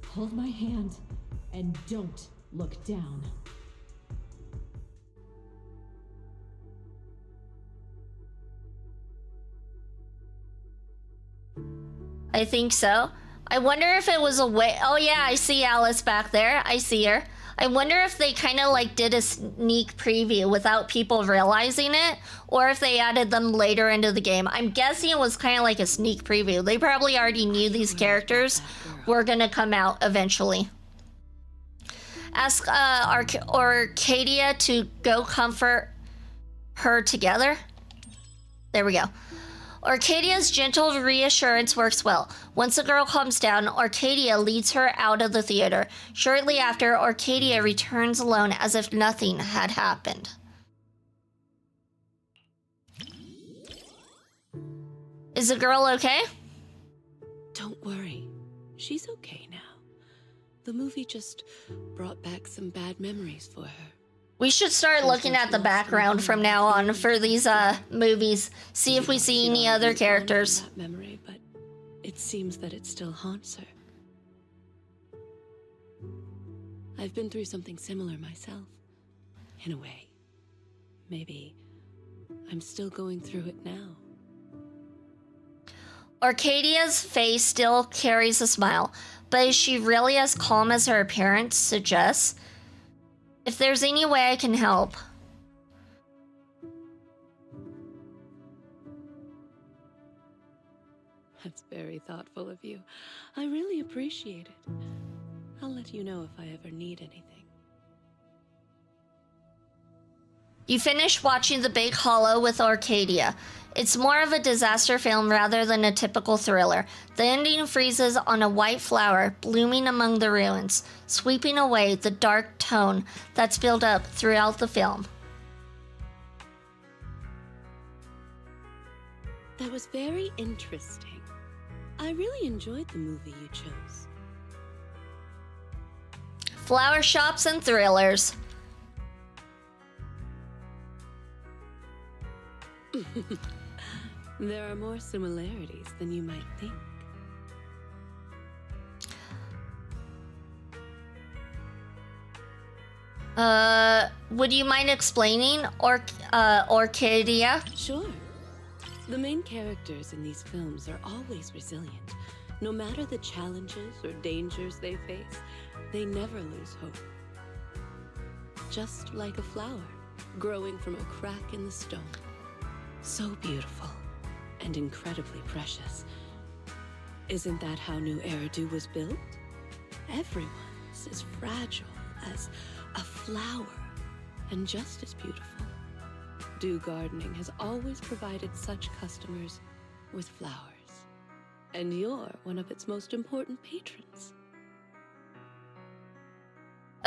Hold my hand and don't look down. I think so. I wonder if it was a way. Oh yeah, I see Alice back there. I see her. I wonder if they kind of like did a sneak preview without people realizing it, or if they added them later into the game. I'm guessing it was kind of like a sneak preview. They probably already knew these characters were gonna come out eventually. Ask Arcadia to go comfort her together. There we go. Arcadia's gentle reassurance works well. Once the girl calms down, Arcadia leads her out of the theater. Shortly after, Arcadia returns alone as if nothing had happened. Is the girl okay? Don't worry. She's okay now. The movie just brought back some bad memories for her. We should start looking at the background from now on for these movies. See if we see any other characters. That memory, but it seems that it still haunts her. I've been through something similar myself, in a way. Maybe I'm still going through it now. Arcadia's face still carries a smile, but is she really as calm as her appearance suggests? If there's any way I can help. That's very thoughtful of you. I really appreciate it. I'll let you know if I ever need anything. You finish watching The Big Hollow with Arcadia. It's more of a disaster film rather than a typical thriller. The ending freezes on a white flower blooming among the ruins, sweeping away the dark tone that's built up throughout the film. That was very interesting. I really enjoyed the movie you chose. Flower shops and thrillers. There are more similarities than you might think. Would you mind explaining Arcadia? Sure. The main characters in these films are always resilient. No matter the challenges or dangers they face, they never lose hope. Just like a flower growing from a crack in the stone. So beautiful and incredibly precious. Isn't that how New Eridu was built? Everyone's as fragile as a flower and just as beautiful. Dew Gardening has always provided such customers with flowers. And you're one of its most important patrons.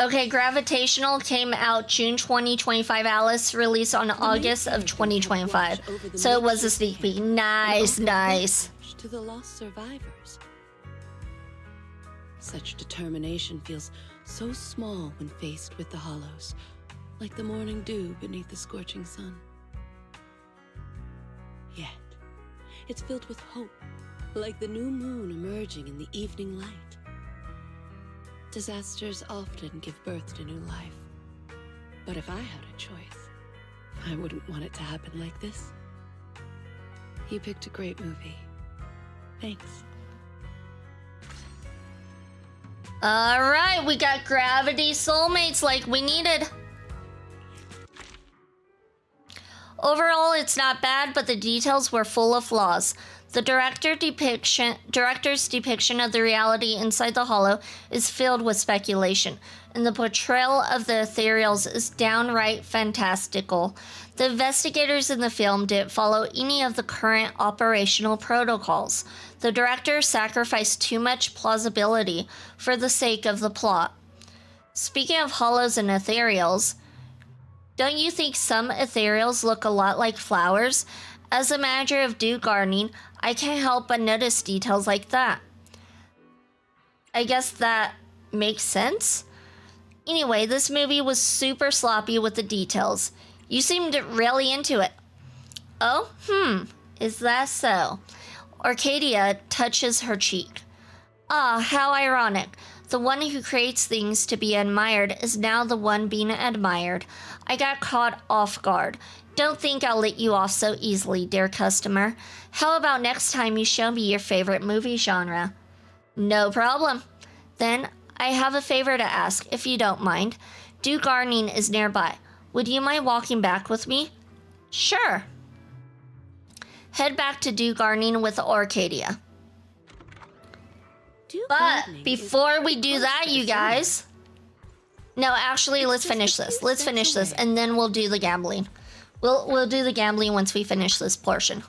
Okay, Gravitational came out June 2025. Alice released on August of 2025. So it was a sneak peek. Nice, nice. To the lost survivors. Such determination feels so small when faced with the hollows, like the morning dew beneath the scorching sun. Yet, it's filled with hope, like the new moon emerging in the evening light. Disasters often give birth to new life. But if I had a choice, I wouldn't want it to happen like this. You picked a great movie. Thanks. Alright, we got Gravity Soulmates like we needed. Overall, it's not bad, but the details were full of flaws. The director's depiction of the reality inside the hollow is filled with speculation, and the portrayal of the ethereals is downright fantastical. The investigators in the film didn't follow any of the current operational protocols. The director sacrificed too much plausibility for the sake of the plot. Speaking of hollows and ethereals, don't you think some ethereals look a lot like flowers? As a manager of Dew Gardening, I can't help but notice details like that. I guess that makes sense. Anyway, this movie was super sloppy with the details. You seemed really into it. Oh, is that so? Arcadia touches her cheek. Ah, how ironic. The one who creates things to be admired is now the one being admired. I got caught off guard. Don't think I'll let you off so easily, dear customer. How about next time you show me your favorite movie genre? No problem. Then, I have a favor to ask, if you don't mind. Dew Gardening is nearby. Would you mind walking back with me? Sure. Head back to Dew Gardening with Arcadia. But before we do that, you guys... No, actually, let's finish this. Let's finish this, and then we'll do the gambling. We'll do the gambling once we finish this portion.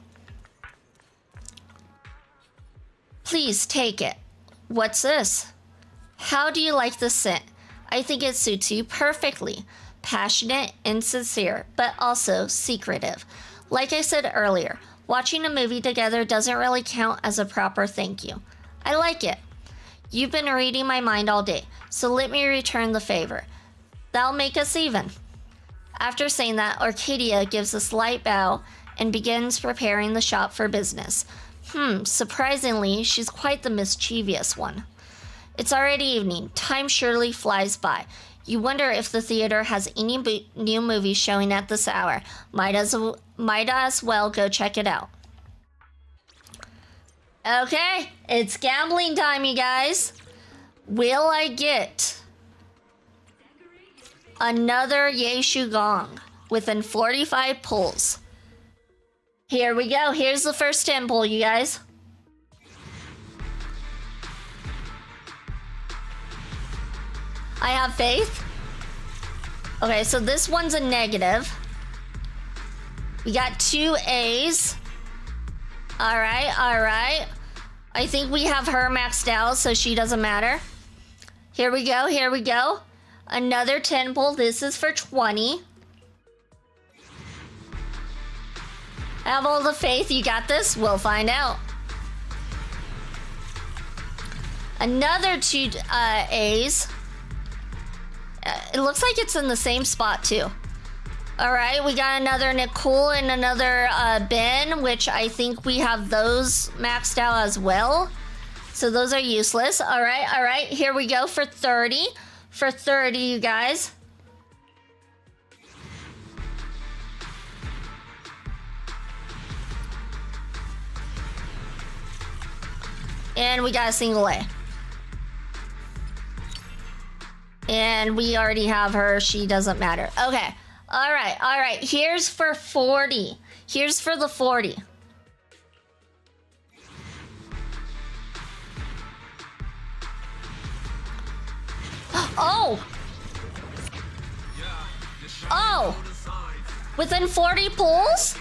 Please take it. What's this? How do you like the scent? I think it suits you perfectly. Passionate and sincere, but also secretive. Like I said earlier, watching a movie together doesn't really count as a proper thank you. I like it. You've been reading my mind all day, so let me return the favor. That'll make us even. After saying that, Arcadia gives a slight bow and begins preparing the shop for business. Surprisingly, she's quite the mischievous one. It's already evening. Time surely flies by. You wonder if the theater has any new movies showing at this hour. Might as well go check it out. Okay, it's gambling time, you guys. Will I get another Yeshu Gong within 45 pulls? Here we go. Here's the first 10 pull, you guys. I have faith. Okay, so this one's a negative. We got 2 A's. All right. I think we have her maxed out, so she doesn't matter. Here we go. Another 10 pull. This is for 20. Have all the faith. You got this. We'll find out. Another 2 A's. It looks like it's in the same spot too. All right, we got another Nicole and another Ben, which I think we have those maxed out as well. So those are useless. All right. Here we go for 30. For 30, you guys. And we got a single A. And we already have her. She doesn't matter. Okay. All right. Here's for 40. Here's for the 40. Oh! Within 40 pulls?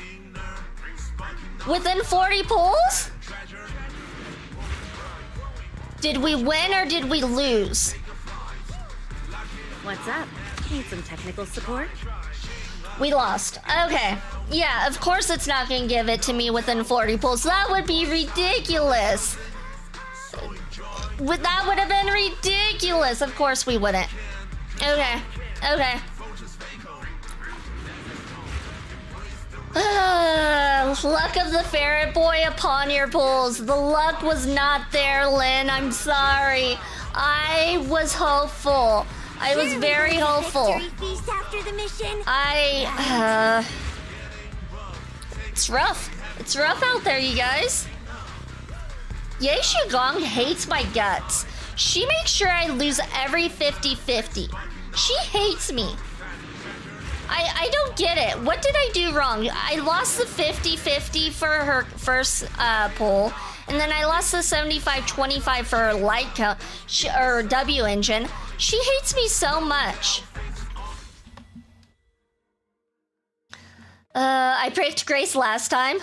Within 40 pulls? Did we win or did we lose? What's up? Need some technical support? We lost. Okay. Yeah, of course it's not gonna give it to me within 40 pulls. That would be ridiculous. That would have been ridiculous. Of course we wouldn't. Okay. Luck of the ferret boy upon your pulls. The luck was not there, Lynn. I'm sorry. I was hopeful. I was very hopeful. It's rough. It's rough out there, you guys. Yeshu Gong hates my guts. She makes sure I lose every 50-50. She hates me. I don't get it. What did I do wrong? I lost the 50-50 for her first pull, and then I lost the 75-25 for her light count, or W engine. She hates me so much. I picked Grace last time.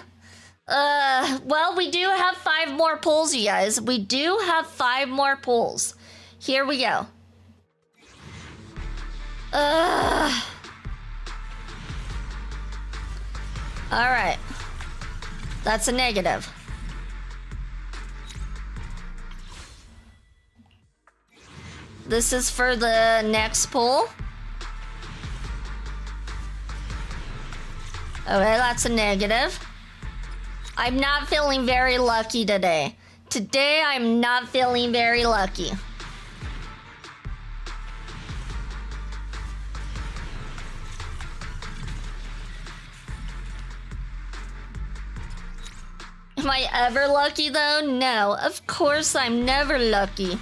Well, we do have 5 more pulls, you guys. We do have 5 more pulls. Here we go. All right. That's a negative. This is for the next pull. Okay, that's a negative. I'm not feeling very lucky today. Today, I'm not feeling very lucky. Am I ever lucky though? No, of course I'm never lucky.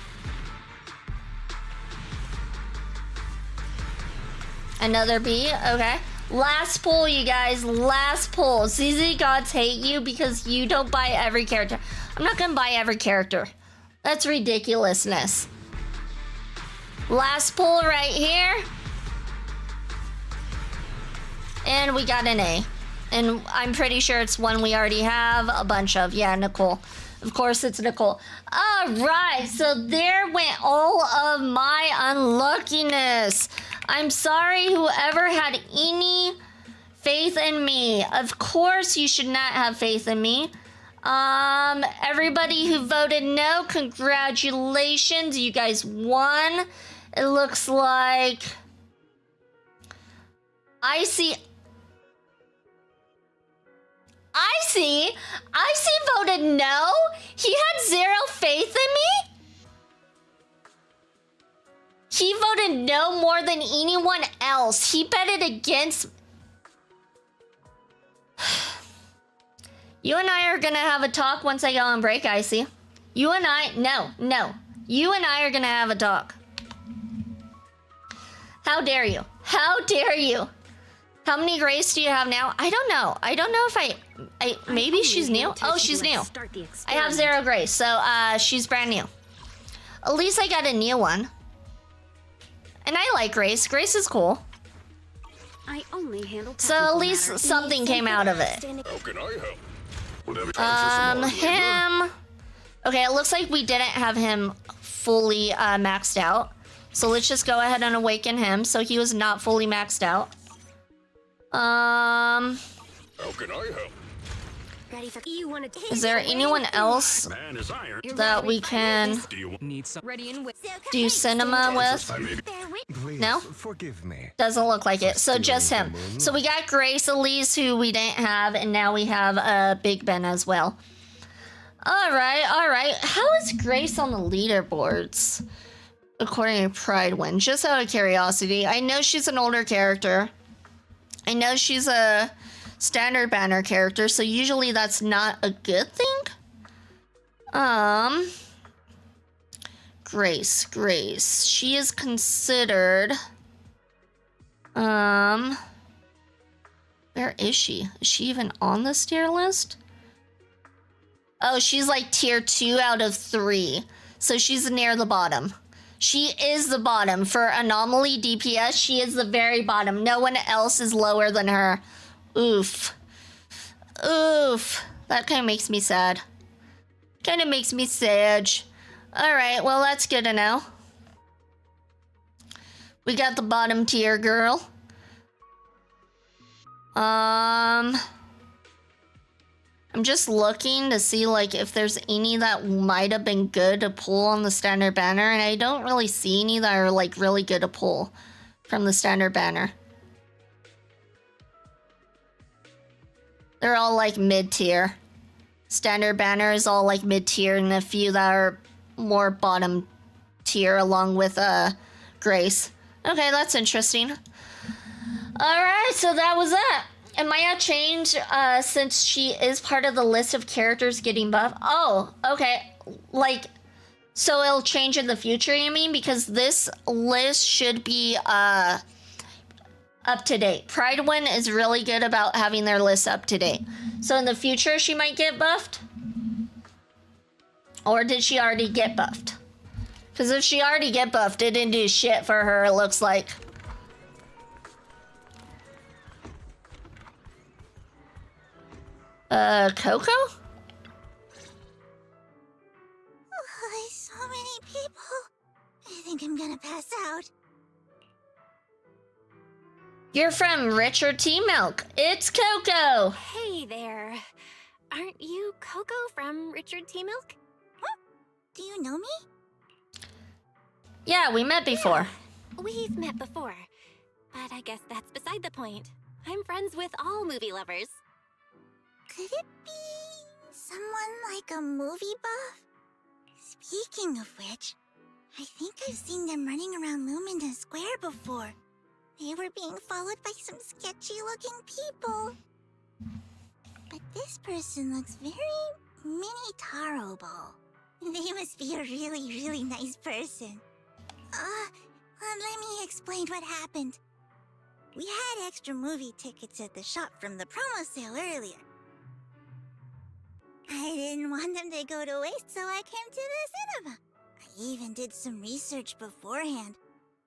Another B, okay. Last pull, you guys, last pull. ZZ Gods hate you because you don't buy every character. I'm not gonna buy every character. That's ridiculousness. Last pull right here. And we got an A. And I'm pretty sure it's one we already have a bunch of. Yeah, Nicole. Of course, it's Nicole. All right, so there went all of my unluckiness. I'm sorry whoever had any faith in me. Of course, you should not have faith in me. Everybody who voted no, congratulations. You guys won. It looks like Icy voted no. He had zero faith in me. He voted no more than anyone else. He betted against. You and I are gonna have a talk once I go on break, Icy. You and I, no. You and I are gonna have a talk. How dare you? How dare you? How many Grace do you have now? I don't know. I don't know if I maybe she's new. Oh, she's new. I have 0 Grace, so she's brand new. At least I got a new one. And I like Grace. Grace is cool. I only handle so at least something came out of it. How can I help? Him. Okay, it looks like we didn't have him fully maxed out. So let's just go ahead and awaken him. So he was not fully maxed out. How can I help? Ready for you want to Is there anyone else that we can do cinema with? No? Forgive me. Doesn't look like it. So just him. So we got Grace Elise, who we didn't have, and now we have Big Ben as well. All right. How is Grace on the leaderboards? According to Pride Win, just out of curiosity. I know she's an older character. I know she's a standard banner character, so usually that's not a good thing. Grace. She is considered... Where is she? Is she even on this tier list? Oh, she's like tier 2 out of 3. So she's near the bottom. She is the bottom. For Anomaly DPS, she is the very bottom. No one else is lower than her. Oof. That kind of makes me sad. Alright, well, that's good to know. We got the bottom tier girl. I'm just looking to see, like, if there's any that might have been good to pull on the standard banner, and I don't really see any that are, like, really good to pull from the standard banner. They're all, like, mid-tier. Standard banner is all, like, mid-tier, and a few that are more bottom tier, along with, Grace. Okay, that's interesting. Alright, so that was that. It might have changed since she is part of the list of characters getting buffed. Oh, okay. Like, so it'll change in the future, you mean? Because this list should be up to date. Pride Win is really good about having their list up to date. So in the future, she might get buffed? Or did she already get buffed? Because if she already get buffed, it didn't do shit for her, it looks like. Coco? Oh, so many people. I think I'm gonna pass out. You're from Richard T. Milk. It's Coco. Hey there. Aren't you Coco from Richard T. Milk? Huh? Do you know me? Yeah, we met before. Yeah, we've met before. But I guess that's beside the point. I'm friends with all movie lovers. Could it be someone like a movie buff? Speaking of which, I think I've seen them running around Lumina Square before. They were being followed by some sketchy-looking people. But this person looks very mini-tarable. They must be a really, really nice person. Let me explain what happened. We had extra movie tickets at the shop from the promo sale earlier. I didn't want them to go to waste, so I came to the cinema. I even did some research beforehand.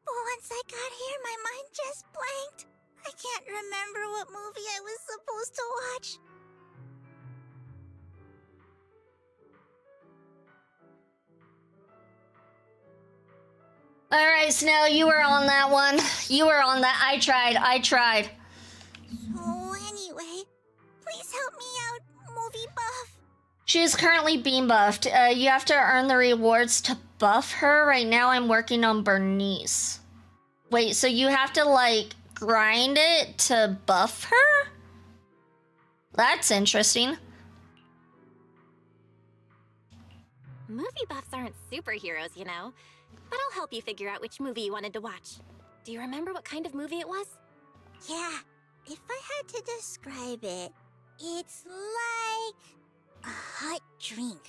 But once I got here, my mind just blanked. I can't remember what movie I was supposed to watch. Alright, Snow, you were on that one. You were on that. I tried. So anyway, please help me out, movie buff. She is currently being buffed. You have to earn the rewards to buff her. Right now I'm working on Bernice. Wait, so you have to like grind it to buff her? That's interesting. Movie buffs aren't superheroes, you know. But I'll help you figure out which movie you wanted to watch. Do you remember what kind of movie it was? Yeah, if I had to describe it, it's like a hot drink.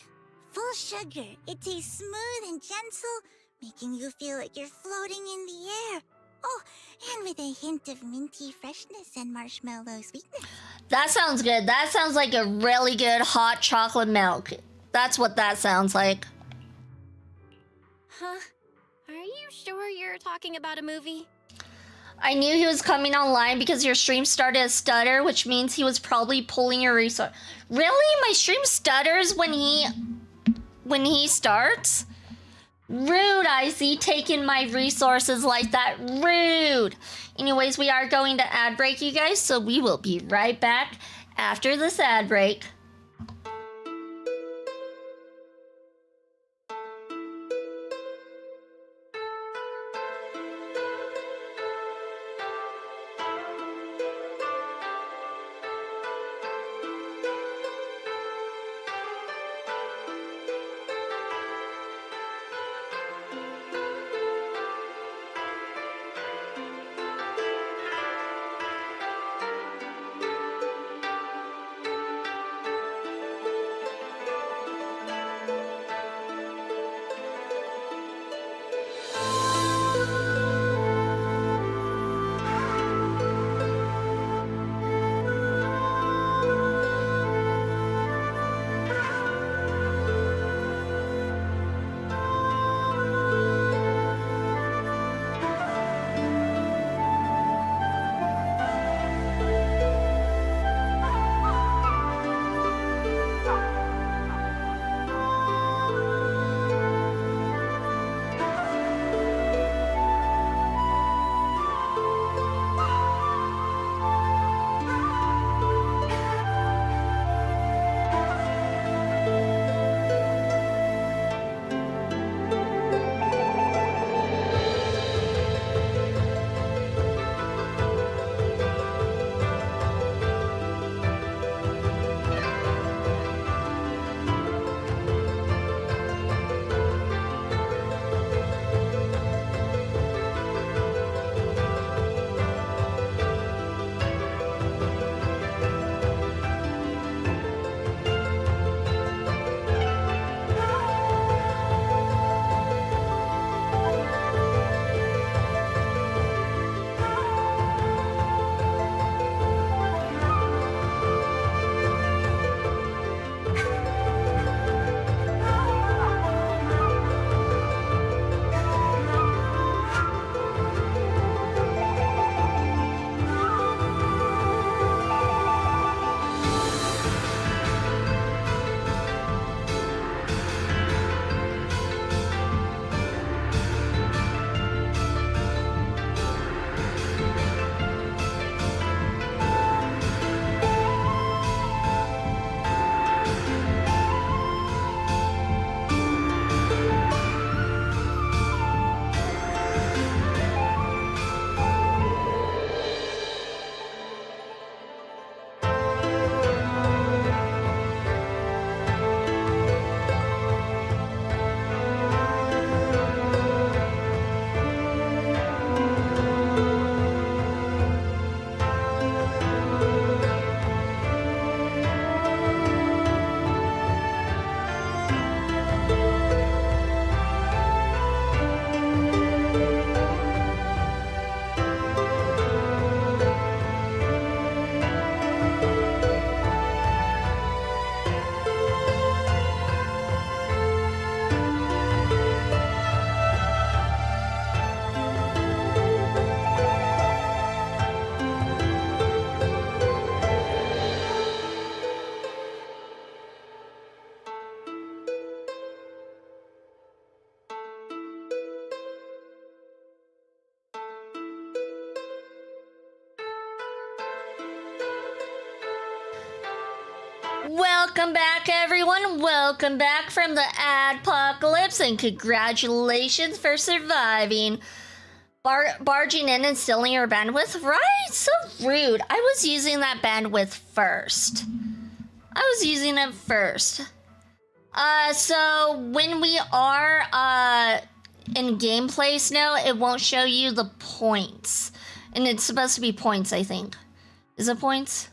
Full sugar. It tastes smooth and gentle, making you feel like you're floating in the air. Oh, and with a hint of minty freshness and marshmallow sweetness. That sounds good. That sounds like a really good hot chocolate milk. That's what that sounds like. Huh? Are you sure you're talking about a movie? I knew he was coming online because your stream started to stutter, which means he was probably pulling your resource. Really? My stream stutters when he starts? Rude, Icy, taking my resources like that. Rude. Anyways, we are going to ad break, you guys, so we will be right back after this ad break. Welcome back, everyone. Welcome back from the adpocalypse, and congratulations for surviving. Barging in and stealing your bandwidth? Right? So rude. I was using that bandwidth first. So when we are in gameplay snow, it won't show you the points. And it's supposed to be points, I think. Is it points?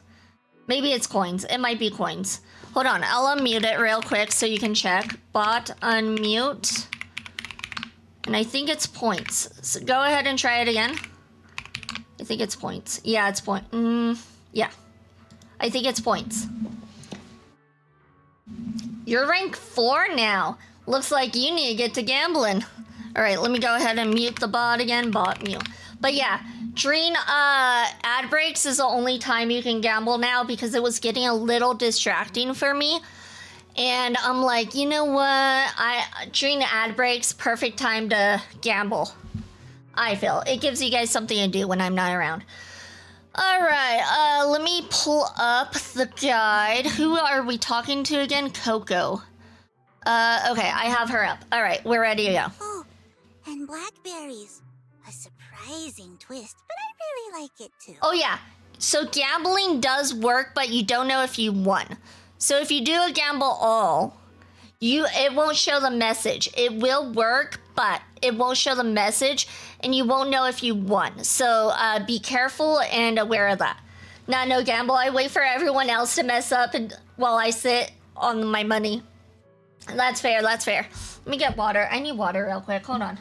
Maybe it's coins. It might be coins. Hold on, I'll unmute it real quick so you can check. Bot unmute. And I think it's points. So go ahead and try it again. I think it's points. Yeah, it's point. Yeah. I think it's points. You're rank 4 now. Looks like you need to get to gambling. All right, let me go ahead and mute the bot again. Bot mute. But yeah, during ad breaks is the only time you can gamble now because it was getting a little distracting for me. And I'm like, you know what? During the ad breaks, perfect time to gamble. I feel. It gives you guys something to do when I'm not around. All right, let me pull up the guide. Who are we talking to again? Coco. Okay, I have her up. All right, we're ready to go. Oh, and blackberries. A surprising twist, but I really like it too. Oh yeah, so gambling does work, but you don't know if you won. So if you do a gamble all, it won't show the message. It will work, but it won't show the message, and you won't know if you won. So be careful and aware of that. Not no gamble. I wait for everyone else to mess up while I sit on my money. That's fair, that's fair. Let me get water. I need water real quick. Hold on.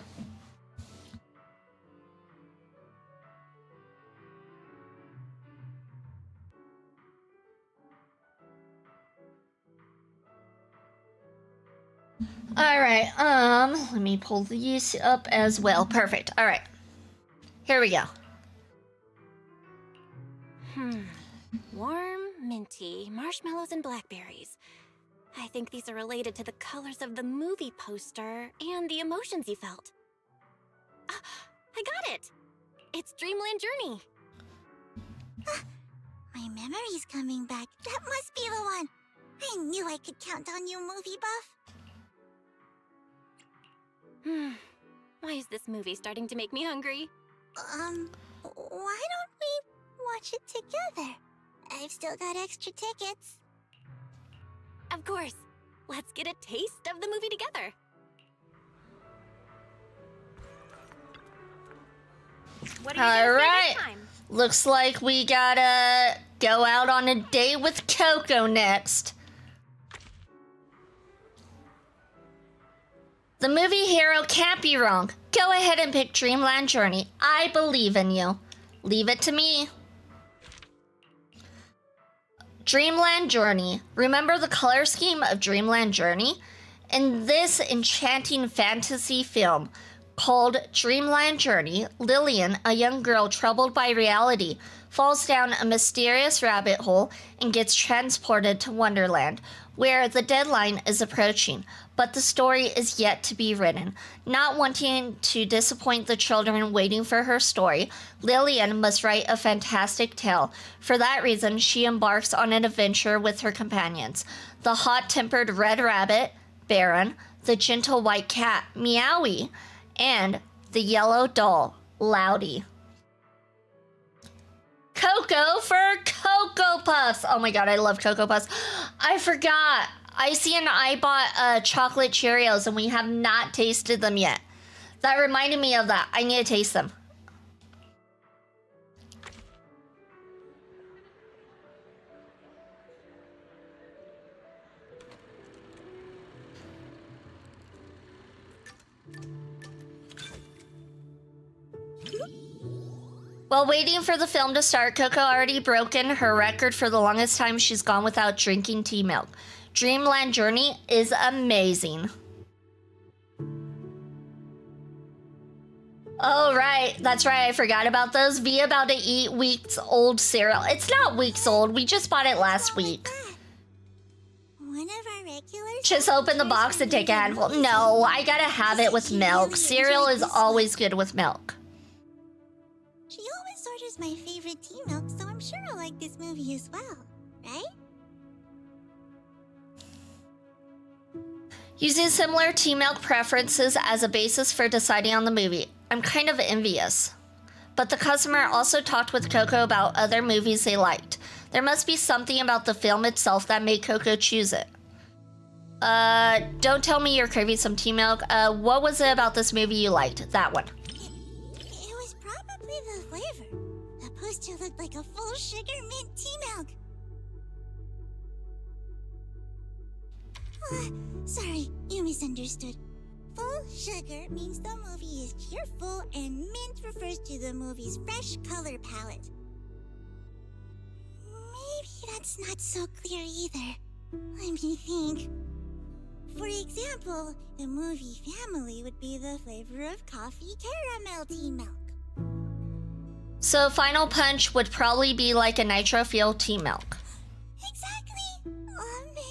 All right, let me pull these up as well. Perfect. All right. Here we go. Warm, minty, marshmallows, and blackberries. I think these are related to the colors of the movie poster and the emotions you felt. I got it! It's Dreamland Journey. My memory's coming back. That must be the one. I knew I could count on you, movie buff. Why is this movie starting to make me hungry? Why don't we watch it together? I've still got extra tickets. Of course. Let's get a taste of the movie together. What are you gonna All say right. this time? Looks like we gotta go out on a date with Coco next. The movie hero can't be wrong. Go ahead and pick Dreamland Journey. I believe in you. Leave it to me. Dreamland Journey. Remember the color scheme of Dreamland Journey? In this enchanting fantasy film called Dreamland Journey, Lillian, a young girl troubled by reality, falls down a mysterious rabbit hole and gets transported to Wonderland, where the deadline is approaching, but the story is yet to be written. Not wanting to disappoint the children waiting for her story, Lillian must write a fantastic tale. For that reason, she embarks on an adventure with her companions: the hot-tempered red rabbit, Baron, the gentle white cat, Meowie, and the yellow doll, Loudy. Coco for Cocoa Puffs. Oh my god, I love Cocoa Puffs. I forgot. Icy and I bought chocolate Cheerios and we have not tasted them yet. That reminded me of that. I need to taste them. While waiting for the film to start, Coco already broken her record for the longest time she's gone without drinking tea milk. Dreamland Journey is amazing. Oh, right. That's right. I forgot about those. V about to eat weeks old cereal. It's not weeks old. We just bought it last week. One of our regulars. Just open the box and take a handful. No, I gotta have it with milk. Cereal is always good with milk. She always orders my favorite tea milk, so I'm sure I'll like this movie as well, right? Using similar tea milk preferences as a basis for deciding on the movie. I'm kind of envious. But the customer also talked with Coco about other movies they liked. There must be something about the film itself that made Coco choose it. Don't tell me you're craving some tea milk. What was it about this movie you liked? That one. It was probably the flavor. The poster looked like a full sugar mint tea milk. Sorry, you misunderstood. Full sugar means the movie is cheerful, and mint refers to the movie's fresh color palette. Maybe that's not so clear either. Let me think. For example, the movie Family would be the flavor of coffee caramel tea milk. So Final Punch would probably be like a nitro-fueled tea milk. Exactly!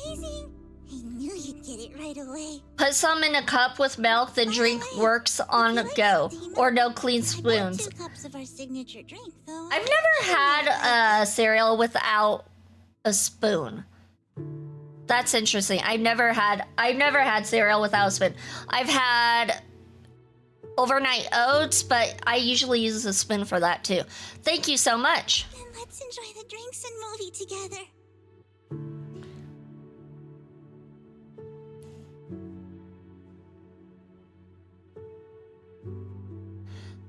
Amazing! I knew you'd get it right away. Put some in a cup with milk, then drink works on go. Or no clean spoons. 2 cups of our signature drink, though. I've never had a cereal without a spoon. That's interesting. I've never had cereal without a spoon. I've had overnight oats, but I usually use a spoon for that too. Thank you so much. Then let's enjoy the drinks and movie together.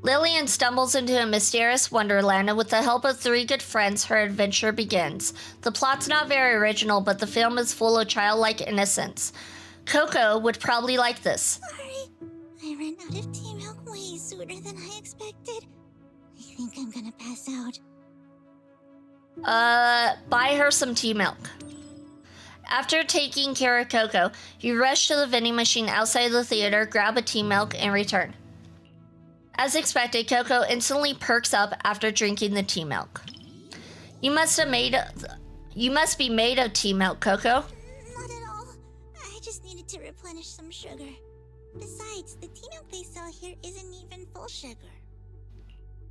Lillian stumbles into a mysterious wonderland, and with the help of 3 good friends, her adventure begins. The plot's not very original, but the film is full of childlike innocence. Coco would probably like this. Sorry, I ran out of tea milk way sooner than I expected. I think I'm gonna pass out. Buy her some tea milk. After taking care of Coco, you rush to the vending machine outside the theater, grab a tea milk, and return. As expected, Coco instantly perks up after drinking the tea milk. You must be made of tea milk, Coco. Not at all. I just needed to replenish some sugar. Besides, the tea milk they sell here isn't even full sugar.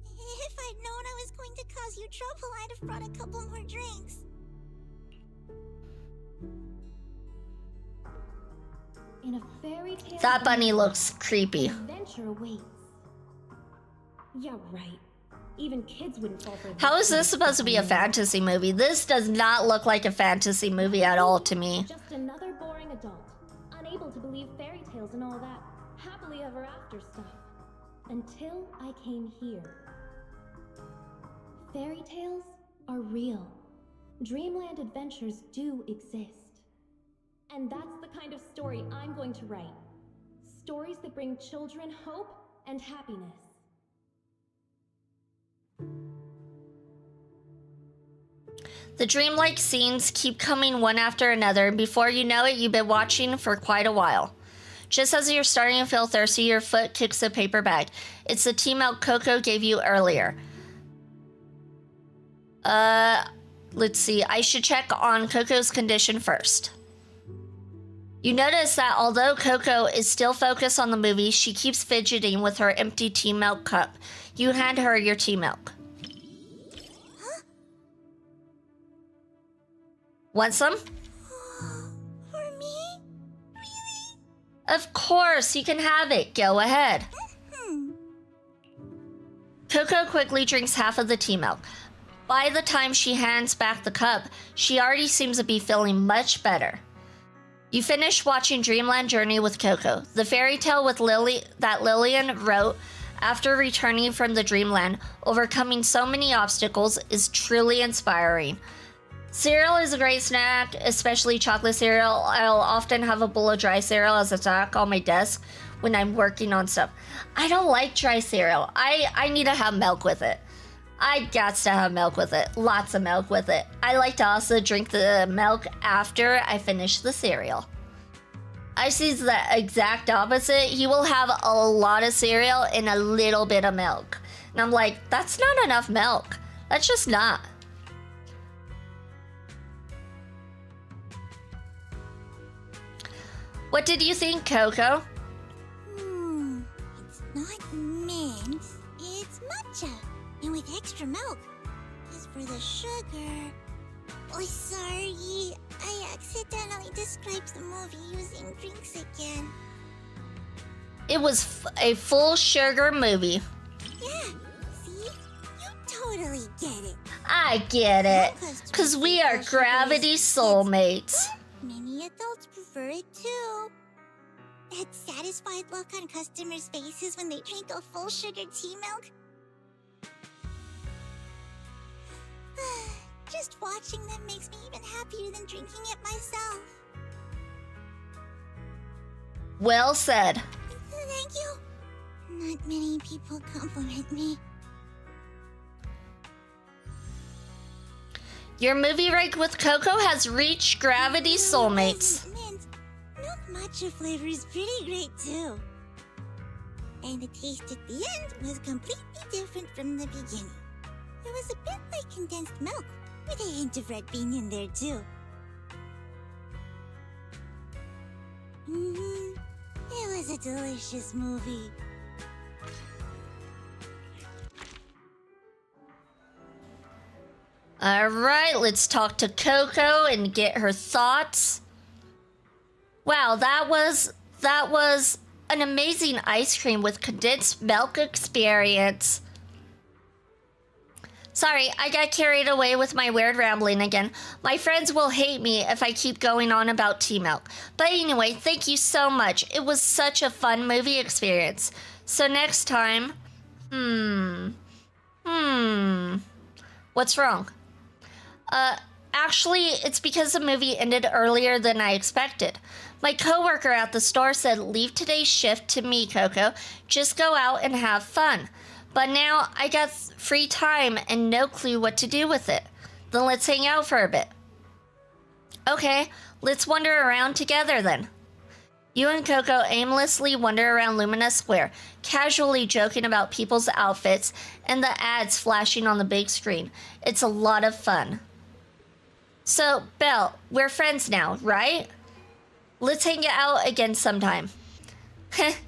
If I'd known I was going to cause you trouble, I'd have brought a couple more drinks. In a fairy tale, That bunny looks creepy. adventure awaits. Yeah, right. Even kids wouldn't fall for this. How is this supposed to be a fantasy movie? This does not look like a fantasy movie at all to me. Just another boring adult, unable to believe fairy tales and all that happily ever after stuff. Until I came here. Fairy tales are real. Dreamland adventures do exist. And that's the kind of story I'm going to write. Stories that bring children hope and happiness. The dreamlike scenes keep coming one after another, and before you know it, you've been watching for quite a while. Just as you're starting to feel thirsty, your foot kicks a paper bag. It's the tea milk Coco gave you earlier. Let's see. I should check on Coco's condition first. You notice that although Coco is still focused on the movie, she keeps fidgeting with her empty tea milk cup. You hand her your tea milk. Want some? For me? Really? Of course, you can have it. Go ahead. Coco quickly drinks half of the tea milk. By the time she hands back the cup, she already seems to be feeling much better. You finish watching Dreamland Journey with Coco, the fairy tale with that Lillian wrote after returning from the Dreamland, overcoming so many obstacles, is truly inspiring. Cereal is a great snack, especially chocolate cereal. I'll often have a bowl of dry cereal as a snack on my desk when I'm working on stuff. I don't like dry cereal. I need to have milk with it. I got to have milk with it. Lots of milk with it. I like to also drink the milk after I finish the cereal. Icy's the exact opposite. He will have a lot of cereal and a little bit of milk. And I'm like, that's not enough milk. That's just not. What did you think, Coco? It's not mint, it's matcha, and with extra milk. As for the sugar, Oh, sorry. I accidentally described the movie using drinks again. It was a full sugar movie. Yeah, see? You totally get it. I get it. Because we are Gravity Soulmates. Many adults prefer it too. That satisfied look on customers' faces when they drink a full sugar tea milk. Just watching them makes me even happier than drinking it myself. Well said. Thank you. Not many people compliment me. Your movie rank with Coco has reached Gravity Soulmates. Mint. Milk matcha flavor is pretty great too. And the taste at the end was completely different from the beginning. It was a bit like condensed milk, with a hint of red bean in there too. It was a delicious movie. Alright, let's talk to Coco and get her thoughts. Wow, that was an amazing ice cream with condensed milk experience. Sorry, I got carried away with my weird rambling again. My friends will hate me if I keep going on about tea milk. But anyway, thank you so much. It was such a fun movie experience. So next time, what's wrong? Actually, it's because the movie ended earlier than I expected. My coworker at the store said, leave today's shift to me, Coco. Just go out and have fun. But now I got free time and no clue what to do with it. Then let's hang out for a bit. Okay, let's wander around together then. You and Coco aimlessly wander around Lumina Square, casually joking about people's outfits and the ads flashing on the big screen. It's a lot of fun. So, Belle, we're friends now, right? Let's hang out again sometime.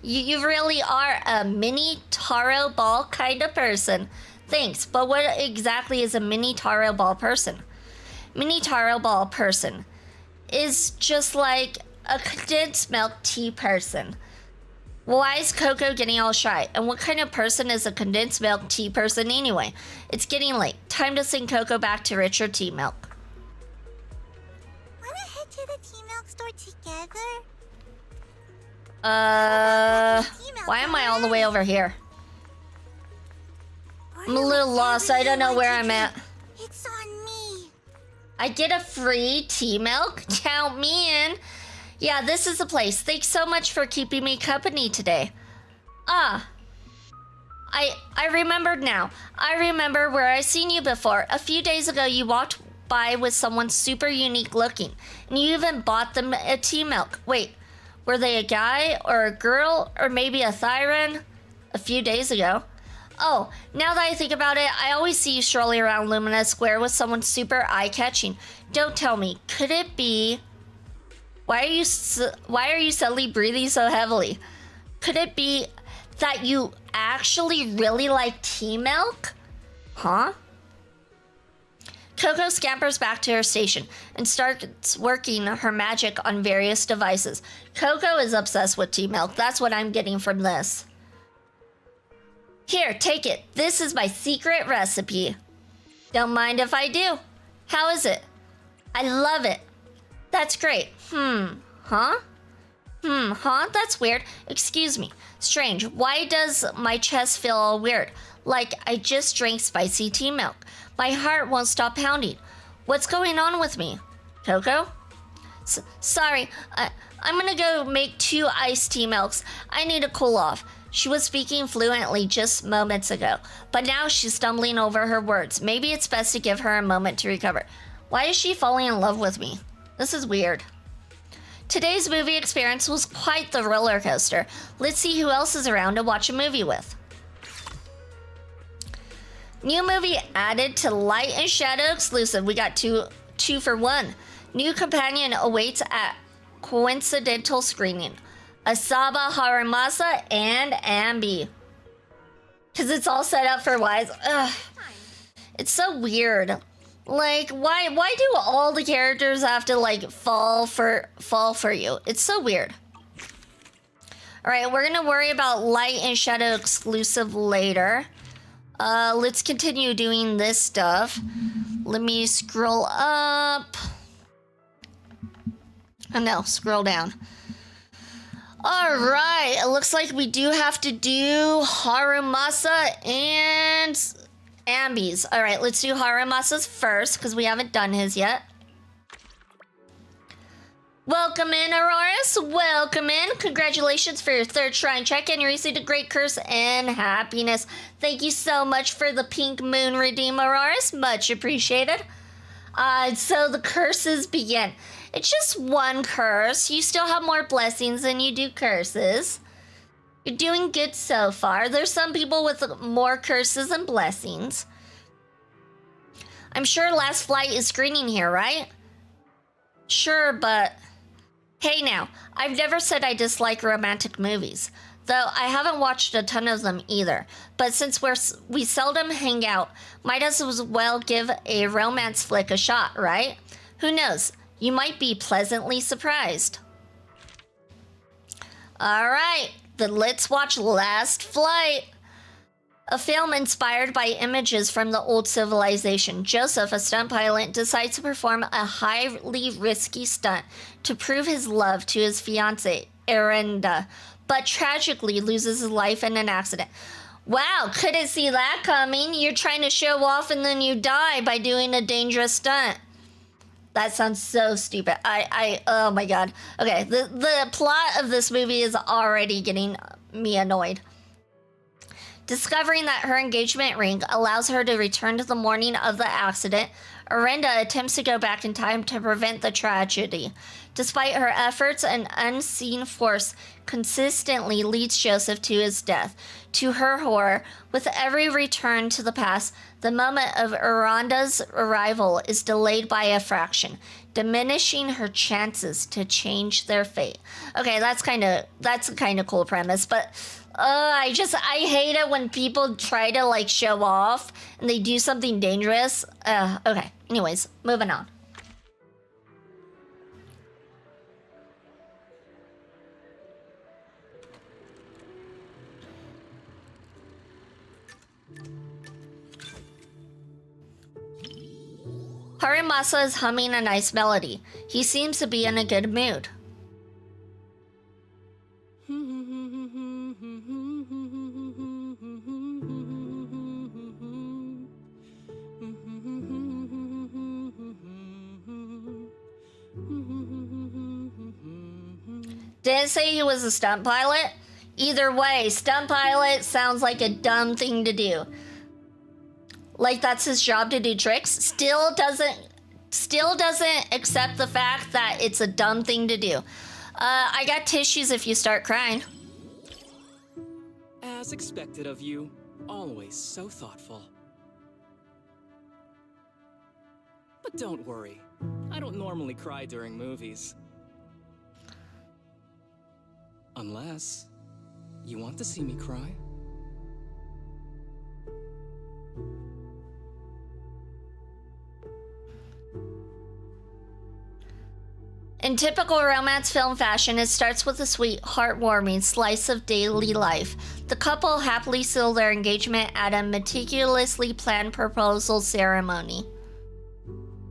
You really are a mini taro ball kind of person. Thanks, but what exactly is a mini taro ball person? Mini taro ball person is just like a condensed milk tea person. Why is Coco getting all shy? And what kind of person is a condensed milk tea person anyway? It's getting late. Time to send Coco back to richer tea milk. Wanna head to the tea milk store together? Why am I all the way over here? I'm a little lost. I don't know where I'm at. It's on me. I get a free tea milk? Count me in. Yeah, this is the place. Thanks so much for keeping me company today. I remembered now. I remember where I seen you before. A few days ago, you walked by with someone super unique looking, and you even bought them a tea milk. Wait, were they a guy or a girl or maybe a Thyron? A few days ago. Oh, now that I think about it, I always see you strolling around Lumina Square with someone super eye-catching. Don't tell me. Could it be... Why are you suddenly breathing so heavily? Could it be that you actually really like tea milk? Huh? Coco scampers back to her station and starts working her magic on various devices. Coco is obsessed with tea milk. That's what I'm getting from this. Here, take it. This is my secret recipe. Don't mind if I do. How is it? I love it. That's great. Huh? That's weird. Excuse me. Strange. Why does my chest feel all weird? Like I just drank spicy tea milk. My heart won't stop pounding. What's going on with me? Coco? Sorry. I'm gonna go make 2 iced tea milks. I need to cool off. She was speaking fluently just moments ago, but now she's stumbling over her words. Maybe it's best to give her a moment to recover. Why is she falling in love with me? This is weird. Today's movie experience was quite the roller coaster. Let's see who else is around to watch a movie with. New movie added to Light and Shadow exclusive. We got two for one. New companion awaits at coincidental screening. Asaba Haramasa and Ambi. Because it's all set up for Wise. Ugh. It's so weird. Like, why do all the characters have to like fall for you? It's so weird. All right, we're gonna worry about light and shadow exclusive later. Let's continue doing this stuff. Let me scroll up. Oh no, scroll down. All right, it looks like we do have to do Harumasa and Ambi's. All right, let's do Harumasa's first because we haven't done his yet. Welcome in, Auroras. Welcome in. Congratulations for your 3rd shrine check-in. You received a great curse and happiness. Thank you so much for the pink moon redeem, Auroras. Much appreciated. So the curses begin. It's just one curse. You still have more blessings than you do curses. You're doing good so far. There's some people with more curses and blessings. I'm sure Last Flight is screening here, right? Sure, but... Hey now, I've never said I dislike romantic movies. Though I haven't watched a ton of them either. But since we seldom hang out, might as well give a romance flick a shot, right? Who knows? You might be pleasantly surprised. Alright, then let's watch Last Flight. A film inspired by images from the old civilization. Joseph, a stunt pilot, decides to perform a highly risky stunt to prove his love to his fiancée, Arenda, but tragically loses his life in an accident. Wow, couldn't see that coming. You're trying to show off and then you die by doing a dangerous stunt. That sounds so stupid. Oh my god. Okay, the plot of this movie is already getting me annoyed. Discovering that her engagement ring allows her to return to the morning of the accident, Arenda attempts to go back in time to prevent the tragedy. Despite her efforts, an unseen force consistently leads Joseph to his death. To her horror, with every return to the past, the moment of Arenda's arrival is delayed by a fraction, diminishing her chances to change their fate. Okay, that's a kind of cool premise, but I hate it when people try to like show off and they do something dangerous. Okay, anyways, moving on. Harimasa is humming a nice melody. He seems to be in a good mood. Didn't say he was a stunt pilot. Either way, stunt pilot sounds like a dumb thing to do. Like that's his job to do tricks. Still doesn't accept the fact that it's a dumb thing to do. I got tissues if you start crying. As expected of you, always so thoughtful. But don't worry, I don't normally cry during movies. Unless you want to see me cry. In typical romance film fashion, it starts with a sweet, heartwarming slice of daily life. The couple happily seal their engagement at a meticulously planned proposal ceremony.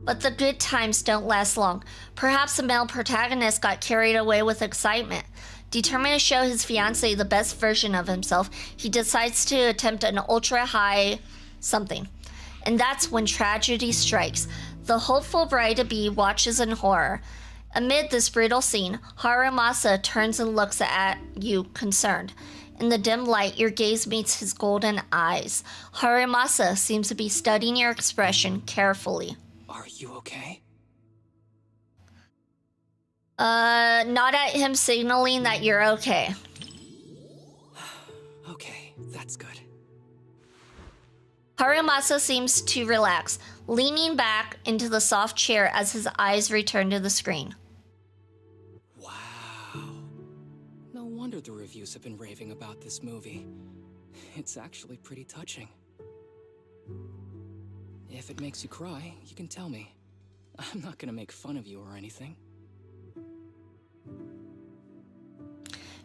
But the good times don't last long. Perhaps the male protagonist got carried away with excitement. Determined to show his fiancée the best version of himself, he decides to attempt an ultra-high something. And that's when tragedy strikes. The hopeful bride-to-be watches in horror. Amid this brutal scene, Harumasa turns and looks at you, concerned. In the dim light, your gaze meets his golden eyes. Harumasa seems to be studying your expression carefully. Are you okay? Not at him signaling that you're okay. Okay, that's good. Harumasa seems to relax, leaning back into the soft chair as his eyes return to the screen. No wonder the reviews have been raving about this movie. It's actually pretty touching. If it makes you cry, you can tell me. I'm not gonna make fun of you or anything.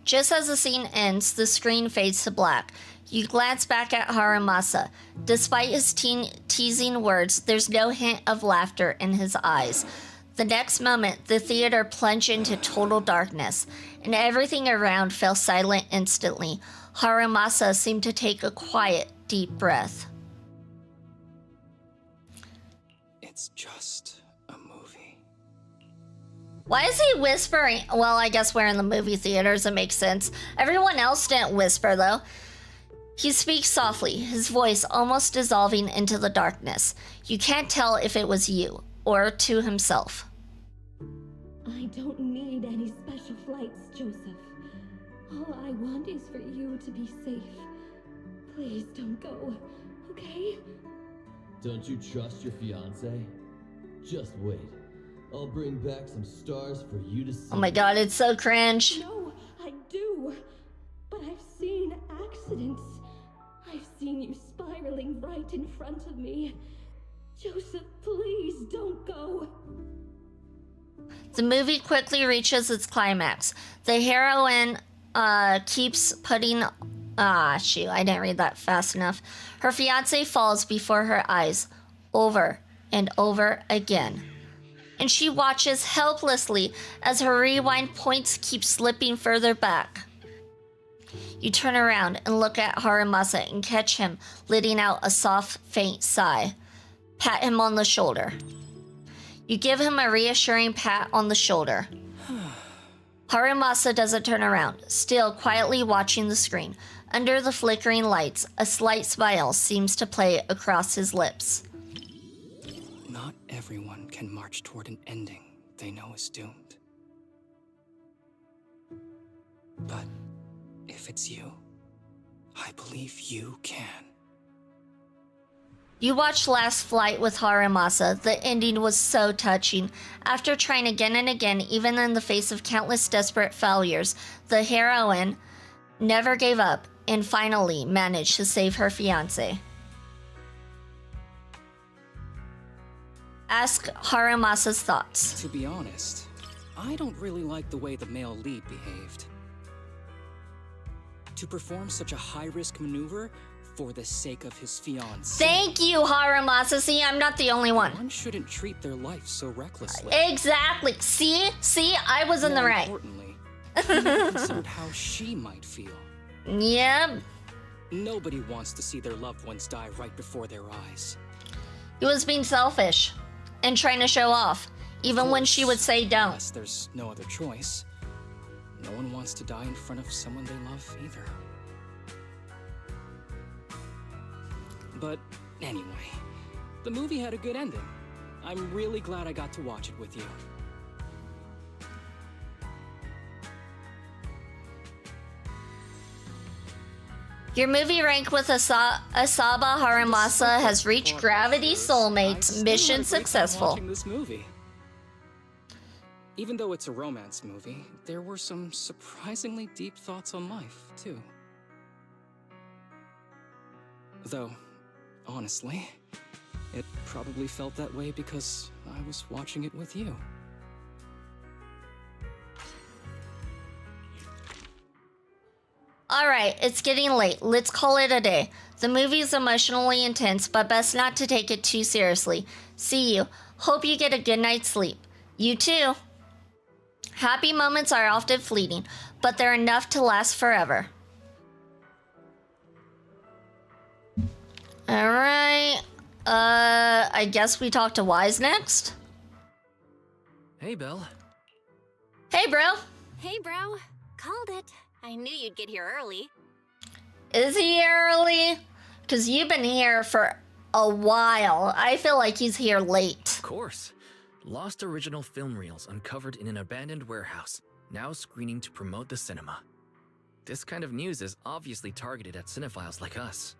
Just as the scene ends, the screen fades to black. You glance back at Haramasa. Despite his teasing words, there's no hint of laughter in his eyes. The next moment, the theater plunged into total darkness, and everything around fell silent instantly. Haramasa seemed to take a quiet, deep breath. It's just a movie. Why is he whispering? Well, I guess we're in the movie theaters, it makes sense. Everyone else didn't whisper, though. He speaks softly, his voice almost dissolving into the darkness. You can't tell if it was you, or to himself. I don't need any special flights, Joseph. All I want is for you to be safe. Please don't go, okay? Don't you trust your fiancé? Just wait. I'll bring back some stars for you to see. Oh my god, it's so cringe. No, I do. But I've seen accidents. I've seen you spiraling right in front of me. Joseph, please don't go. The movie quickly reaches its climax. The heroine keeps putting... shoot, I didn't read that fast enough. Her fiancé falls before her eyes, over and over again. And she watches helplessly as her rewind points keep slipping further back. You turn around and look at Haramasa and catch him letting out a soft, faint sigh. Pat him on the shoulder. You give him a reassuring pat on the shoulder. Haramasa doesn't turn around, still quietly watching the screen. Under the flickering lights, a slight smile seems to play across his lips. Not everyone can march toward an ending they know is doomed. But if it's you, I believe you can. You watched Last Flight with Haramasa. The ending was so touching. After trying again and again, even in the face of countless desperate failures, the heroine never gave up and finally managed to save her fiancé. Ask Haramasa's thoughts. To be honest, I don't really like the way the male lead behaved. To perform such a high-risk maneuver for the sake of his fiancée. Thank you, Haramasa. See, I'm not the only one. One shouldn't treat their life so recklessly. Exactly. See, I was in the right. Importantly, he never considered how she might feel. Yep. Nobody wants to see their loved ones die right before their eyes. He was being selfish and trying to show off, even when she would say don't. Unless there's no other choice. No one wants to die in front of someone they love either. But anyway, the movie had a good ending. I'm really glad I got to watch it with you. Your movie rank with Asaba Haramasa has reached Gravity Soulmate. Mission successful. Watching this movie. Even though it's a romance movie, there were some surprisingly deep thoughts on life, too. Though, honestly, it probably felt that way because I was watching it with you. Alright, it's getting late. Let's call it a day. The movie is emotionally intense, but best not to take it too seriously. See you. Hope you get a good night's sleep. You too. Happy moments are often fleeting, but they're enough to last forever. Alright. I guess we talk to Wise next? Hey, Belle. Hey, bro. Hey, bro. Called it. I knew you'd get here early. Is he early? Because you've been here for a while. I feel like he's here late. Of course. Lost original film reels uncovered in an abandoned warehouse, now screening to promote the cinema. This kind of news is obviously targeted at cinephiles like us.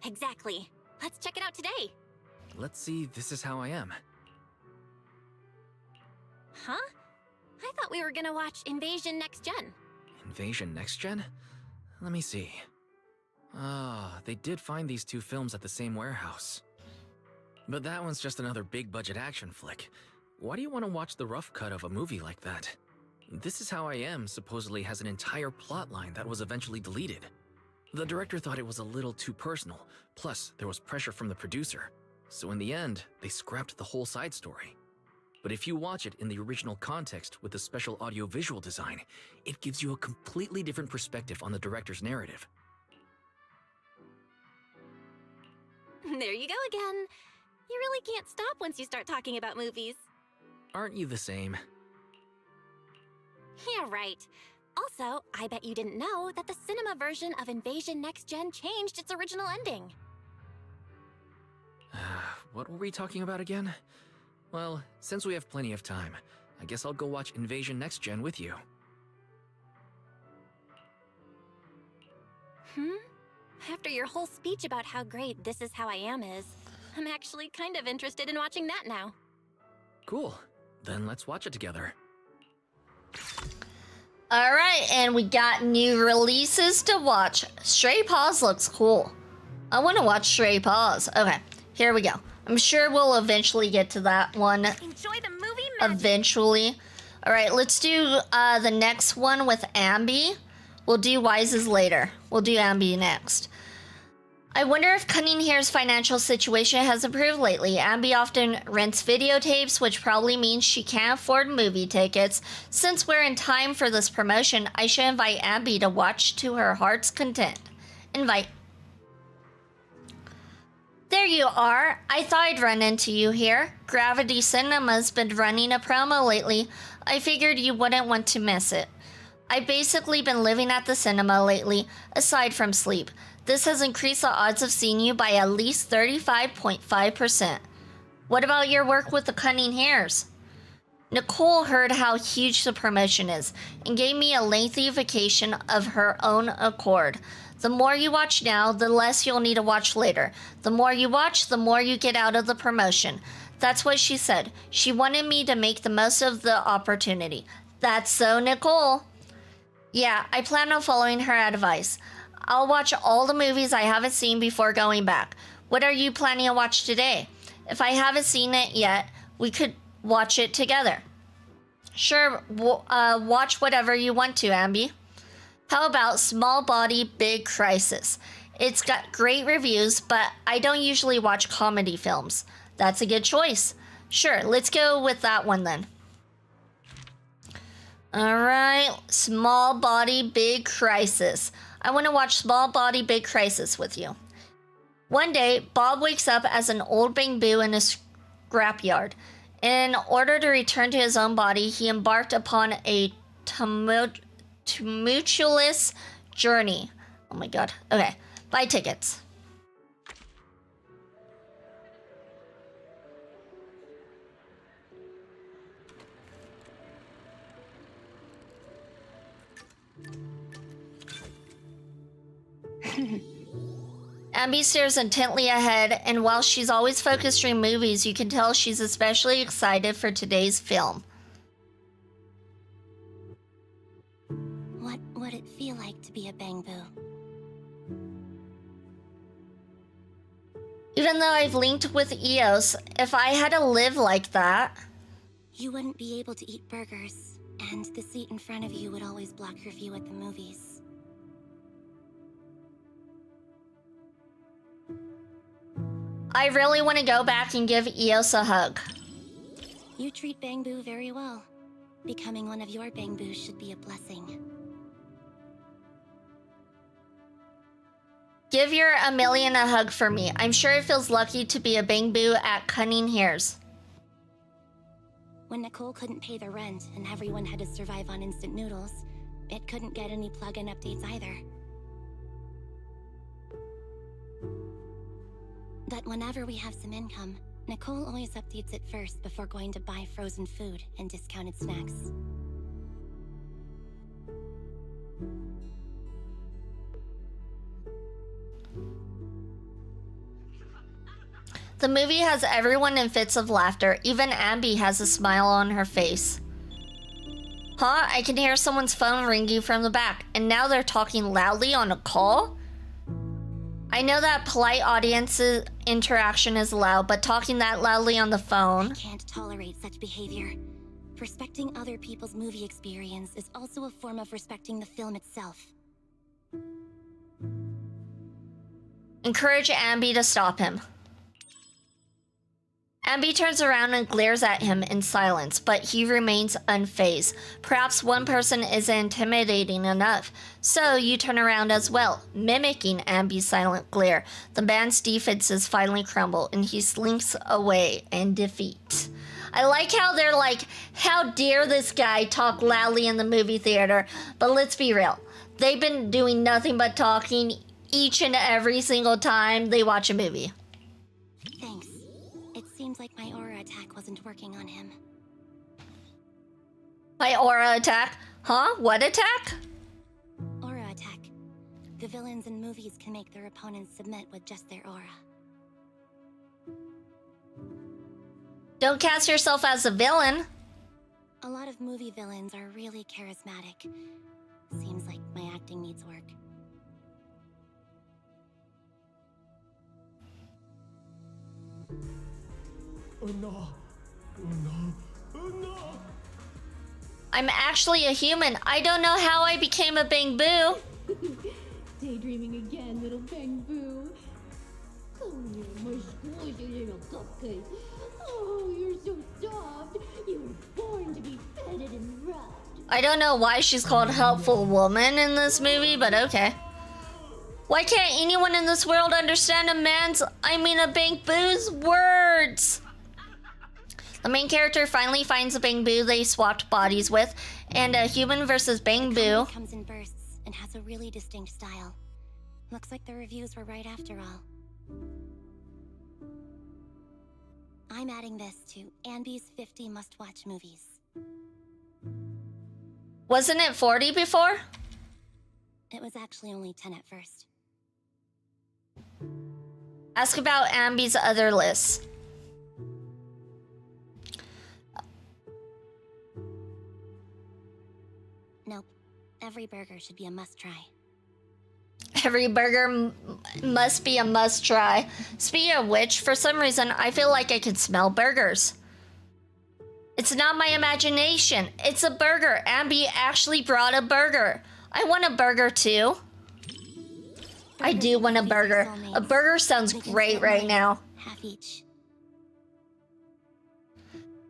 Exactly. Let's check it out today. Let's see, this is how I am. Huh? I thought we were gonna watch Invasion Next Gen. Invasion Next Gen? Let me see. Ah, they did find these two films at the same warehouse. But that one's just another big-budget action flick. Why do you want to watch the rough cut of a movie like that? This Is How I Am supposedly has an entire plotline that was eventually deleted. The director thought it was a little too personal, plus there was pressure from the producer. So in the end, they scrapped the whole side story. But if you watch it in the original context with the special audio-visual design, it gives you a completely different perspective on the director's narrative. There you go again. You really can't stop once you start talking about movies. Aren't you the same? Yeah, right. Also, I bet you didn't know that the cinema version of Invasion Next Gen changed its original ending. What were we talking about again? Well, since we have plenty of time, I guess I'll go watch Invasion Next Gen with you. After your whole speech about how great This Is How I Am is, I'm actually kind of interested in watching that now. Cool. Then let's watch it together. Alright, and we got new releases to watch. Stray Paws looks cool. I want to watch Stray Paws. Okay, here we go. I'm sure we'll eventually get to that one. Enjoy the movie eventually. Alright, let's do the next one with Ambi. We'll do Wise's later. We'll do Ambi next. I wonder if Cunninghare's financial situation has improved lately. Ambi often rents videotapes, which probably means she can't afford movie tickets. Since we're in time for this promotion, I should invite Ambi to watch to her heart's content. Invite. There you are. I thought I'd run into you here. Gravity Cinema's been running a promo lately. I figured you wouldn't want to miss it. I've basically been living at the cinema lately, aside from sleep. This has increased the odds of seeing you by at least 35.5%. What about your work with the Cunninghares? Nicole heard how huge the promotion is and gave me a lengthy vacation of her own accord. The more you watch now, the less you'll need to watch later. The more you watch, the more you get out of the promotion. That's what she said. She wanted me to make the most of the opportunity. That's so Nicole. Yeah, I plan on following her advice. I'll watch all the movies I haven't seen before going back. What are you planning to watch today? If I haven't seen it yet, we could watch it together. Sure, watch whatever you want to, Ambi. How about Small Body, Big Crisis? It's got great reviews, but I don't usually watch comedy films. That's a good choice. Sure, let's go with that one then. Alright, Small Body, Big Crisis. I want to watch Small Body, Big Crisis with you. One day, Bob wakes up as an old bamboo in a scrapyard. In order to return to his own body, he embarked upon a tumultuous journey. Oh my god. Okay, buy tickets. Ambi stares intently ahead, and while she's always focused on movies, you can tell she's especially excited for today's film. What would it feel like to be a bamboo? Even though I've linked with Eos, if I had to live like that... You wouldn't be able to eat burgers, and the seat in front of you would always block your view at the movies. I really want to go back and give Eos a hug. You treat bamboo very well. Becoming one of your bamboos should be a blessing. Give your Amelia a hug for me. I'm sure it feels lucky to be a bamboo at Cunninghare's. When Nicole couldn't pay the rent and everyone had to survive on instant noodles, it couldn't get any plugin updates either. But whenever we have some income, Nicole always updates it first before going to buy frozen food and discounted snacks. The movie has everyone in fits of laughter. Even Ambi has a smile on her face. Huh? I can hear someone's phone ringing from the back, and now they're talking loudly on a call? I know that polite audience interaction is loud, but talking that loudly on the phone. I can't tolerate such behavior. Respecting other people's movie experience is also a form of respecting the film itself. Encourage Ambi to stop him. Ambi turns around and glares at him in silence, but he remains unfazed. Perhaps one person isn't intimidating enough, so you turn around as well, mimicking Ambi's silent glare. The man's defenses finally crumble, and he slinks away in defeat. I like how they're like, how dare this guy talk loudly in the movie theater? But let's be real. They've been doing nothing but talking each and every single time they watch a movie. Thanks. It seems like my aura attack wasn't working on him. My aura attack? Huh? What attack? Aura attack. The villains in movies can make their opponents submit with just their aura. Don't cast yourself as a villain. A lot of movie villains are really charismatic. Seems like my acting needs work. Oh no. Oh no. Oh no. I'm actually a human. I don't know how I became a Bang Boo. Daydreaming again, little Bang Boo. Come here, my squishy little cupcake. Oh, you're so soft. You were born to be petted and rubbed. I don't know why she's called Helpful Woman in this movie, but okay. Why can't anyone in this world understand a Bang Boo's words? The main character finally finds a Bang Boo they swapped bodies with, and a human versus Bang Boo. Comes in bursts and has a really distinct style. Looks like the reviews were right after all. I'm adding this to Anby's 50 must-watch movies. Wasn't it 40 before? It was actually only 10 at first. Ask about Ambi's other lists. Nope. Every burger should be a must-try. Every burger must be a must-try. Speaking of which, for some reason, I feel like I can smell burgers. It's not my imagination. It's a burger. Ambi actually brought a burger. I want a burger too. I do want a burger. A burger sounds great right now. Half each.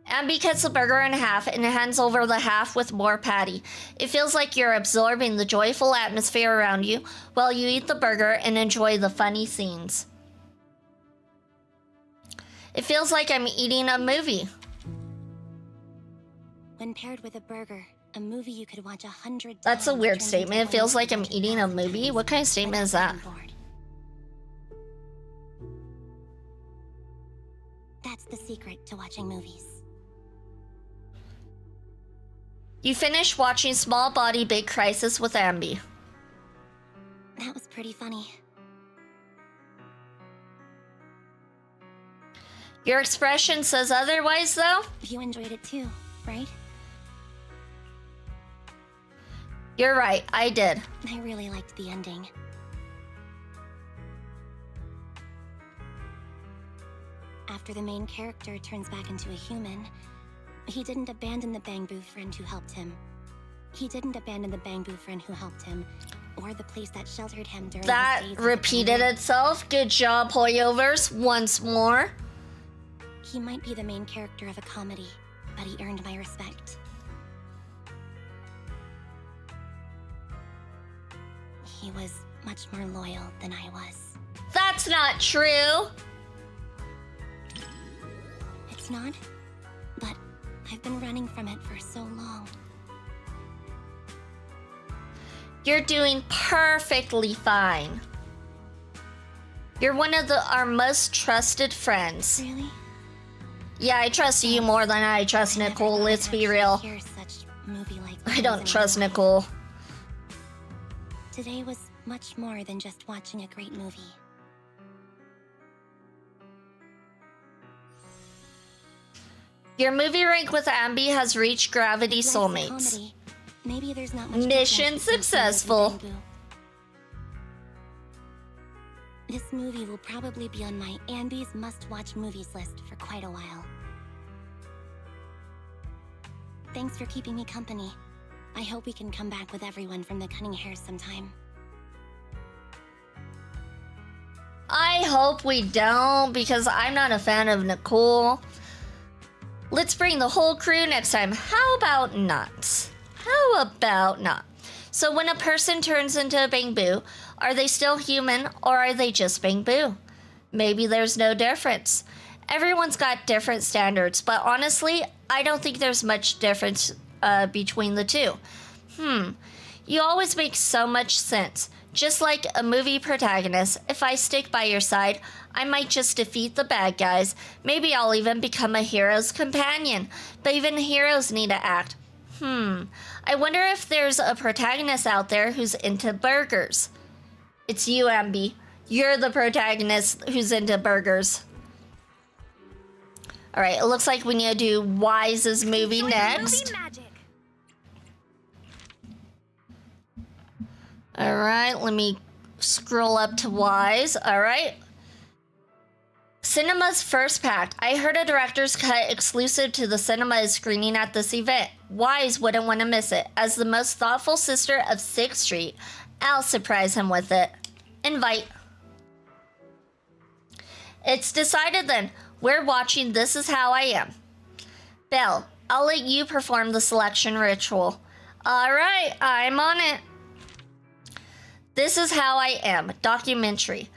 Ambi cuts the burger in half and hands over the half with more patty. It feels like you're absorbing the joyful atmosphere around you while you eat the burger and enjoy the funny scenes. It feels like I'm eating a movie. When paired with a burger, a movie you could watch 100 times. That's a weird statement. It feels like I'm eating a movie. What kind of statement is that? That's the secret to watching movies. You finish watching Small Body Big Crisis with Ambi. That was pretty funny. Your expression says otherwise, though? You enjoyed it too, right? You're right, I did. I really liked the ending. After the main character turns back into a human, he didn't abandon the Bang Boo friend who helped him. He didn't abandon the Bang Boo friend who helped him, or the place that sheltered him during that his days repeated itself. Good job, Hoyoverse. Once more. He might be the main character of a comedy, but he earned my respect. He was much more loyal than I was. That's not true. It's not, but I've been running from it for so long. You're doing perfectly fine. You're one of our most trusted friends. Really? Yeah, I trust you more than I trust Nicole, let's be real. I don't trust Nicole. Today was much more than just watching a great movie. Your movie rank with Ambi has reached Gravity Soulmate. Maybe there's not much mission successful. This movie will probably be on my Andy's must-watch movies list for quite a while. Thanks for keeping me company. I hope we can come back with everyone from the Cunning Hares sometime. I hope we don't, because I'm not a fan of Nicole. Let's bring the whole crew next time. How about not? How about not? So when a person turns into a Bang-Boo, are they still human or are they just Bang-Boo? Maybe there's no difference. Everyone's got different standards, but honestly, I don't think there's much difference between the two. You always make so much sense. Just like a movie protagonist, if I stick by your side, I might just defeat the bad guys. Maybe I'll even become a hero's companion. But even heroes need to act. I wonder if there's a protagonist out there who's into burgers. It's you, Ambi. You're the protagonist who's into burgers. All right, it looks like we need to do Wise's movie next. All right, let me scroll up to Wise. All right. Cinema's first pack. I heard a director's cut exclusive to the cinema is screening at this event. Wise wouldn't want to miss it. As the most thoughtful sister of 6th Street, I'll surprise him with it. Invite. It's decided then. We're watching This Is How I Am. Belle, I'll let you perform the selection ritual. All right, I'm on it. This Is How I Am, documentary.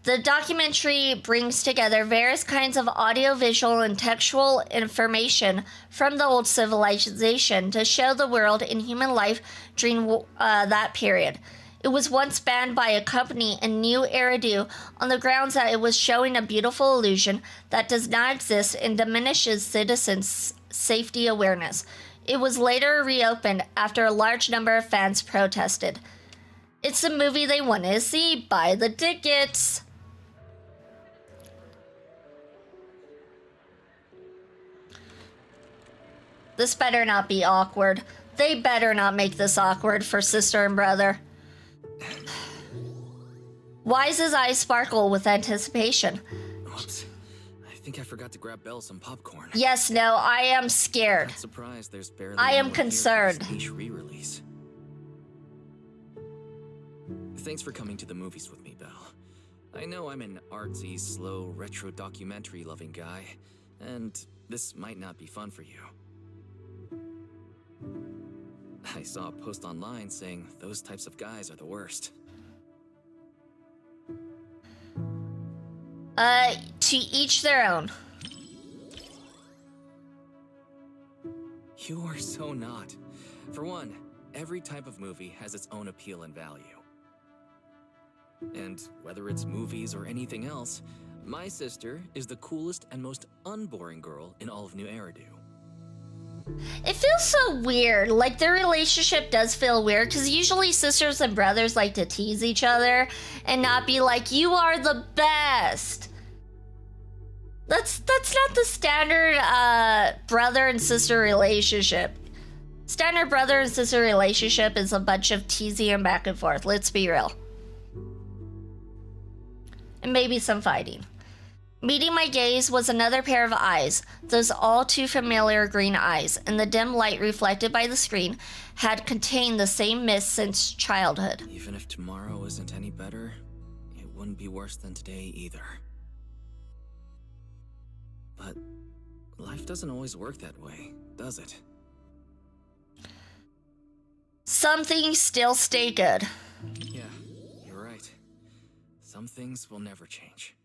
The documentary brings together various kinds of audiovisual and textual information from the old civilization to show the world and human life during that period. It was once banned by a company in New Eridu on the grounds that it was showing a beautiful illusion that does not exist and diminishes citizens' safety awareness. It was later reopened after a large number of fans protested. It's the movie they want to see. Buy the tickets. This better not be awkward. They better not make this awkward for sister and brother. Wise's eyes sparkle with anticipation. Whoops. I think I forgot to grab Belle some popcorn. Yes, no, I am scared. Not surprised there's barely I am anyone here for concerned. this niche re-release. Thanks for coming to the movies with me, Belle. I know I'm an artsy, slow, retro documentary-loving guy, and this might not be fun for you. I saw a post online saying those types of guys are the worst. To each their own. You are so not. For one, every type of movie has its own appeal and value. And whether it's movies or anything else, my sister is the coolest and most unboring girl in all of New Eridu. It feels so weird. Like, their relationship does feel weird because usually sisters and brothers like to tease each other and not be like, you are the best. That's not the standard brother and sister relationship. Standard brother and sister relationship is a bunch of teasing and back and forth. Let's be real. And maybe some fighting. Meeting my gaze was another pair of eyes, those all too familiar green eyes, and the dim light reflected by the screen had contained the same mist since childhood. Even if tomorrow isn't any better, it wouldn't be worse than today either. But life doesn't always work that way, does it? Some things still stay good. Yeah, you're right. Some things will never change.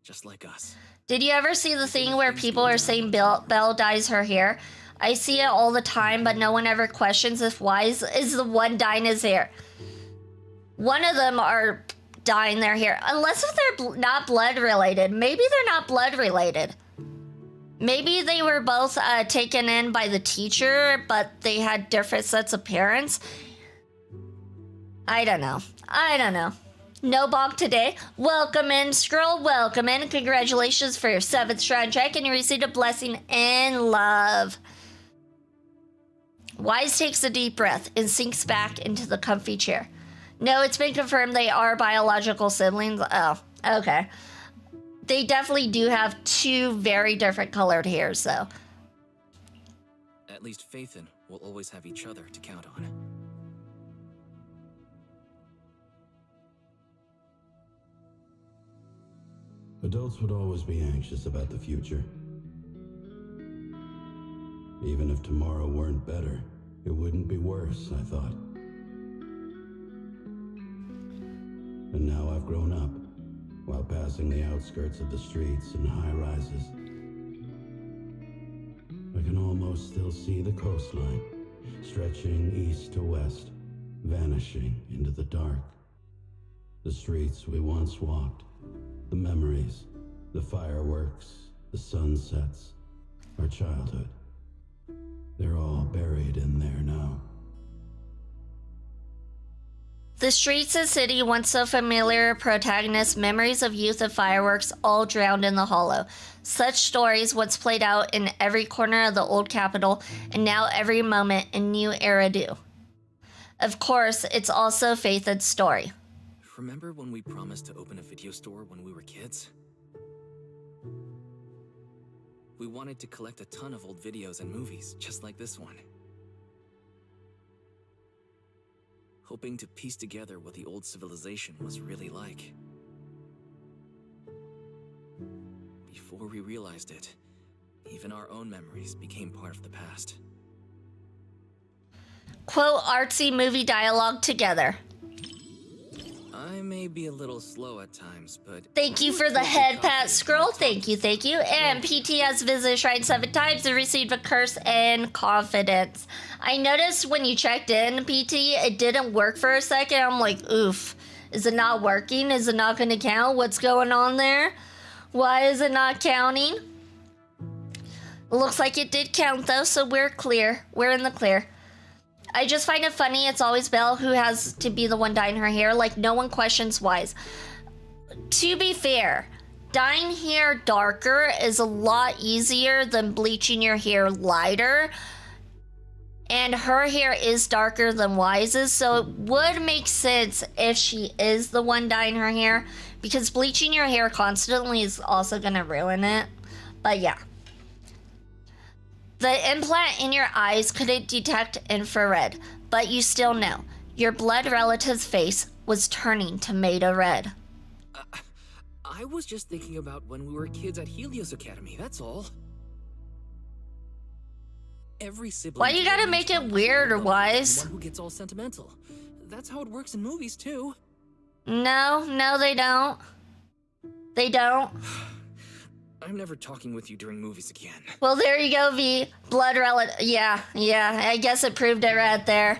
Just like us. Did you ever see the thing where people are saying Belle dyes her hair? I see it all the time, but no one ever questions if Wise is the one dyeing his hair. One of them are dyeing their hair. Unless if they're not blood related. Maybe they're not blood related. Maybe they were both taken in by the teacher, but they had different sets of parents. I don't know. No bonk today. Welcome in, Scroll. Welcome in. Congratulations for your 7th shrine check, and you received a blessing and love. Wise takes a deep breath and sinks back into the comfy chair. No, it's been confirmed they are biological siblings. Oh, okay. They definitely do have two very different colored hairs, though. At least Faith and will always have each other to count on. Adults would always be anxious about the future. Even if tomorrow weren't better, it wouldn't be worse, I thought. And now I've grown up, while passing the outskirts of the streets and high rises. I can almost still see the coastline, stretching east to west, vanishing into the dark. The streets we once walked, the memories, the fireworks, the sunsets, our childhood. They're all buried in there now. The streets and city, once so familiar, protagonists, memories of youth and fireworks, all drowned in the hollow. Such stories once played out in every corner of the old capital, and now every moment in New Eridu. Of course, it's also Faith's story. Remember when we promised to open a video store when we were kids? We wanted to collect a ton of old videos and movies, just like this one. Hoping to piece together what the old civilization was really like. Before we realized it, even our own memories became part of the past. Quote artsy movie dialogue together. I may be a little slow at times, but... Thank you for the head pat scroll. Thank you. And PT has visited Shrine 7 times and received a curse and confidence. I noticed when you checked in, PT, it didn't work for a second. I'm like, oof. Is it not working? Is it not going to count? What's going on there? Why is it not counting? It looks like it did count, though, so we're clear. We're in the clear. I just find it funny it's always Belle who has to be the one dyeing her hair. Like, no one questions Wise. To be fair, dyeing hair darker is a lot easier than bleaching your hair lighter. And her hair is darker than Wise's, so it would make sense if she is the one dyeing her hair, because bleaching your hair constantly is also going to ruin it. But yeah. The implant in your eyes couldn't detect infrared, but you still know. Your blood relative's face was turning tomato red. I was just thinking about when we were kids at Helios Academy, that's all. Every sibling... Why you gotta make it weird, or Wise? One who gets all sentimental. That's how it works in movies, too. No, they don't. They don't. I'm never talking with you during movies again. Well, there you go, V. Blood relative. Yeah, I guess it proved it right there.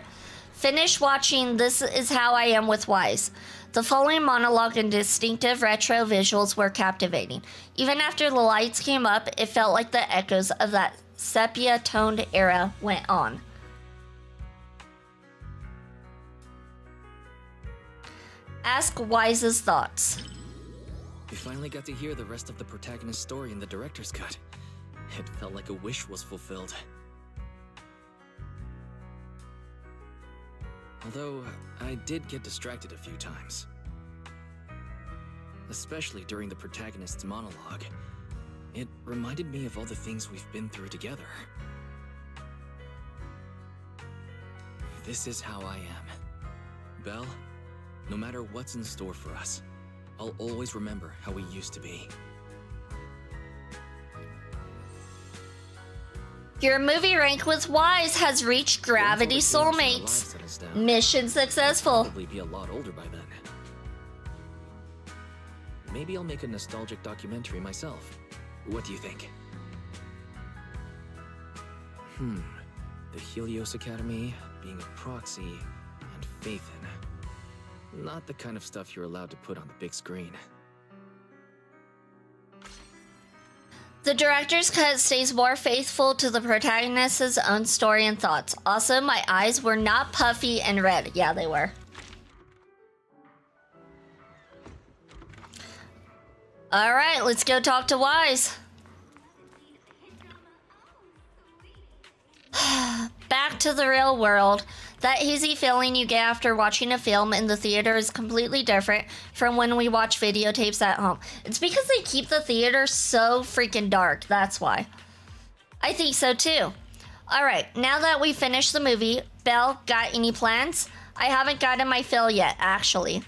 Finish watching This Is How I Am with Wise. The following monologue and distinctive retro visuals were captivating. Even after the lights came up, it felt like the echoes of that sepia-toned era went on. Ask Wise's thoughts. We finally got to hear the rest of the protagonist's story in the director's cut. It felt like a wish was fulfilled. Although, I did get distracted a few times. Especially during the protagonist's monologue. It reminded me of all the things we've been through together. This is how I am. Belle, no matter what's in store for us, I'll always remember how we used to be. Your movie rank with Wise has reached Gravity Soulmates. Mission successful. I'll probably be a lot older by then. Maybe I'll make a nostalgic documentary myself. What do you think? The Helios Academy, being a proxy, and Faithin. Not the kind of stuff you're allowed to put on the big screen. The director's cut stays more faithful to the protagonist's own story and thoughts. Also, my eyes were not puffy and red. Yeah, they were. All right, let's go talk to Wise. Back back to the real world. That hazy feeling you get after watching a film in the theater is completely different from when we watch videotapes at home. It's because they keep the theater so freaking dark, that's why. I think so too. Alright, now that we finished the movie, Belle, got any plans? I haven't gotten my fill yet, actually.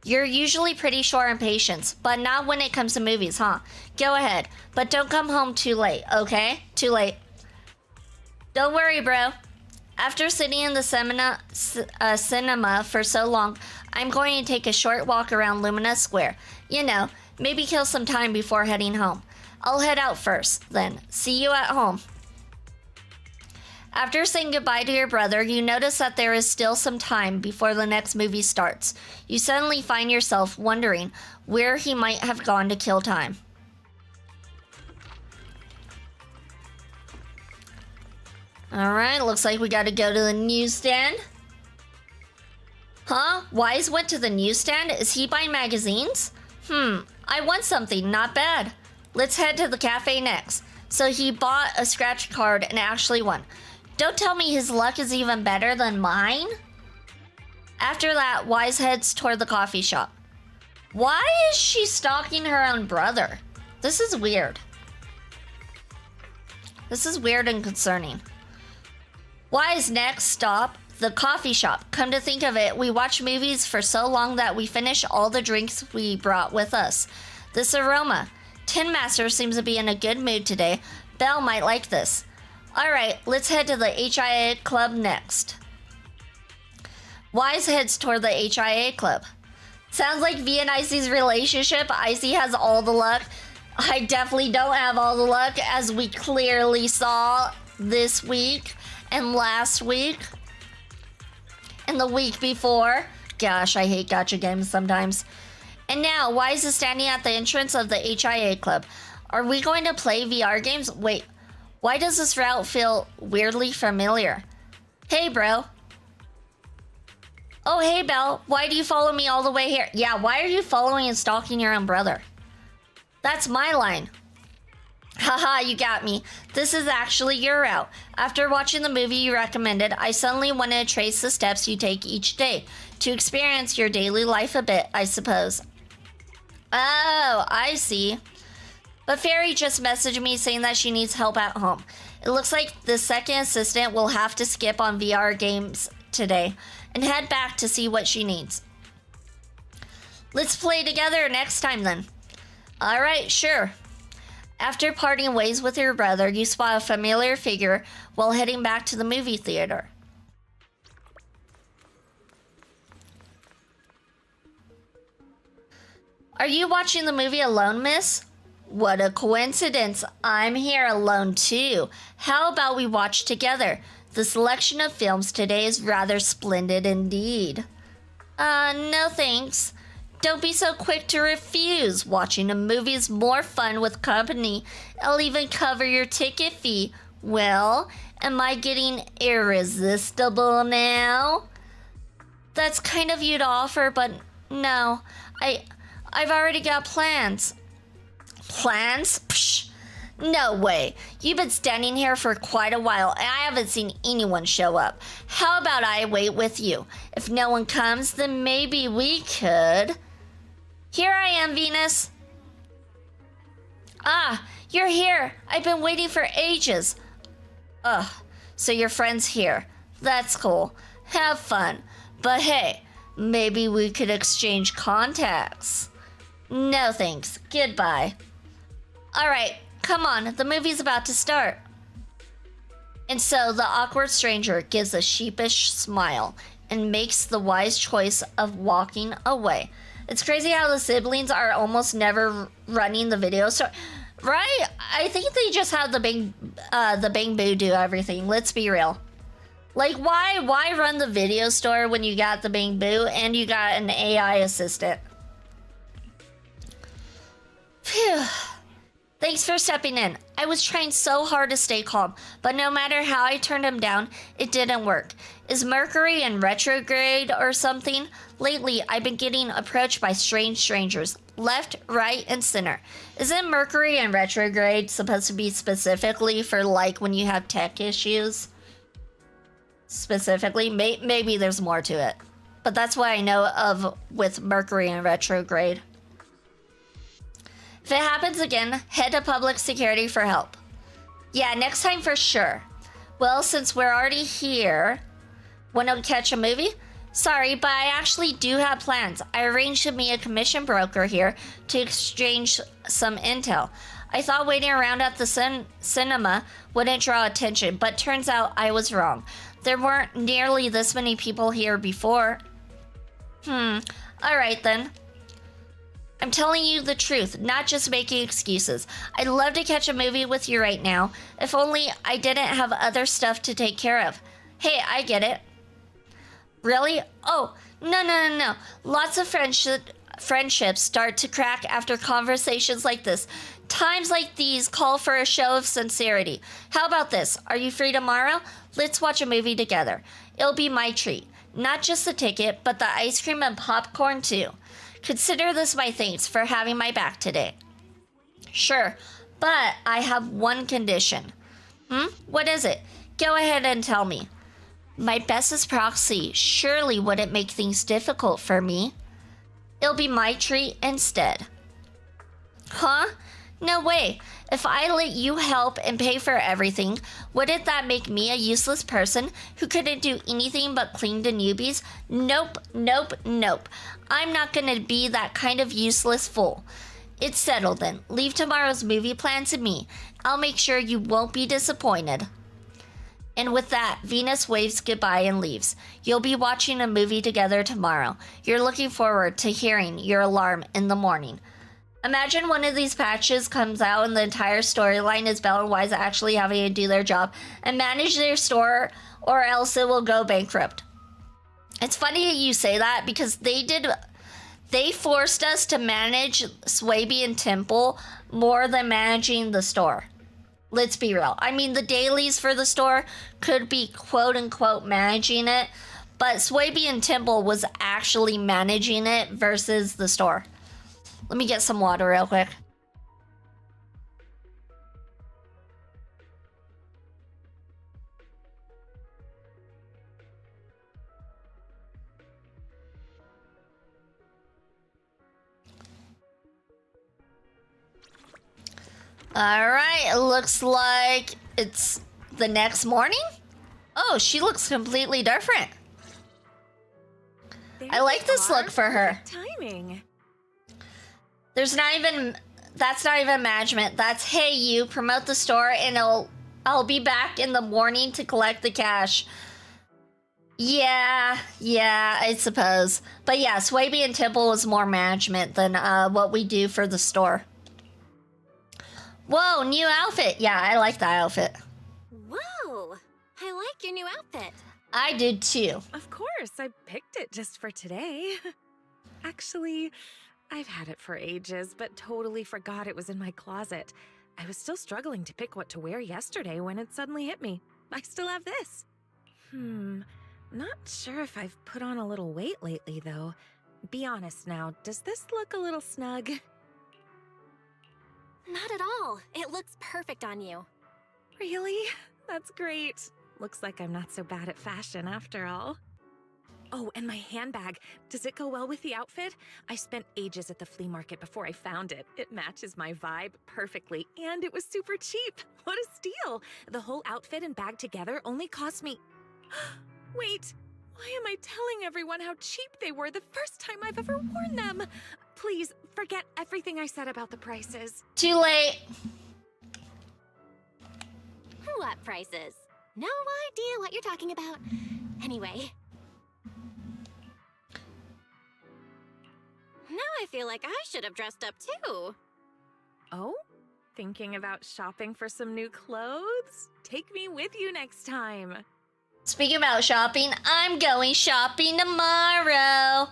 You're usually pretty short on patience, but not when it comes to movies, huh? Go ahead, but don't come home too late, okay? Too late. Don't worry, bro. After sitting in the cinema for so long, I'm going to take a short walk around Lumina Square. You know, maybe kill some time before heading home. I'll head out first, then. See you at home. After saying goodbye to your brother, you notice that there is still some time before the next movie starts. You suddenly find yourself wondering where he might have gone to kill time. Alright, looks like we gotta go to the newsstand. Huh? Wise went to the newsstand? Is he buying magazines? I won something, not bad. Let's head to the cafe next. So he bought a scratch card and actually won. Don't tell me his luck is even better than mine? After that, Wise heads toward the coffee shop. Why is she stalking her own brother? This is weird. This is weird and concerning. Wise next stop, the coffee shop. Come to think of it, we watch movies for so long that we finish all the drinks we brought with us. This aroma. Tin Master seems to be in a good mood today. Belle might like this. Alright, let's head to the HIA Club next. Wise heads toward the HIA Club. Sounds like V and Icy's relationship. Icy has all the luck. I definitely don't have all the luck, as we clearly saw this week and last week and the week before. Gosh, I hate gacha games sometimes. And now, Wise is standing at the entrance of the HIA Club. Are we going to play VR games? Wait, why does this route feel weirdly familiar? Hey, bro. Oh, hey, Belle. Why do you follow me all the way here? Yeah, why are you following and stalking your own brother? That's my line. Haha, you got me. This is actually your route. After watching the movie you recommended, I suddenly wanted to trace the steps you take each day to experience your daily life a bit, I suppose. Oh, I see. But Fairy just messaged me saying that she needs help at home. It looks like the second assistant will have to skip on VR games today and head back to see what she needs. Let's play together next time then. Alright, sure. After parting ways with your brother, you spot a familiar figure while heading back to the movie theater. Are you watching the movie alone, miss? What a coincidence. I'm here alone too. How about we watch together? The selection of films today is rather splendid indeed. No thanks. Don't be so quick to refuse. Watching a movie is more fun with company. I'll even cover your ticket fee. Well, am I getting irresistible now? That's kind of you to offer, but no. I've already got plans. Plans? Psh, no way. You've been standing here for quite a while, and I haven't seen anyone show up. How about I wait with you? If no one comes, then maybe we could... Here I am, Venus. Ah, you're here. I've been waiting for ages. Ugh, so your friend's here. That's cool. Have fun. But hey, maybe we could exchange contacts. No thanks. Goodbye. Alright, come on. The movie's about to start. And so the awkward stranger gives a sheepish smile and makes the wise choice of walking away. It's crazy how the siblings are almost never running the video store, right? I think they just have the Bang Boo do everything. Let's be real. Like, why run the video store when you got the Bang Boo and you got an AI assistant? Phew. Thanks for stepping in. I was trying so hard to stay calm, but no matter how I turned him down, it didn't work. Is Mercury in retrograde or something? Lately, I've been getting approached by strange strangers, left, right, and center. Isn't Mercury in retrograde supposed to be specifically for like when you have tech issues? specifically. Maybe there's more to it. But that's what I know of with Mercury in retrograde. If it happens again, head to public security for help. Yeah, next time for sure. Well, since we're already here, wanna catch a movie? Sorry, but I actually do have plans. I arranged to meet a commission broker here to exchange some intel. I thought waiting around at the cinema wouldn't draw attention, but turns out I was wrong. There weren't nearly this many people here before. Alright then. I'm telling you the truth, not just making excuses. I'd love to catch a movie with you right now, if only I didn't have other stuff to take care of. Hey, I get it. Really? Oh, no. Lots of friendships start to crack after conversations like this. Times like these call for a show of sincerity. How about this? Are you free tomorrow? Let's watch a movie together. It'll be my treat. Not just the ticket, but the ice cream and popcorn too. Consider this my thanks for having my back today. Sure, but I have one condition. What is it? Go ahead and tell me. My bestest proxy surely wouldn't make things difficult for me. It'll be my treat instead. Huh? No way. If I let you help and pay for everything, wouldn't that make me a useless person who couldn't do anything but cling to newbies? Nope. I'm not gonna be that kind of useless fool. It's settled then. Leave tomorrow's movie plan to me. I'll make sure you won't be disappointed. And with that, Venus waves goodbye and leaves. You'll be watching a movie together tomorrow. You're looking forward to hearing your alarm in the morning. Imagine one of these patches comes out and the entire storyline is Bella and Wise actually having to do their job and manage their store, or else it will go bankrupt. It's funny that you say that because they forced us to manage Swaby Temple more than managing the store. Let's be real. I mean, the dailies for the store could be quote unquote managing it, but Swaby Temple was actually managing it versus the store. Let me get some water real quick. Alright, it looks like it's the next morning? Oh, she looks completely different. I like this look for her. Timing. That's not even management. That's, hey, you promote the store and I'll be back in the morning to collect the cash. Yeah, I suppose. But yeah, Swaby and Temple was more management than what we do for the store. Whoa, new outfit. Yeah, I like that outfit. Whoa, I like your new outfit. I did too. Of course, I picked it just for today. Actually, I've had it for ages, but totally forgot it was in my closet. I was still struggling to pick what to wear yesterday when it suddenly hit me. I still have this. Not sure if I've put on a little weight lately, though. Be honest now, does this look a little snug? Not at all. It looks perfect on you. Really? That's great. Looks like I'm not so bad at fashion after all. Oh, and my handbag. Does it go well with the outfit? I spent ages at the flea market before I found it. It matches my vibe perfectly, and it was super cheap. What a steal! The whole outfit and bag together only cost me... Wait, why am I telling everyone how cheap they were the first time I've ever worn them? Please, forget everything I said about the prices. Too late. What prices? No idea what you're talking about. Anyway. Now I feel like I should have dressed up too. Oh? Thinking about shopping for some new clothes? Take me with you next time. Speaking about shopping, I'm going shopping tomorrow.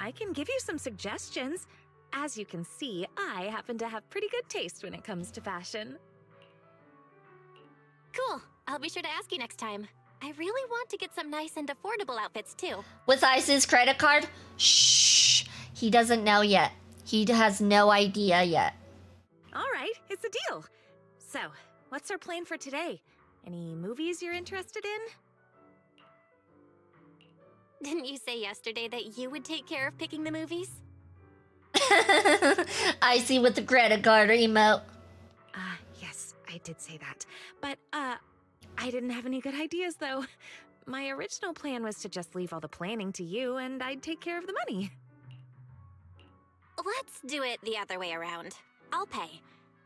I can give you some suggestions. As you can see, I happen to have pretty good taste when it comes to fashion. Cool. I'll be sure to ask you next time. I really want to get some nice and affordable outfits too. With Ice's credit card? Shh. He doesn't know yet. He has no idea yet. All right, it's a deal. So, what's our plan for today? Any movies you're interested in? Didn't you say yesterday that you would take care of picking the movies? Icy with the Greta Garter emote. Yes, I did say that. But, I didn't have any good ideas, though. My original plan was to just leave all the planning to you, and I'd take care of the money. Let's do it the other way around. I'll pay.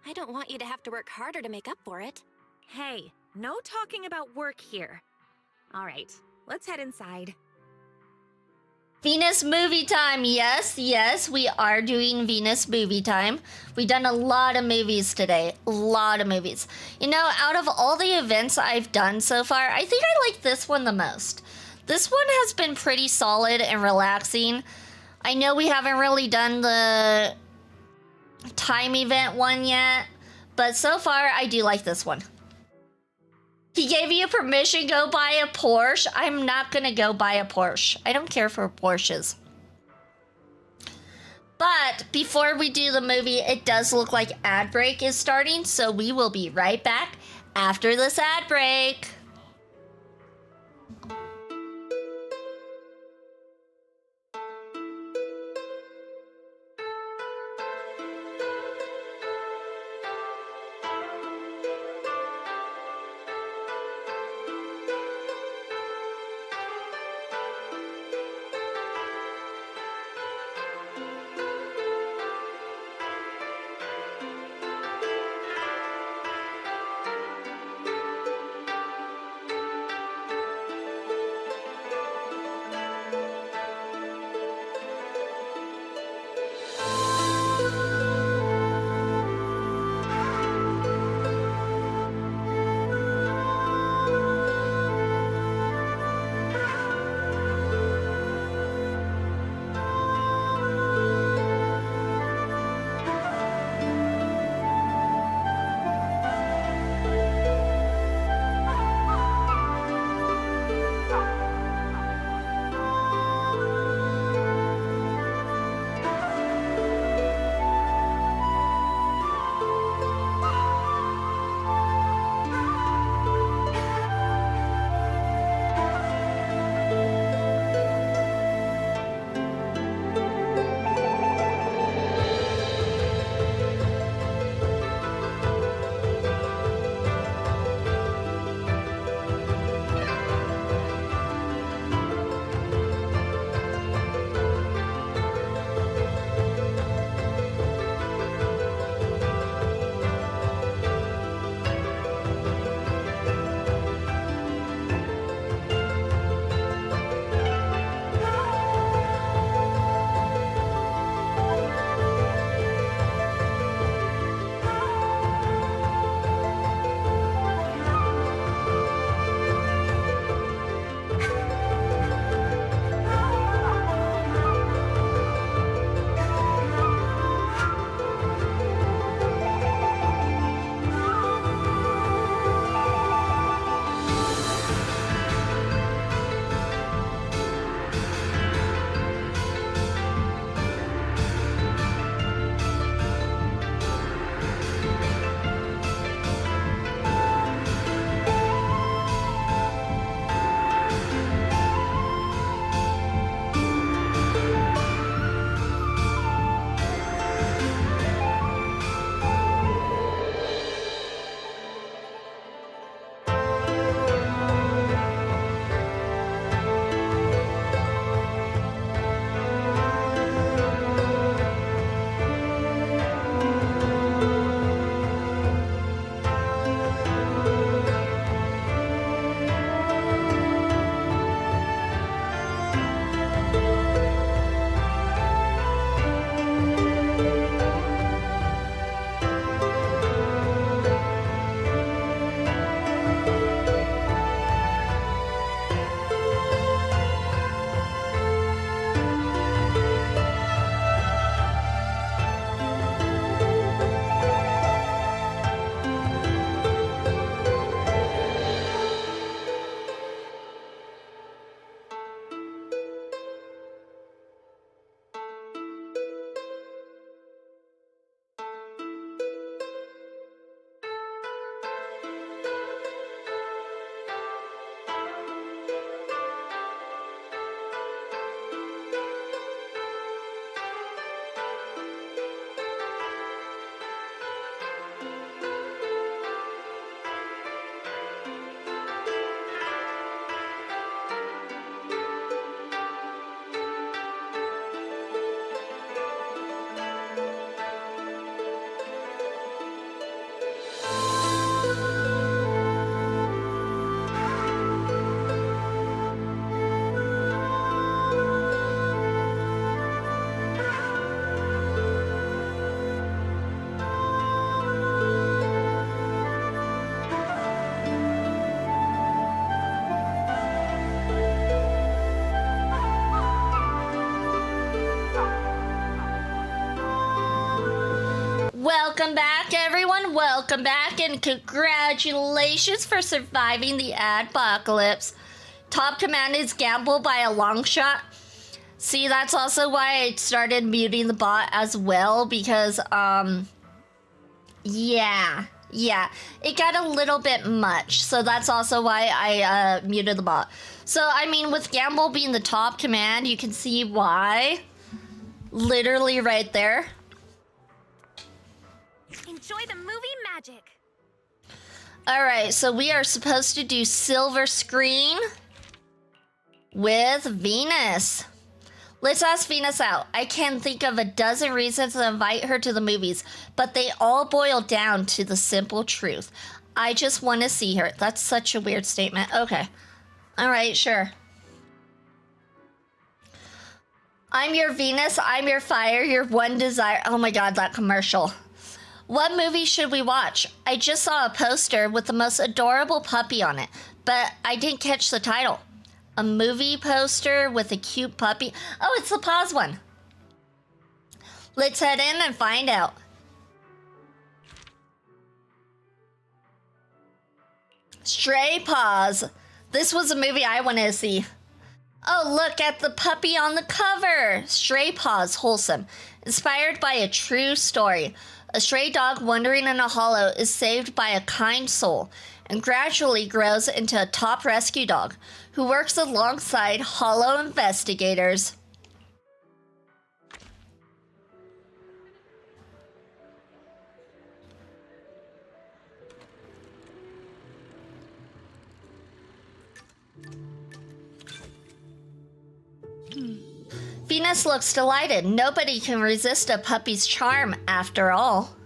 I don't want you to have to work harder to make up for it. Hey, no talking about work here. All right, let's head inside. Venus movie time. Yes, we are doing Venus movie time. We've done a lot of movies today. A lot of movies. You know, out of all the events I've done so far, I think I like this one the most. This one has been pretty solid and relaxing. I know we haven't really done the time event one yet, but so far I do like this one. He gave you permission to go buy a Porsche. I'm not gonna go buy a Porsche. I don't care for Porsches. But before we do the movie, it does look like ad break is starting, so we will be right back after this ad break. Welcome back, everyone. Welcome back, and congratulations for surviving the adpocalypse. Top command is gamble by a long shot. See, that's also why I started muting the bot as well, because, yeah, it got a little bit much, so that's also why I muted the bot. So, I mean, with gamble being the top command, you can see why. Literally right there. Enjoy the movie magic. Alright, so we are supposed to do silver screen with Venus. Let's ask Venus out. I can think of a dozen reasons to invite her to the movies, but they all boil down to the simple truth. I just want to see her. That's such a weird statement. Okay. Alright, sure. I'm your Venus, I'm your fire, your one desire. Oh my god, that commercial. What movie should we watch? I just saw a poster with the most adorable puppy on it, but I didn't catch the title. A movie poster with a cute puppy? Oh, it's the Paws one. Let's head in and find out. Stray Paws. This was a movie I wanted to see. Oh, look at the puppy on the cover. Stray Paws Wholesome. Inspired by a true story. A stray dog wandering in a hollow is saved by a kind soul and gradually grows into a top rescue dog who works alongside hollow investigators. Venus looks delighted. Nobody can resist a puppy's charm, after all.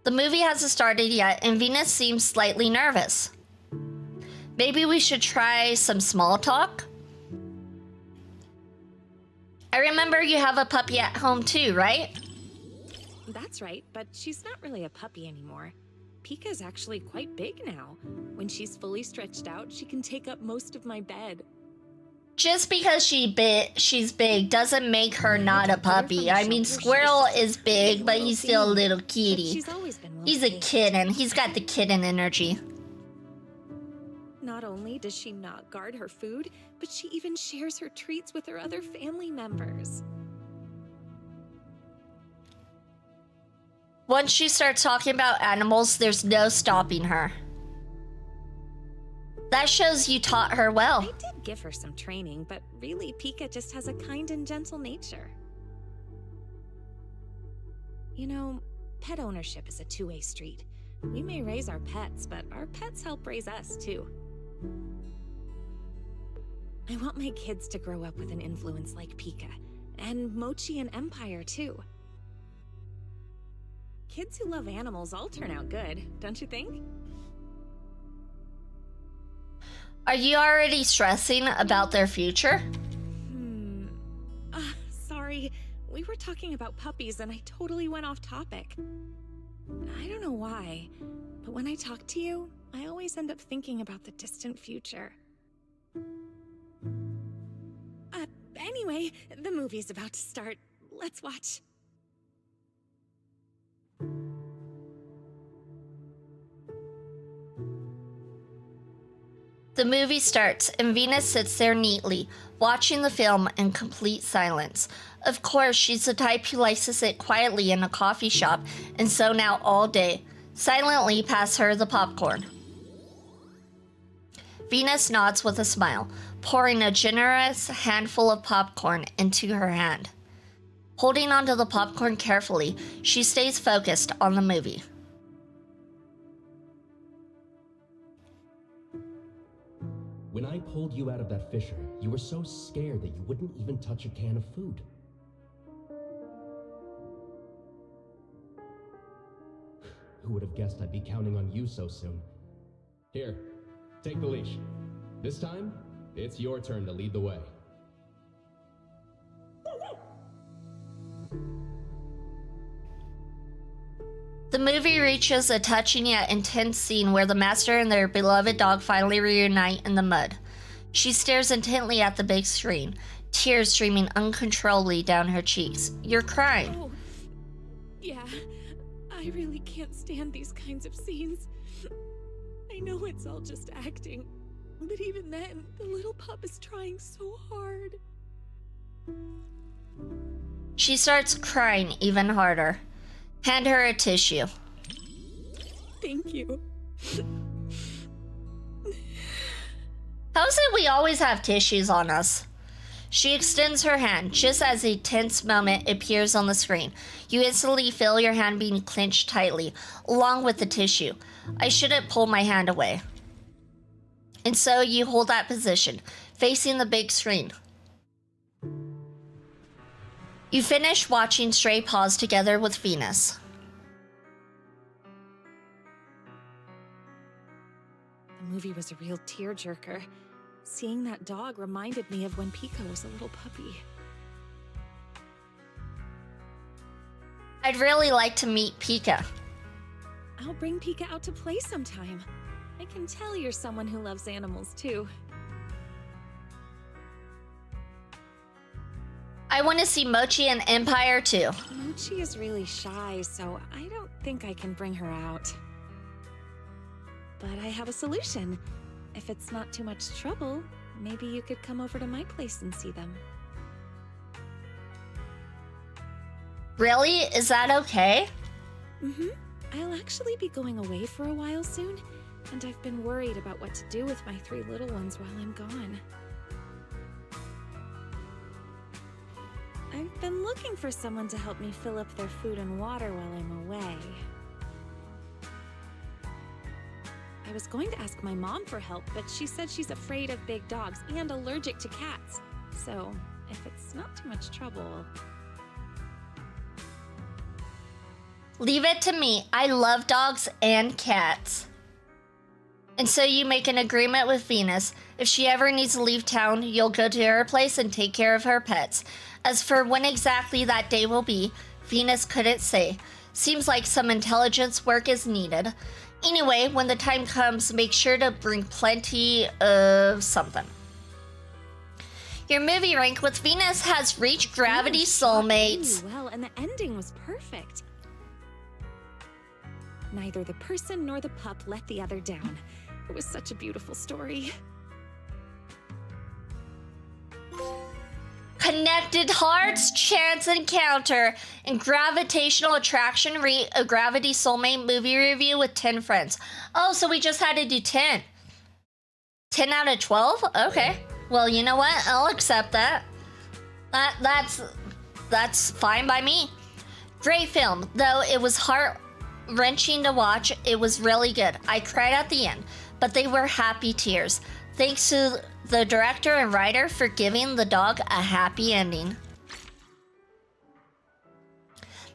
The movie hasn't started yet, and Venus seems slightly nervous. Maybe we should try some small talk? I remember you have a puppy at home too, right? That's right, but she's not really a puppy anymore. Pika's actually quite big now. When she's fully stretched out, she can take up most of my bed. Just because she's big doesn't make her not a puppy. I mean, Squirrel is big, but he's still a little kitty. He's a kitten. He's got the kitten energy. Not only does she not guard her food, but she even shares her treats with her other family members. Once she starts talking about animals, there's no stopping her. That shows you taught her well. I did give her some training, but really, Pika just has a kind and gentle nature. You know, pet ownership is a two-way street. We may raise our pets, but our pets help raise us, too. I want my kids to grow up with an influence like Pika, and Mochi and Empire, too. Kids who love animals all turn out good, don't you think? Are you already stressing about their future? Sorry. We were talking about puppies and I totally went off topic. I don't know why, but when I talk to you, I always end up thinking about the distant future. Anyway, the movie's about to start. Let's watch. The movie starts, and Venus sits there neatly, watching the film in complete silence. Of course, she's the type who likes to sit quietly in a coffee shop, and so now all day. Silently pass her the popcorn. Venus nods with a smile, pouring a generous handful of popcorn into her hand. Holding onto the popcorn carefully, she stays focused on the movie. When I pulled you out of that fissure, you were so scared that you wouldn't even touch a can of food. Who would have guessed I'd be counting on you so soon? Here, take the leash. This time, it's your turn to lead the way. The movie reaches a touching yet intense scene where the master and their beloved dog finally reunite in the mud. She stares intently at the big screen, tears streaming uncontrollably down her cheeks. You're crying. Yeah, I really can't stand these kinds of scenes. I know it's all just acting, but even then, the little pup is trying so hard. She starts crying even harder. Hand her a tissue. Thank you. How is it we always have tissues on us? She extends her hand just as a tense moment appears on the screen. You instantly feel your hand being clenched tightly, along with the tissue. I shouldn't pull my hand away. And so you hold that position, facing the big screen. You finish watching Stray Paws together with Venus. The movie was a real tearjerker. Seeing that dog reminded me of when Pika was a little puppy. I'd really like to meet Pika. I'll bring Pika out to play sometime. I can tell you're someone who loves animals too. I want to see Mochi and Empire too. Mochi is really shy, so I don't think I can bring her out. But I have a solution. If it's not too much trouble, maybe you could come over to my place and see them. Really? Is that okay? Mm-hmm. I'll actually be going away for a while soon, and I've been worried about what to do with my 3 little ones while I'm gone. I've been looking for someone to help me fill up their food and water while I'm away. I was going to ask my mom for help, but she said she's afraid of big dogs and allergic to cats. So, if it's not too much trouble... Leave it to me. I love dogs and cats. And so you make an agreement with Venus. If she ever needs to leave town, you'll go to her place and take care of her pets. As for when exactly that day will be, Venus couldn't say. Seems like some intelligence work is needed. Anyway, when the time comes, make sure to bring plenty of something. Your movie rank with Venus has reached Gravity Soulmate. Well, and the ending was perfect. Neither the person nor the pup let the other down. It was such a beautiful story. Connected Hearts, Chance Encounter, and Gravitational Attraction rate a Gravity Soulmate movie review with 10 friends. Oh, so we just had to do 10. 10 out of 12? Okay. Well, you know what? I'll accept that. That's fine by me. Great film, though it was heart-wrenching to watch. It was really good. I cried at the end, but they were happy tears. Thanks to the director and writer for giving the dog a happy ending.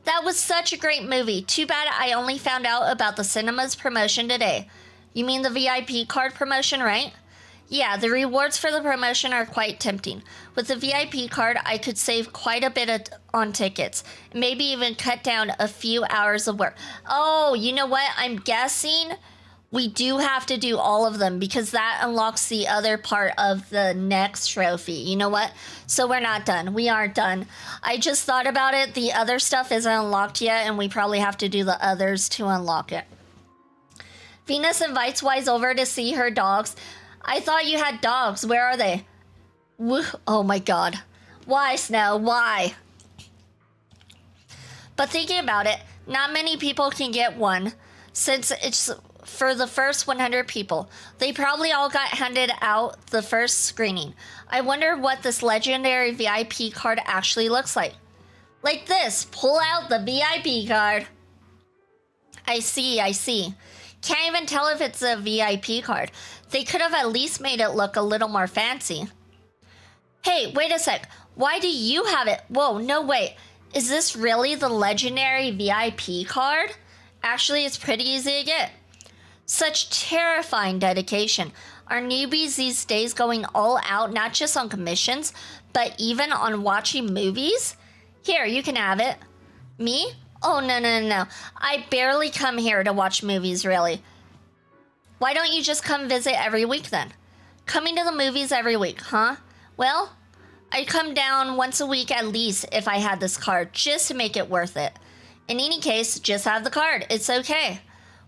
That was such a great movie. Too bad I only found out about the cinema's promotion today. You mean the VIP card promotion, right? Yeah, the rewards for the promotion are quite tempting. With the VIP card, I could save quite a bit on tickets. Maybe even cut down a few hours of work. Oh, you know what? I'm guessing we do have to do all of them because that unlocks the other part of the next trophy. You know what? So we're not done. We aren't done. I just thought about it. The other stuff isn't unlocked yet, and we probably have to do the others to unlock it. Venus invites Wise over to see her dogs. I thought you had dogs. Where are they? Oh my god. Why, Snow? Why? But thinking about it, not many people can get one since it's for the first 100 people. They probably all got handed out the first screening. I wonder what this legendary VIP card actually looks like. Like this. Pull out the VIP card. I see. Can't even tell if it's a VIP card. They could have at least made it look a little more fancy. Hey, wait a sec. Why do you have it? Whoa, no wait. Is this really the legendary VIP card? Actually, it's pretty easy to get. Such terrifying dedication. Are newbies these days going all out, not just on commissions, but even on watching movies? Here, you can have it. Me? Oh, no. I barely come here to watch movies, really. Why don't you just come visit every week, then? Coming to the movies every week, huh? Well, I'd come down once a week at least if I had this card, just to make it worth it. In any case, just have the card. It's okay.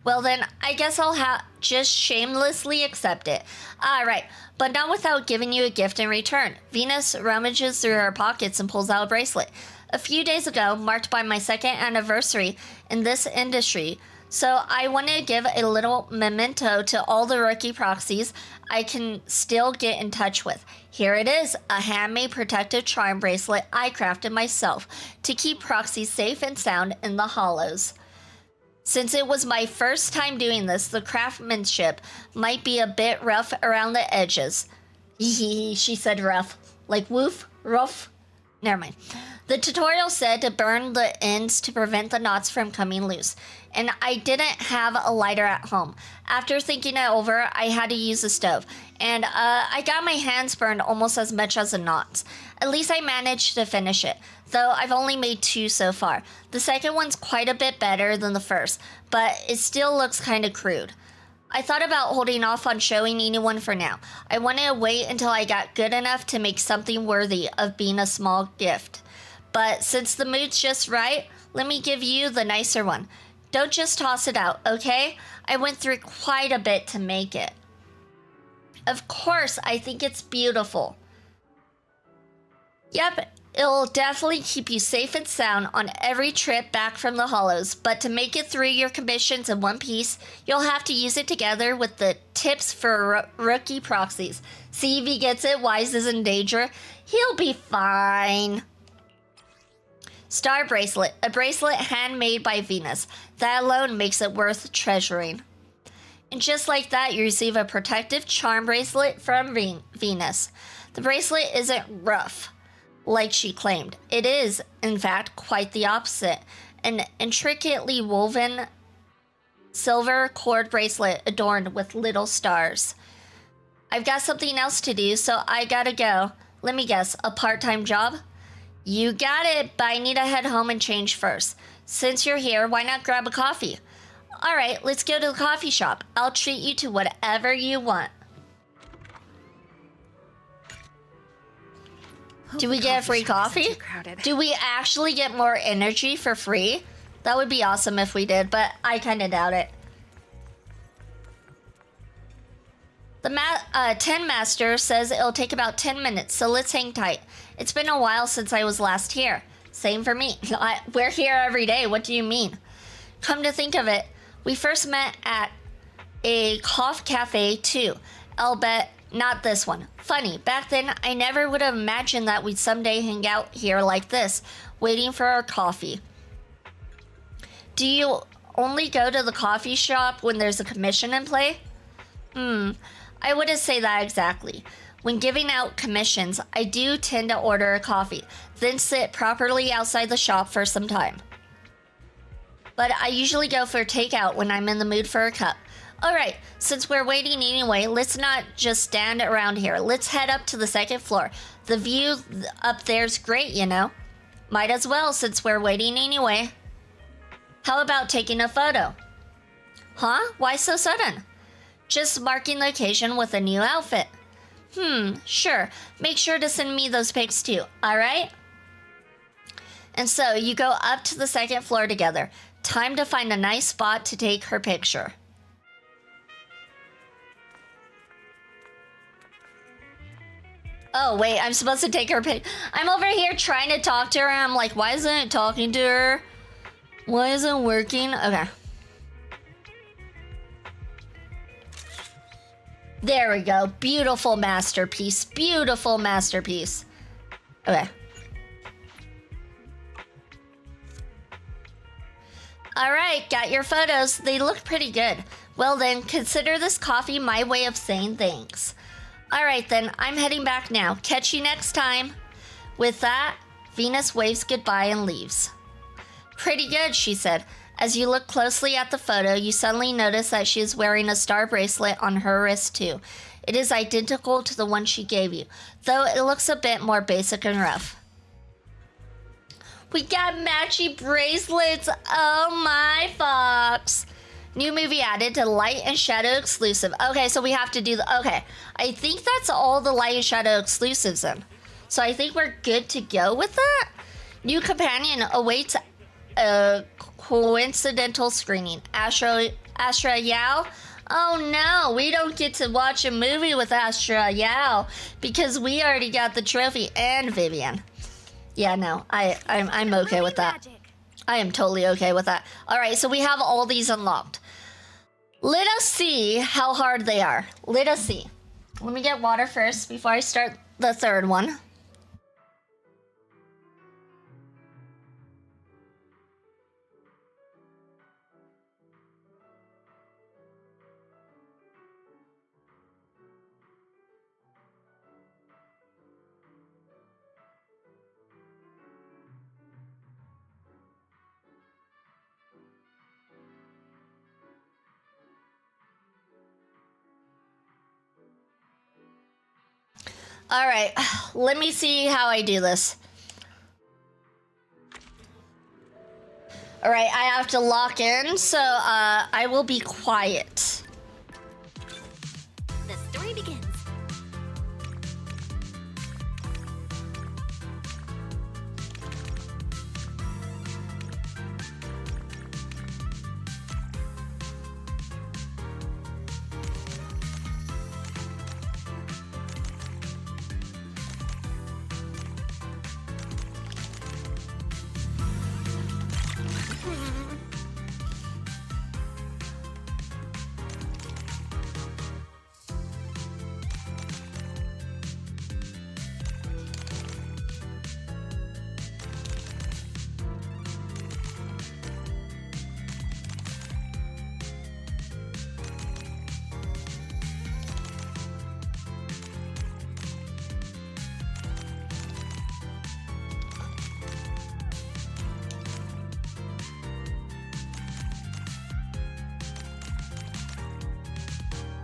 Well then, I guess I'll just shamelessly accept it. Alright, but not without giving you a gift in return. Venus rummages through her pockets and pulls out a bracelet. A few days ago, marked by my 2nd anniversary in this industry, so I want to give a little memento to all the rookie proxies I can still get in touch with. Here it is, a handmade protective charm bracelet I crafted myself to keep proxies safe and sound in the hollows. Since it was my first time doing this, the craftsmanship might be a bit rough around the edges. She said rough. Like woof, rough. Never mind. The tutorial said to burn the ends to prevent the knots from coming loose, and I didn't have a lighter at home. After thinking it over, I had to use a stove, and I got my hands burned almost as much as the knots. At least I managed to finish it, though I've only made 2 so far. The second one's quite a bit better than the first, but it still looks kind of crude. I thought about holding off on showing anyone for now. I wanted to wait until I got good enough to make something worthy of being a small gift. But since the mood's just right, let me give you the nicer one. Don't just toss it out, okay? I went through quite a bit to make it. Of course, I think it's beautiful. Yep, it'll definitely keep you safe and sound on every trip back from the hollows, but to make it through your commissions in one piece, you'll have to use it together with the tips for rookie proxies. See if he gets it, Wise is in danger. He'll be fine. Star bracelet, a bracelet handmade by Venus. That alone makes it worth treasuring. And just like that, you receive a protective charm bracelet from Venus. The bracelet isn't rough, like she claimed. It is, in fact, quite the opposite. An intricately woven silver cord bracelet adorned with little stars. I've got something else to do, so I gotta go. Let me guess, a part-time job? You got it, but I need to head home and change first. Since you're here, why not grab a coffee? Alright, let's go to the coffee shop. I'll treat you to whatever you want. Do we get free coffee? Do we actually get more energy for free? That would be awesome if we did, but I kind of doubt it. The 10 Master says it'll take about 10 minutes, so let's hang tight. It's been a while since I was last here. Same for me. We're here every day. What do you mean? Come to think of it, we first met at a coffee cafe too. I'll bet not this one. Funny, back then I never would have imagined that we'd someday hang out here like this, waiting for our coffee. Do you only go to the coffee shop when there's a commission in play? I wouldn't say that exactly. When giving out commissions, I do tend to order a coffee, then sit properly outside the shop for some time. But I usually go for takeout when I'm in the mood for a cup. Alright, since we're waiting anyway, let's not just stand around here. Let's head up to the 2nd floor. The view up there's great, you know. Might as well since we're waiting anyway. How about taking a photo? Huh? Why so sudden? Just marking the occasion with a new outfit. Sure. Make sure to send me those pics too, alright? And so, you go up to the 2nd floor together. Time to find a nice spot to take her picture. Oh, wait, I'm supposed to take her picture. I'm over here trying to talk to her, and I'm like, why isn't it talking to her? Why isn't it working? Okay. There we go. Beautiful masterpiece. Beautiful masterpiece. Okay. Alright, got your photos. They look pretty good. Well then, consider this coffee my way of saying thanks. Alright then, I'm heading back now. Catch you next time. With that, Venus waves goodbye and leaves. Pretty good, she said. As you look closely at the photo, you suddenly notice that she is wearing a star bracelet on her wrist too. It is identical to the one she gave you, though it looks a bit more basic and rough. We got matchy bracelets! Oh my fox! New movie added to Light and Shadow exclusive. Okay, so we have to do the... Okay, I think that's all the Light and Shadow exclusives in. So I think we're good to go with that. New companion awaits a coincidental screening. Astra Yao? Oh no, we don't get to watch a movie with Astra Yao because we already got the trophy and Vivian. Yeah, no, I'm okay with that. I am totally okay with that. All right, so we have all these unlocked. Let us see how hard they are. Let us see. Let me get water first before I start the third one. All right, let me see how I do this. All right, I have to lock in, so I will be quiet. The story begins.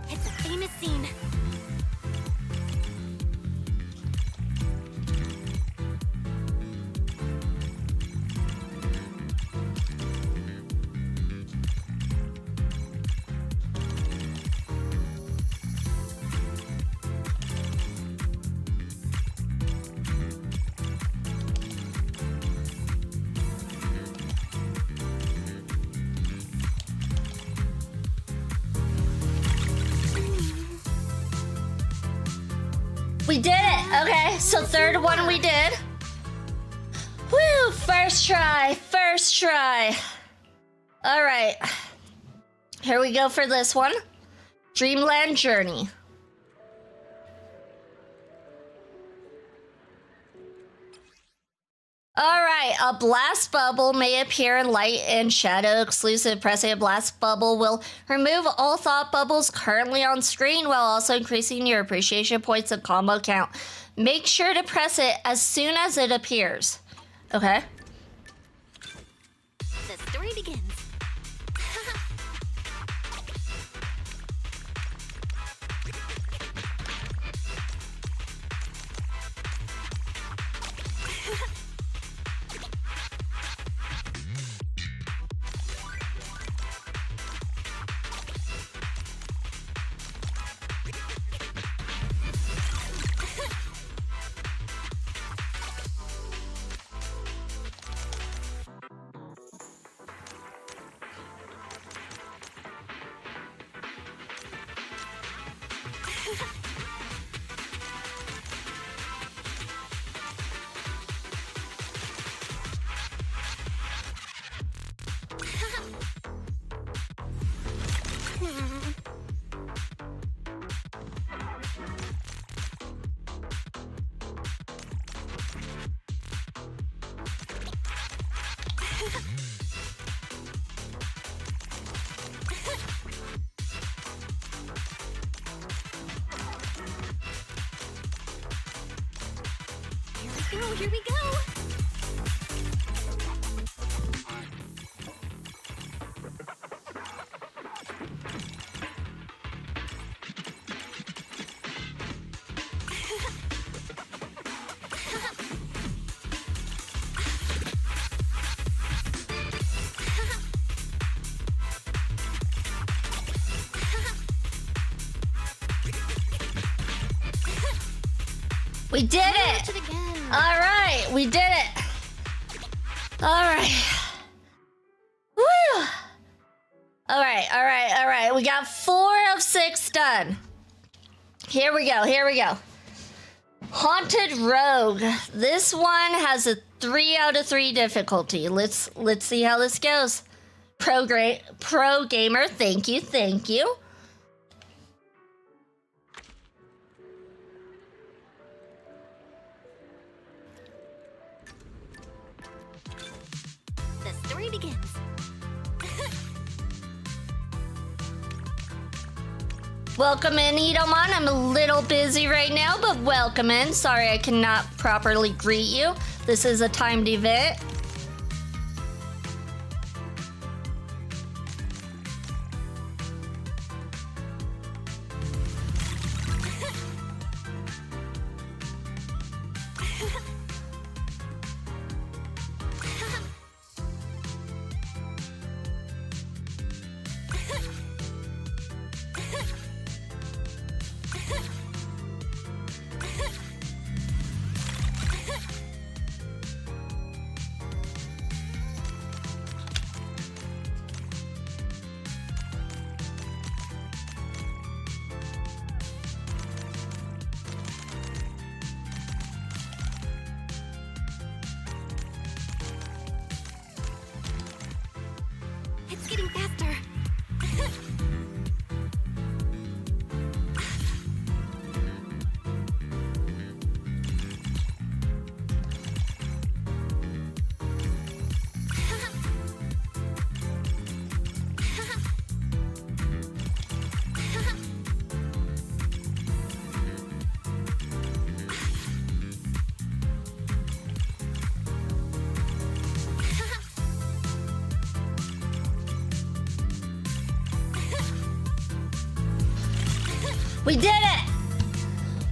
It's a famous scene. We did it! Okay, so third one we did. Woo! First try, first try. All right. Here we go for this one. Dreamland Journey. Alright, a blast bubble may appear in light and shadow exclusive. Pressing a blast bubble will remove all thought bubbles currently on screen while also increasing your appreciation points and combo count. Make sure to press it as soon as it appears. Okay. The story begins. Here we go! We did it! All right, we did it. All right. All right. We got 4 of 6 done. Here we go. Haunted Rogue. This one has a 3 out of 3 difficulty. Let's see how this goes. Pro gamer, thank you. The story begins. Welcome in, Edomon. I'm a little busy right now, but welcome in. Sorry I cannot properly greet you. This is a timed event. It's getting faster. We did it!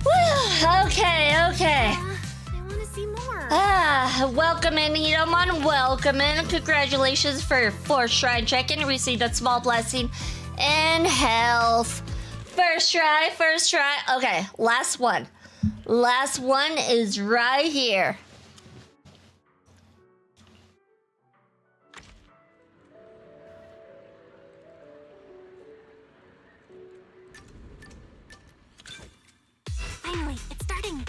Woo! Okay. I want to see more. Welcome in, Edomon. Welcome in. Congratulations for your 4th shrine check-in. You received a small blessing in health. First try. Okay, last one. Last one is right here. Finally, it's starting.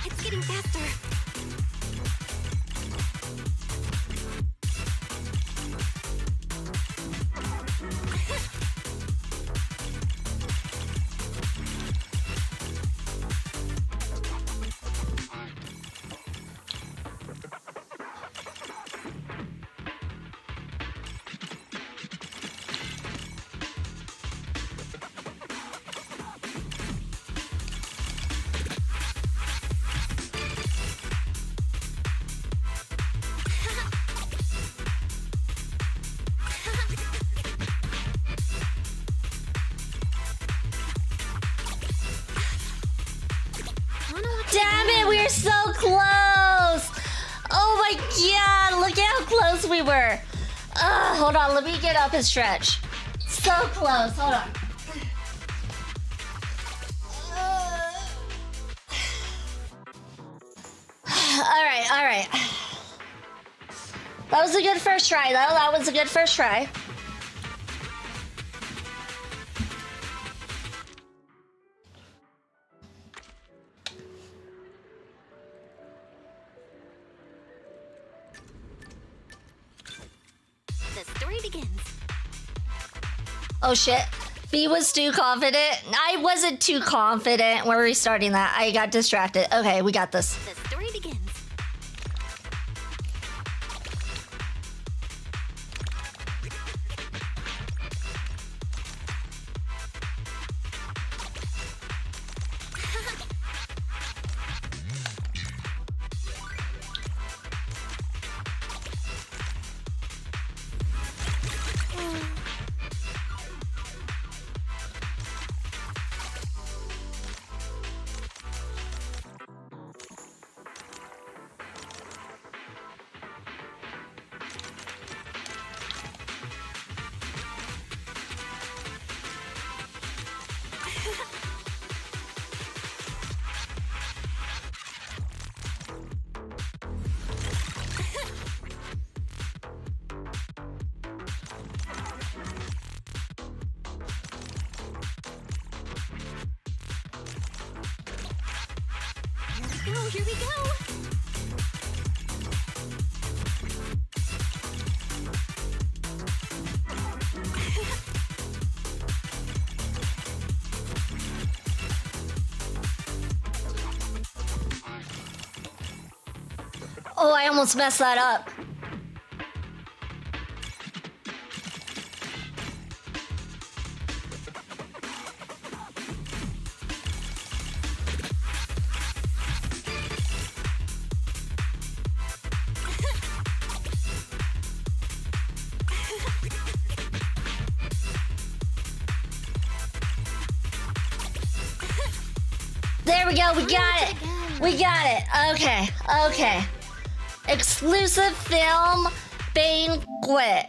It's getting faster. Damn it, we were so close! Oh my god, look at how close we were. Hold on, let me get up and stretch. So close, hold on. Alright. That was a good first try, though. That was a good first try. The story begins. Oh shit. B was too confident. I wasn't too confident. We're restarting that. I got distracted. Okay, we got this. The story begins. Here we go. Oh, I almost messed that up. There we go, we got it. We got it. Okay, okay. Exclusive Film Banquet.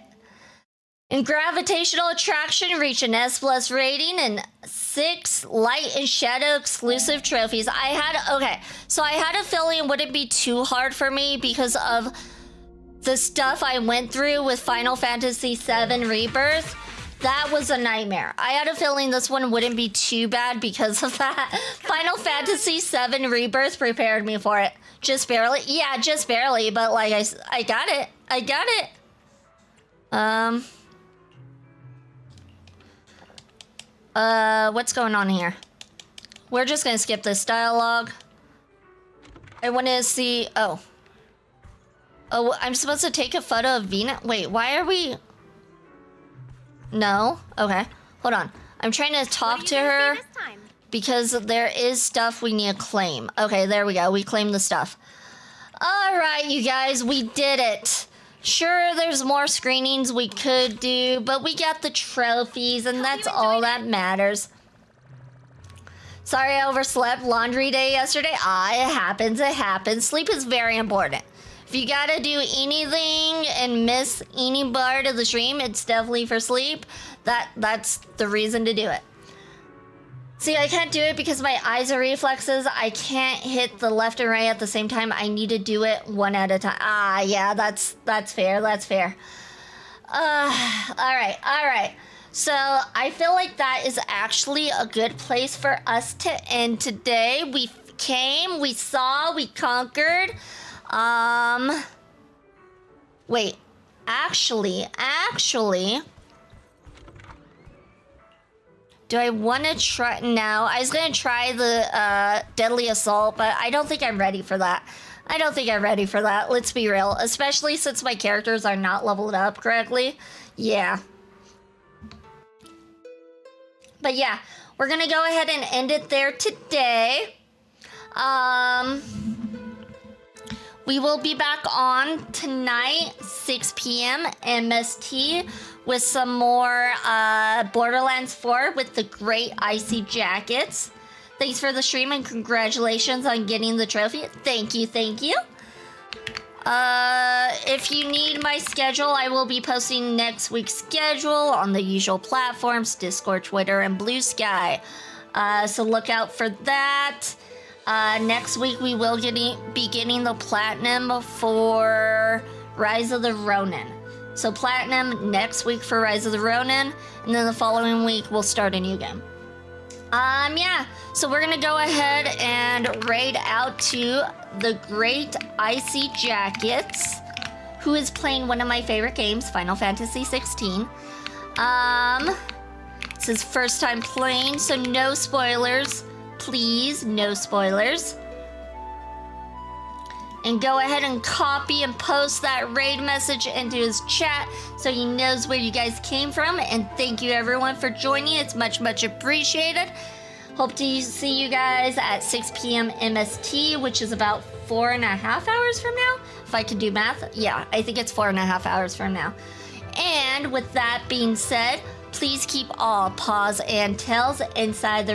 And Gravitational Attraction reached an S+ rating and 6 light and shadow exclusive trophies. I had a feeling it wouldn't be too hard for me because of the stuff I went through with Final Fantasy VII Rebirth. That was a nightmare. I had a feeling this one wouldn't be too bad because of that. Final Fantasy VII Rebirth prepared me for it. Just barely. Yeah, just barely, but like I got it. I got it. What's going on here? We're just gonna skip this dialogue. I want to see. Oh, I'm supposed to take a photo of Venus. Wait, why are we? No. Okay. Hold on. I'm trying to talk to her because there is stuff we need to claim. Okay, there we go. We claimed the stuff. All right, you guys, we did it. Sure, there's more screenings we could do, but we got the trophies, and that's all that matters. Sorry I overslept. Laundry day yesterday. It happens. It happens. Sleep is very important. If you gotta do anything and miss any part of the stream, it's definitely for sleep. That's the reason to do it. See, I can't do it because my eyes are reflexes. I can't hit the left and right at the same time. I need to do it one at a time. Yeah, that's fair. That's fair. All right. So I feel like that is actually a good place for us to end today. We came, we saw, we conquered. Wait, actually, do I want to try? No, I was going to try the Deadly Assault, but I don't think I'm ready for that. Let's be real, especially since my characters are not leveled up correctly. Yeah. But yeah, we're going to go ahead and end it there today. We will be back on tonight, 6 p.m. MST, with some more Borderlands 4 with the great icy jackets. Thanks for the stream and congratulations on getting the trophy. Thank you. If you need my schedule, I will be posting next week's schedule on the usual platforms, Discord, Twitter, and Blue Sky. So look out for that. Next week we will be getting the platinum for Rise of the Ronin. So platinum next week for Rise of the Ronin, and then the following week we'll start a new game. Yeah. So we're gonna go ahead and raid out to the great Icy Jackets, who is playing one of my favorite games, Final Fantasy 16. It's his first time playing, so no spoilers. Please, no spoilers. And go ahead and copy and post that raid message into his chat so he knows where you guys came from. And thank you everyone for joining. It's much, much appreciated. Hope to see you guys at 6 p.m. MST, which is about 4.5 hours from now. If I can do math. Yeah, I think it's 4.5 hours from now. And with that being said, please keep all paws and tails inside the